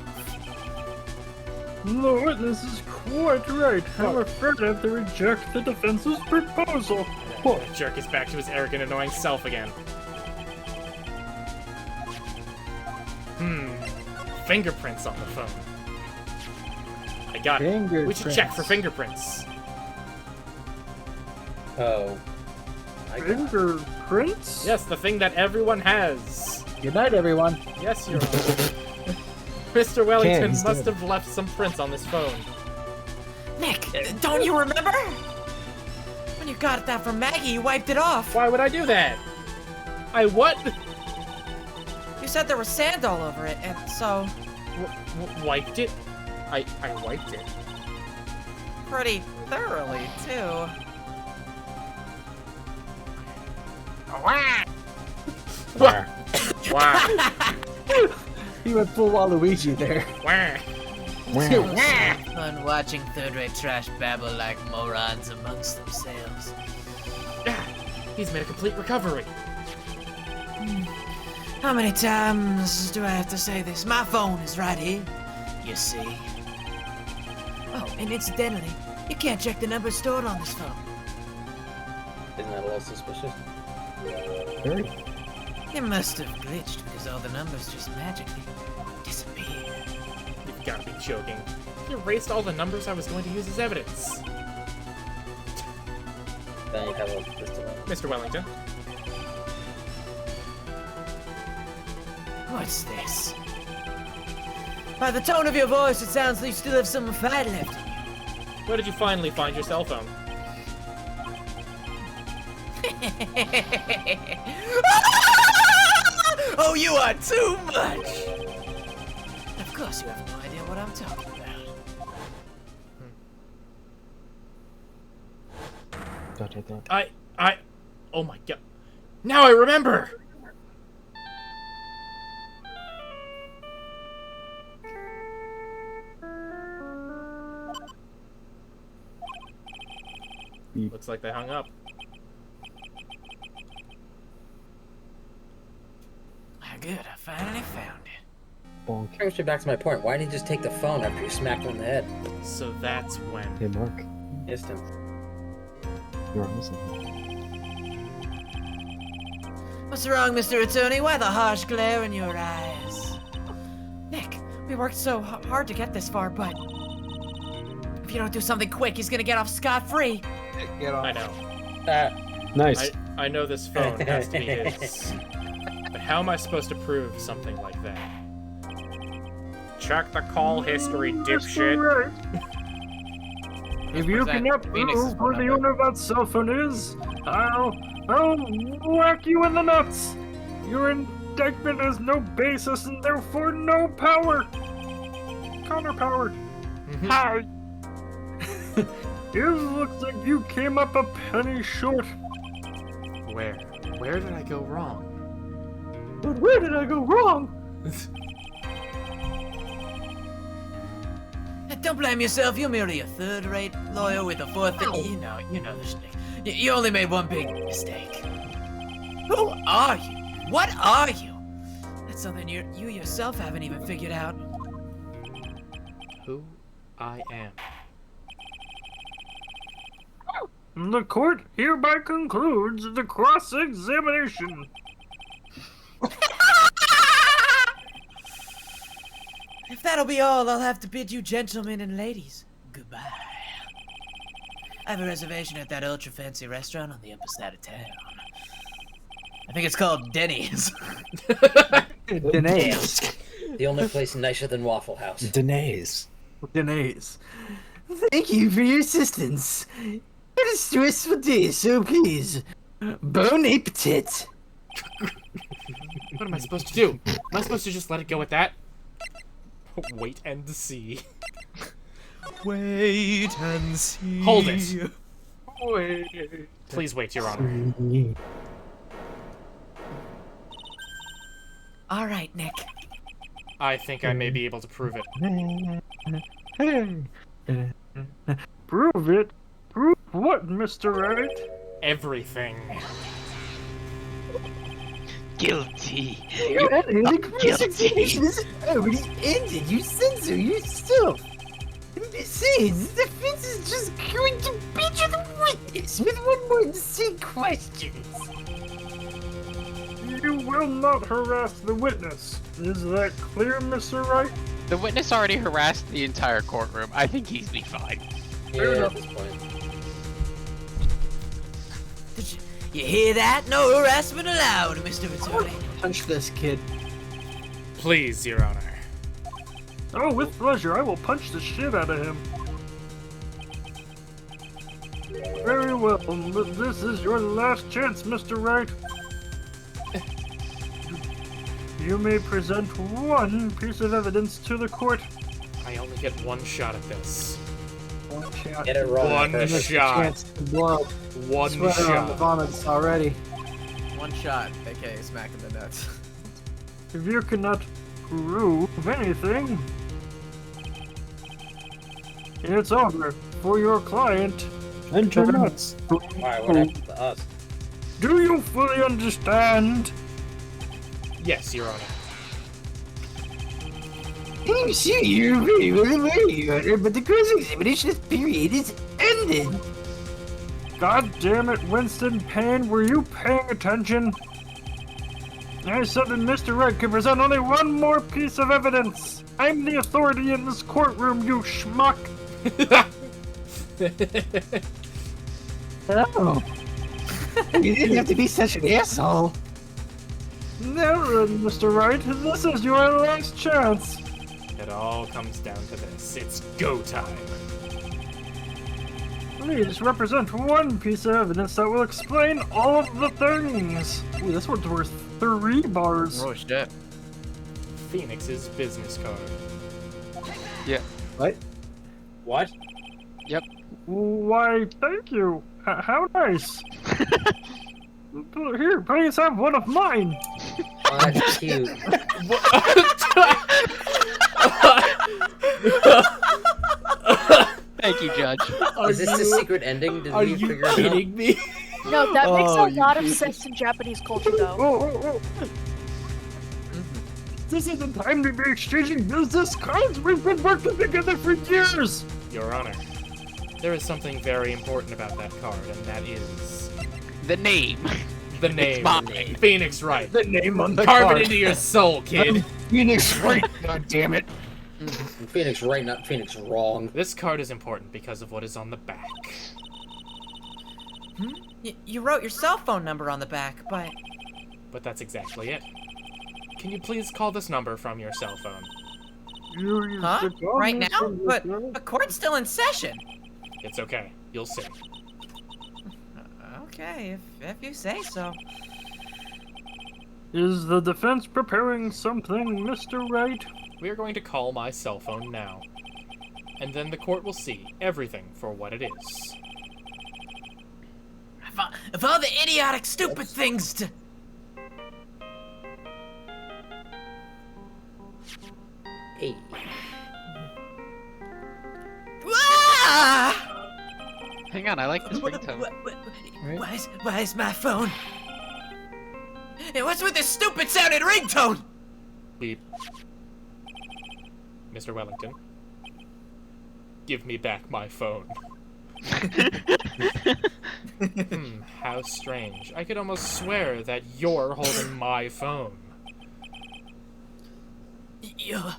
The witness is quite right. I'm afraid I have to reject the defense's proposal. The jerk is back to his arrogant, annoying self again. Fingerprints on the phone. I got it. We should check for fingerprints. Oh. Fingerprints? Yes, the thing that everyone has. Good night, everyone. Yes, Your Honor. Mr. Wellington must have left some prints on this phone. Nick, don't you remember? When you got that from Maggie, you wiped it off. Why would I do that? I what? You said there was sand all over it, and so... Wiped it? I wiped it. Pretty thoroughly, too. Wow. He went full Waluigi there. Fun watching third-rate trash babble like morons amongst themselves. He's made a complete recovery. How many times do I have to say this? My phone is right here, you see. Oh, and incidentally, you can't check the number stored on this phone. Isn't that a little suspicious? Very. It must have glitched because all the numbers just magically disappeared. You've got to be joking. He erased all the numbers I was going to use as evidence. Then you have a pistol. Mr. Wellington. What's this? By the tone of your voice, it sounds like you still have some fight left. Where did you finally find your cell phone? Oh, you are too much! Of course you have no idea what I'm talking about. Don't take that. Oh my god. Now I remember! Looks like they hung up. Good, I Bonk. Brings me back to my point. Why didn't he just take the phone after you smacked him in the head? So that's when. Hey, Mark. Instant. You're on something. What's wrong, Mr. Attorney? Why the harsh glare in your eyes? Nick, we worked so hard to get this far, but if you don't do something quick, he's gonna get off scot-free. Get off. I know. Nice. I know this phone has to be his. But how am I supposed to prove something like that? Check the call history, dipshit. If you cannot prove who the owner of that cell phone is, I'll whack you in the nuts. Your indictment has no basis and therefore no power. Counter power. Hi. It looks like you came up a penny short. Where? Where did I go wrong? But where did I go wrong? Don't blame yourself. You're merely a third-rate lawyer with a fourth. You know the shtick. You only made one big mistake. Who are you? What are you? That's something you yourself haven't even figured out. Who I am. The court hereby concludes the cross-examination. If that'll be all, I'll have to bid you gentlemen and ladies goodbye. I have a reservation at that ultra-fancy restaurant on the upper side of town. I think it's called Denny's. Denny's. The only place nicer than Waffle House. Denny's. Denny's. Thank you for your assistance. It is stressful day, so please, bon appetit. What am I supposed to do? Am I supposed to just let it go at that? Wait and see. Wait and see. Hold it. Wait. Please wait, Your Honor. All right, Nick. I think I may be able to prove it. Prove it? Prove what, Mr. Wright? Everything. Guilty. The cross-examination is already ended. You censor yourself. Besides, the defense is just going to beat you the witness with one more insane questions. You will not harass the witness. Is that clear, Mr. Wright? The witness already harassed the entire courtroom. I think he's be fine. Yeah, at this point. You hear that? No harassment allowed, Mr. Attorney. Punch this kid. Please, Your Honor. Oh, with pleasure. I will punch the shit out of him. Very well. This is your last chance, Mr. Wright. You may present one piece of evidence to the court. I only get one shot at this. One shot. Get it wrong. One shot. One Sweater on the shot. vomits already. One shot, aka smack in the nuts. If you cannot prove anything, it's over for your client. And your nuts. Alright, what happened to us? Do you fully understand? Yes, Your Honor. I'm sure you're very well aware, Your Honor, but the cross-examination period is ended. God damn it, Winston Payne, were you paying attention? I said that Mr. Wright could present only one more piece of evidence. I'm the authority in this courtroom, you schmuck. Oh. You didn't have to be such an asshole. Now then, Mr. Wright, this is your last chance. It all comes down to this. It's go time. Please represent one piece of evidence that will explain all of the things. Ooh, this one's worth 3 bars. Oh shit. Phoenix's business card. Yeah. What? What? Yep. Why, thank you. How nice. Here, please have one of mine. Oh, that's cute. Thank you, Judge. Is this the secret ending? Did we figure it out? Kidding me? No, that makes Oh, a lot of you- sense in Japanese culture, though. Oh. This isn't time to be exchanging business cards. We've been working together for years. Your Honor, there is something very important about that card, and that is the name. The name. mine. Phoenix Wright. The name on the Carve card. it into your soul, kid. Phoenix Wright. God damn it. Phoenix Right, not Phoenix Wrong. This card is important because of what is on the back. You wrote your cell phone number on the back, but... But that's exactly it. Can you please call this number from your cell phone? Huh? Right now? But the court's still in session. It's okay. You'll see. Okay, if you say so. Is the defense preparing something, Mr. Wright? We are going to call my cell phone now. And then the court will see everything for what it is. Of all the idiotic, stupid things to... Hey. Ah! Hang on, I like this ringtone. Why is my phone? Hey, what's with this stupid sounding ringtone? Beep. Mr. Wellington, give me back my phone. How strange. I could almost swear that you're holding my phone. No.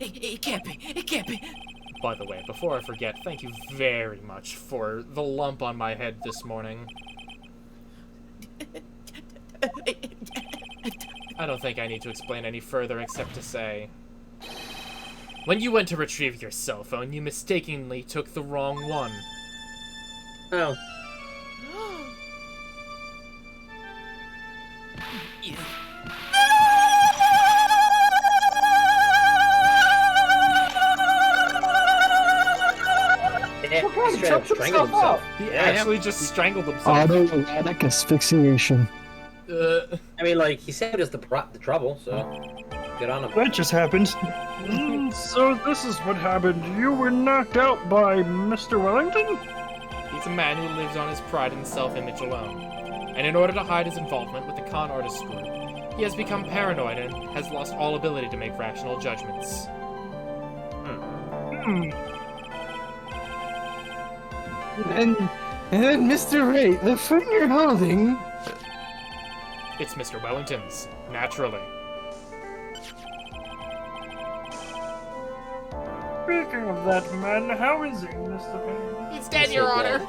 It can't be. It can't be. By the way, before I forget, thank you very much for the lump on my head this morning. I don't think I need to explain any further except to say... When you went to retrieve your cell phone, you mistakenly took the wrong one. Oh. He choked strangled himself. He actually just strangled himself. Autoerotic asphyxiation. I mean, like, he saved us the trouble, so good on him. That just happened. So this is what happened. You were knocked out by Mr. Wellington? He's a man who lives on his pride and self-image alone. And in order to hide his involvement with the con artist group, he has become paranoid and has lost all ability to make rational judgments. And then, Mr. Wright, the phone you're holding... It's Mr. Wellington's, naturally. Speaking of that man, how is he, Mr. Payne? He's dead, Your Honor.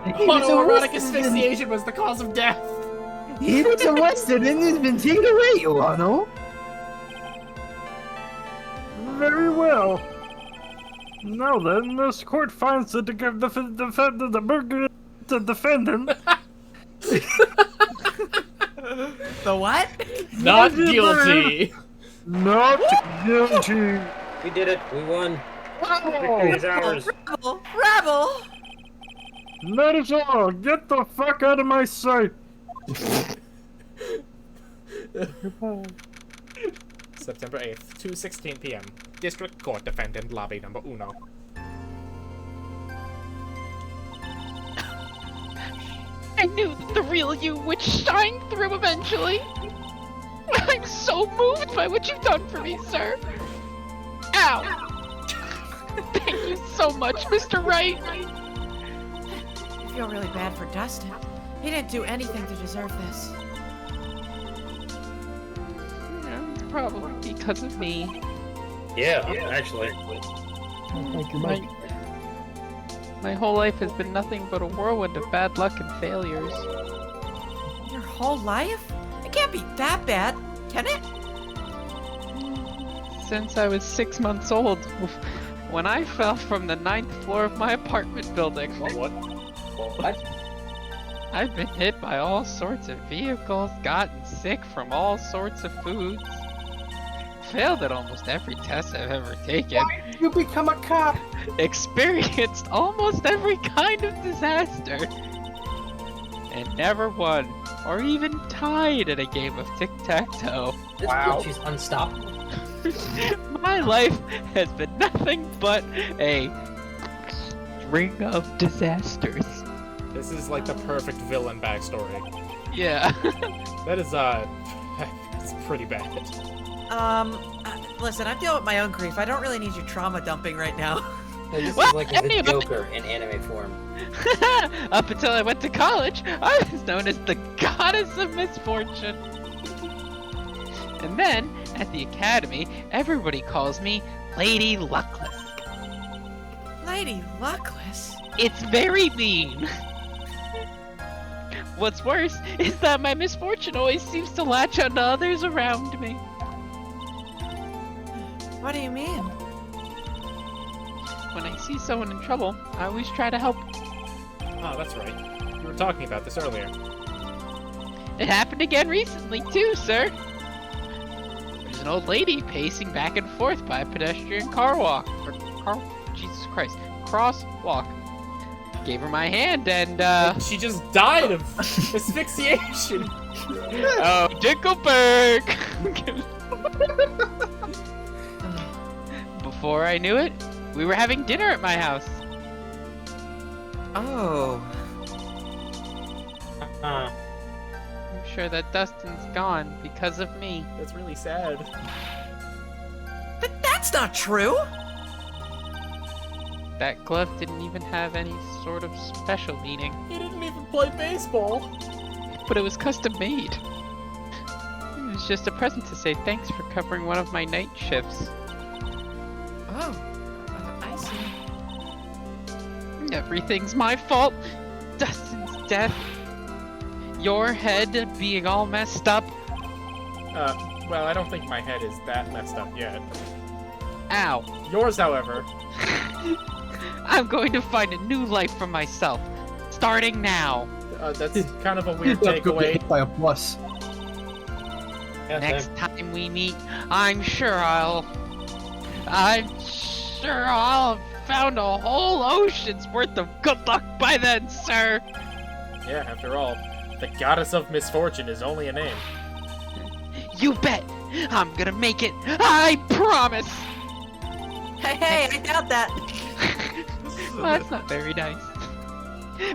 Autoerotic asphyxiation was the cause of death. He was arrested and has been taken away, Your Honor. Very well. Now then, this court finds that the defendant... The what? Not guilty. Not guilty. We did it. We won. Victory is ours. Rebel! Not at all. Get the fuck out of my sight. September 8th, 2:16 p.m. District Court Defendant Lobby Number Uno. I knew that the real you would shine through eventually. I'm so moved by what you've done for me, sir. Ow! Thank you so much, Mr. Wright. I feel really bad for Dustin. He didn't do anything to deserve this. Probably because of me. Yeah, actually. Thank you, Mike. My whole life has been nothing but a whirlwind of bad luck and failures. Your whole life? It can't be that bad, can it? Since I was 6 months old, when I fell from the 9th floor of my apartment building. What? I've been hit by all sorts of vehicles, gotten sick from all sorts of foods, failed at almost every test I've ever taken. Why did you become a cop? Experienced almost every kind of disaster, and never won or even tied at a game of tic-tac-toe. This bitch is unstoppable. My life has been nothing but a string of disasters. This is like the perfect villain backstory. Yeah. That is, it's pretty bad. Listen, I'm dealing with my own grief. I don't really need you trauma dumping right now. This What? is like the Joker in anime form. Up until I went to college, I was known as the Goddess of Misfortune. And then, at the academy, everybody calls me Lady Luckless. Lady Luckless? It's very mean. What's worse is that my misfortune always seems to latch onto others around me. What do you mean? When I see someone in trouble, I always try to help. Oh, that's right. We were talking about this earlier. It happened again recently, too, sir. There's an old lady pacing back and forth by a pedestrian Jesus Christ, crosswalk. Gave her my hand and, She just died of asphyxiation! Oh, Dickleberg! Before I knew it, we were having dinner at my house. Oh. I'm sure that Dustin's gone because of me. That's really sad. But that's not true! That glove didn't even have any sort of special meaning. He didn't even play baseball! But it was custom made. It was just a present to say thanks for covering one of my night shifts. Oh, I see. Everything's my fault. Dustin's death. Your head being all messed up. Well, I don't think my head is that messed up yet. Ow. Yours, however. I'm going to find a new life for myself. Starting now. That's kind of a weird Go get takeaway. hit by a bus. Next time we meet, I'm sure I'll have found a whole ocean's worth of good luck by then, sir. Yeah, after all, the Goddess of Misfortune is only a name. You bet. I'm gonna make it. I promise. Hey, I doubt that. Well, that's not very nice.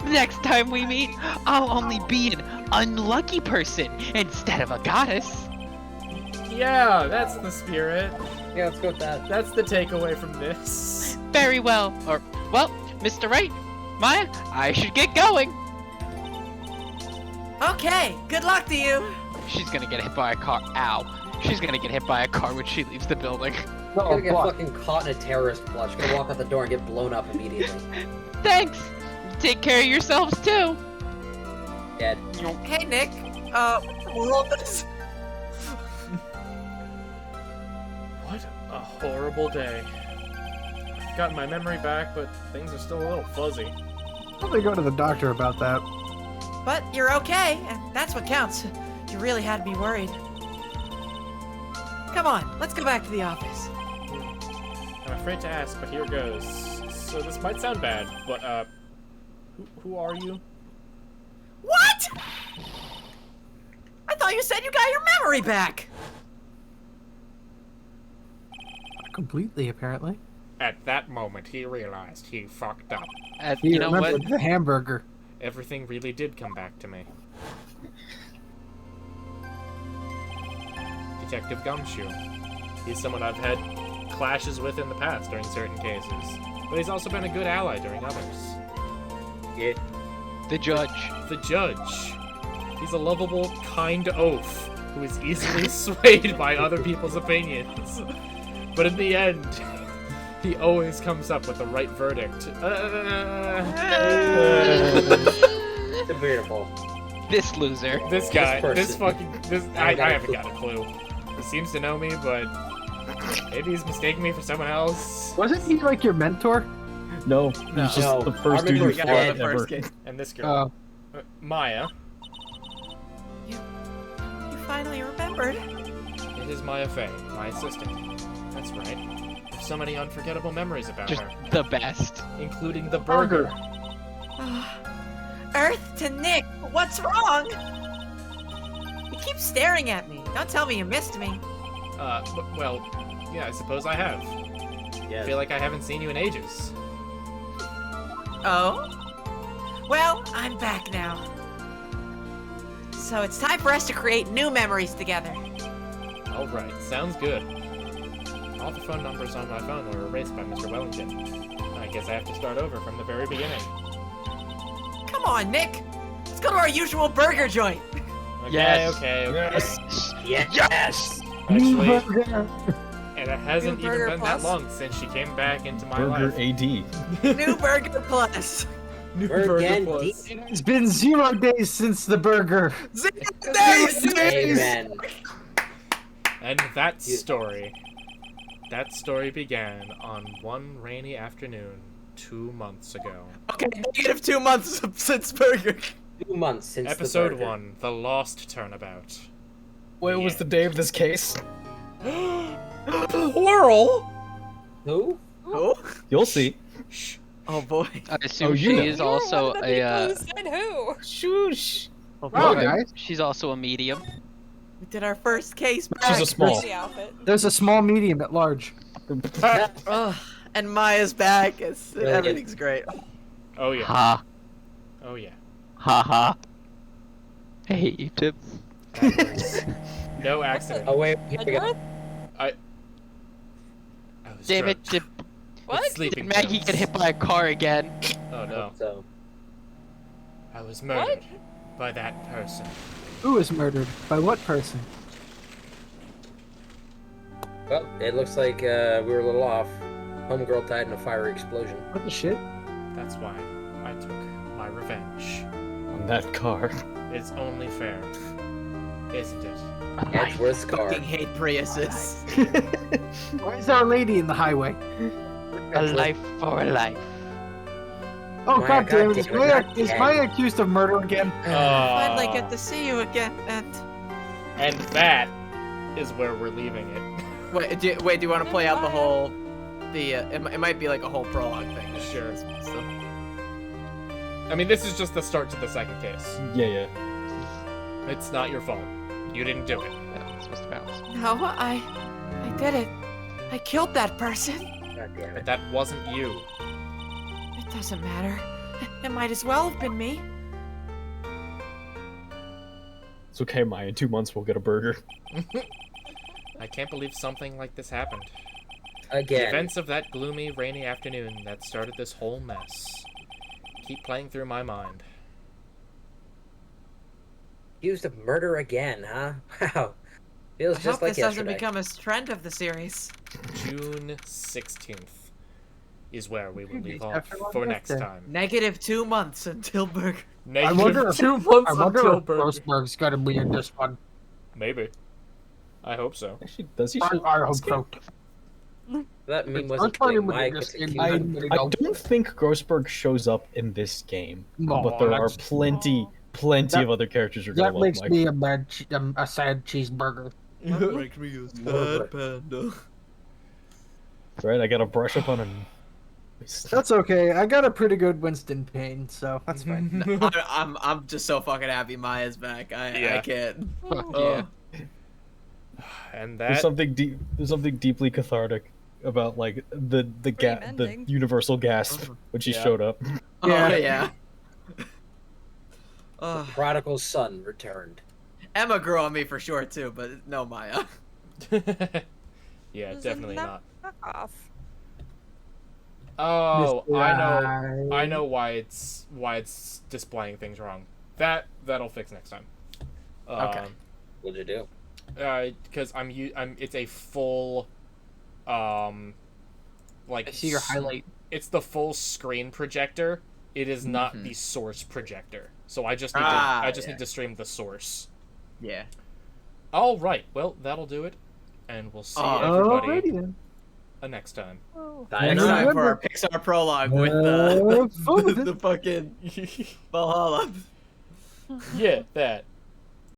Next time we meet, I'll only be an unlucky person instead of a goddess. Yeah, that's the spirit. Yeah, let's go with that. That's the takeaway from this. Very well. Well, Mr. Wright, Maya, I should get going. Okay, good luck to you. She's gonna get hit by a car. Ow. She's gonna get hit by a car when she leaves the building. She's gonna get fucking caught in a terrorist plot. She's gonna walk out the door and get blown up immediately. Thanks. Take care of yourselves too. Dead. Hey, Nick. Roll this. What a horrible day. I've gotten my memory back, but things are still a little fuzzy. Probably go to the doctor about that. But you're okay, and that's what counts. You really had me worried. Come on, let's go back to the office. I'm afraid to ask, but here goes. So this might sound bad, but, who are you? What? I thought you said you got your memory back. Completely, apparently. At that moment, he realized he fucked up. You know what? The hamburger. Everything really did come back to me. Detective Gumshoe. He's someone I've had clashes with in the past during certain cases, but he's also been a good ally during others. Yeah. The judge. The judge. He's a lovable, kind oaf who is easily swayed by other people's opinions. But in the end, he always comes up with the right verdict. Debatable. This loser. This guy. This person. I haven't got a clue. He seems to know me, but maybe he's mistaking me for someone else. Wasn't he like your mentor? No, he's just the first dude who fought ever. And this girl. Maya. You finally remembered. It is Maya Fey, my assistant. That's right. There's so many unforgettable memories about Just her. the best. Including the burger. Earth to Nick, what's wrong? You keep staring at me. Don't tell me you missed me. Well, yeah, I suppose I have. Yeah. I feel like I haven't seen you in ages. Oh? Well, I'm back now. So it's time for us to create new memories together. Alright, sounds good. All the phone numbers on my phone were erased by Mr. Wellington. I guess I have to start over from the very beginning. Come on, Nick. Let's go to our usual burger joint. Okay, Yes. okay. Yes. Actually, Burger. and it hasn't New even Burger been Plus. that long since she came back into my Burger life. AD. New Burger Plus. Burgundy. It's been 0 days since the burger. Amen. And that story began on one rainy afternoon 2 months ago. Okay, negative 2 months since burger. 2 months since Episode the burger. 1, The Lost Turnabout. What was the day of this case? Plural? Who? Who? You'll see. Oh boy. I assume Oh, she you know. is also One of the a. people who said who? Shoosh. Oh, Wow, boy. guys. She's also a medium. We did our first case back. She's a small. The outfit. There's a small, medium, at large. Ugh, and Maya's back. Really Everything's great. Oh yeah. Ha. Oh yeah. Ha ha. I hate you, Tim. No accident. Oh wait, here we go. I was Damn it, drugged. Tim. What? Sleeping Maggie pills. get hit by a car again. Oh no. So, I was murdered by that person. Who was murdered? By what person? well, it looks like we were a little off. Homegirl died in a fiery explosion. What the shit? That's why I took my revenge. On that car. It's only fair, isn't it? Edgeworth's car. Fucking hate Priuses. Why is Our Lady in the highway? A life for a life. Oh, Maya, god damn it. God damn it, Is not Maya accused of murder again? Finally get to see you again, And that is where we're leaving it. Wait, do you want to play out the whole... it might be like a whole prologue thing. Sure. So, I mean, this is just the start to the second case. Yeah. It's not your fault. You didn't do it. Yeah, it's supposed to bounce. no, I did it. I killed that person. God damn But it. that wasn't you. It doesn't matter. It might as well have been me. It's okay, Maya. In 2 months, we'll get a burger. I can't believe something like this happened. The Again. events of that gloomy, rainy afternoon that started this whole mess keep playing through my mind. Accused of murder again, huh? Wow. Feels I just hope like this doesn't yesterday. become a trend of the series. June 16th is where we will leave off After one for next birthday. time. Negative 2 months until burger. I wonder if, 2 months I wonder until if burger. Grossberg's gonna be in this one. Maybe. I hope so. Actually, does he? I hope so. That meme It's wasn't not playing. even Maya just gets in- accused I of- don't think Grossberg shows up in this game, No, but there are that's- plenty That- of other characters you're gonna That love, makes Mike. me a sad cheeseburger. That makes me a sad panda. Right, I gotta brush up on a. That's okay. I got a pretty good Winston Payne, so that's fine. I'm just so fucking happy Maya's back. I Yeah. can't. Yeah. And There's that something deep. There's something deeply cathartic about like the ending. universal gasp when she Yeah. showed up. Oh yeah. The prodigal son returned. Emma grew on me for sure too, but no Maya. yeah, Who's definitely in not. that knockoff? Oh, Mr. I know why it's displaying things wrong. That'll fix next time. Okay. What'd you do? Because it's a full, like I see your highlight. It's the full screen projector. It is not the source projector. So I just need need to stream the source. Yeah. All right. Well, that'll do it, and we'll see Alrighty everybody then. next time. Next time for our Pixar prologue with the fucking Valhalla. Yeah, that.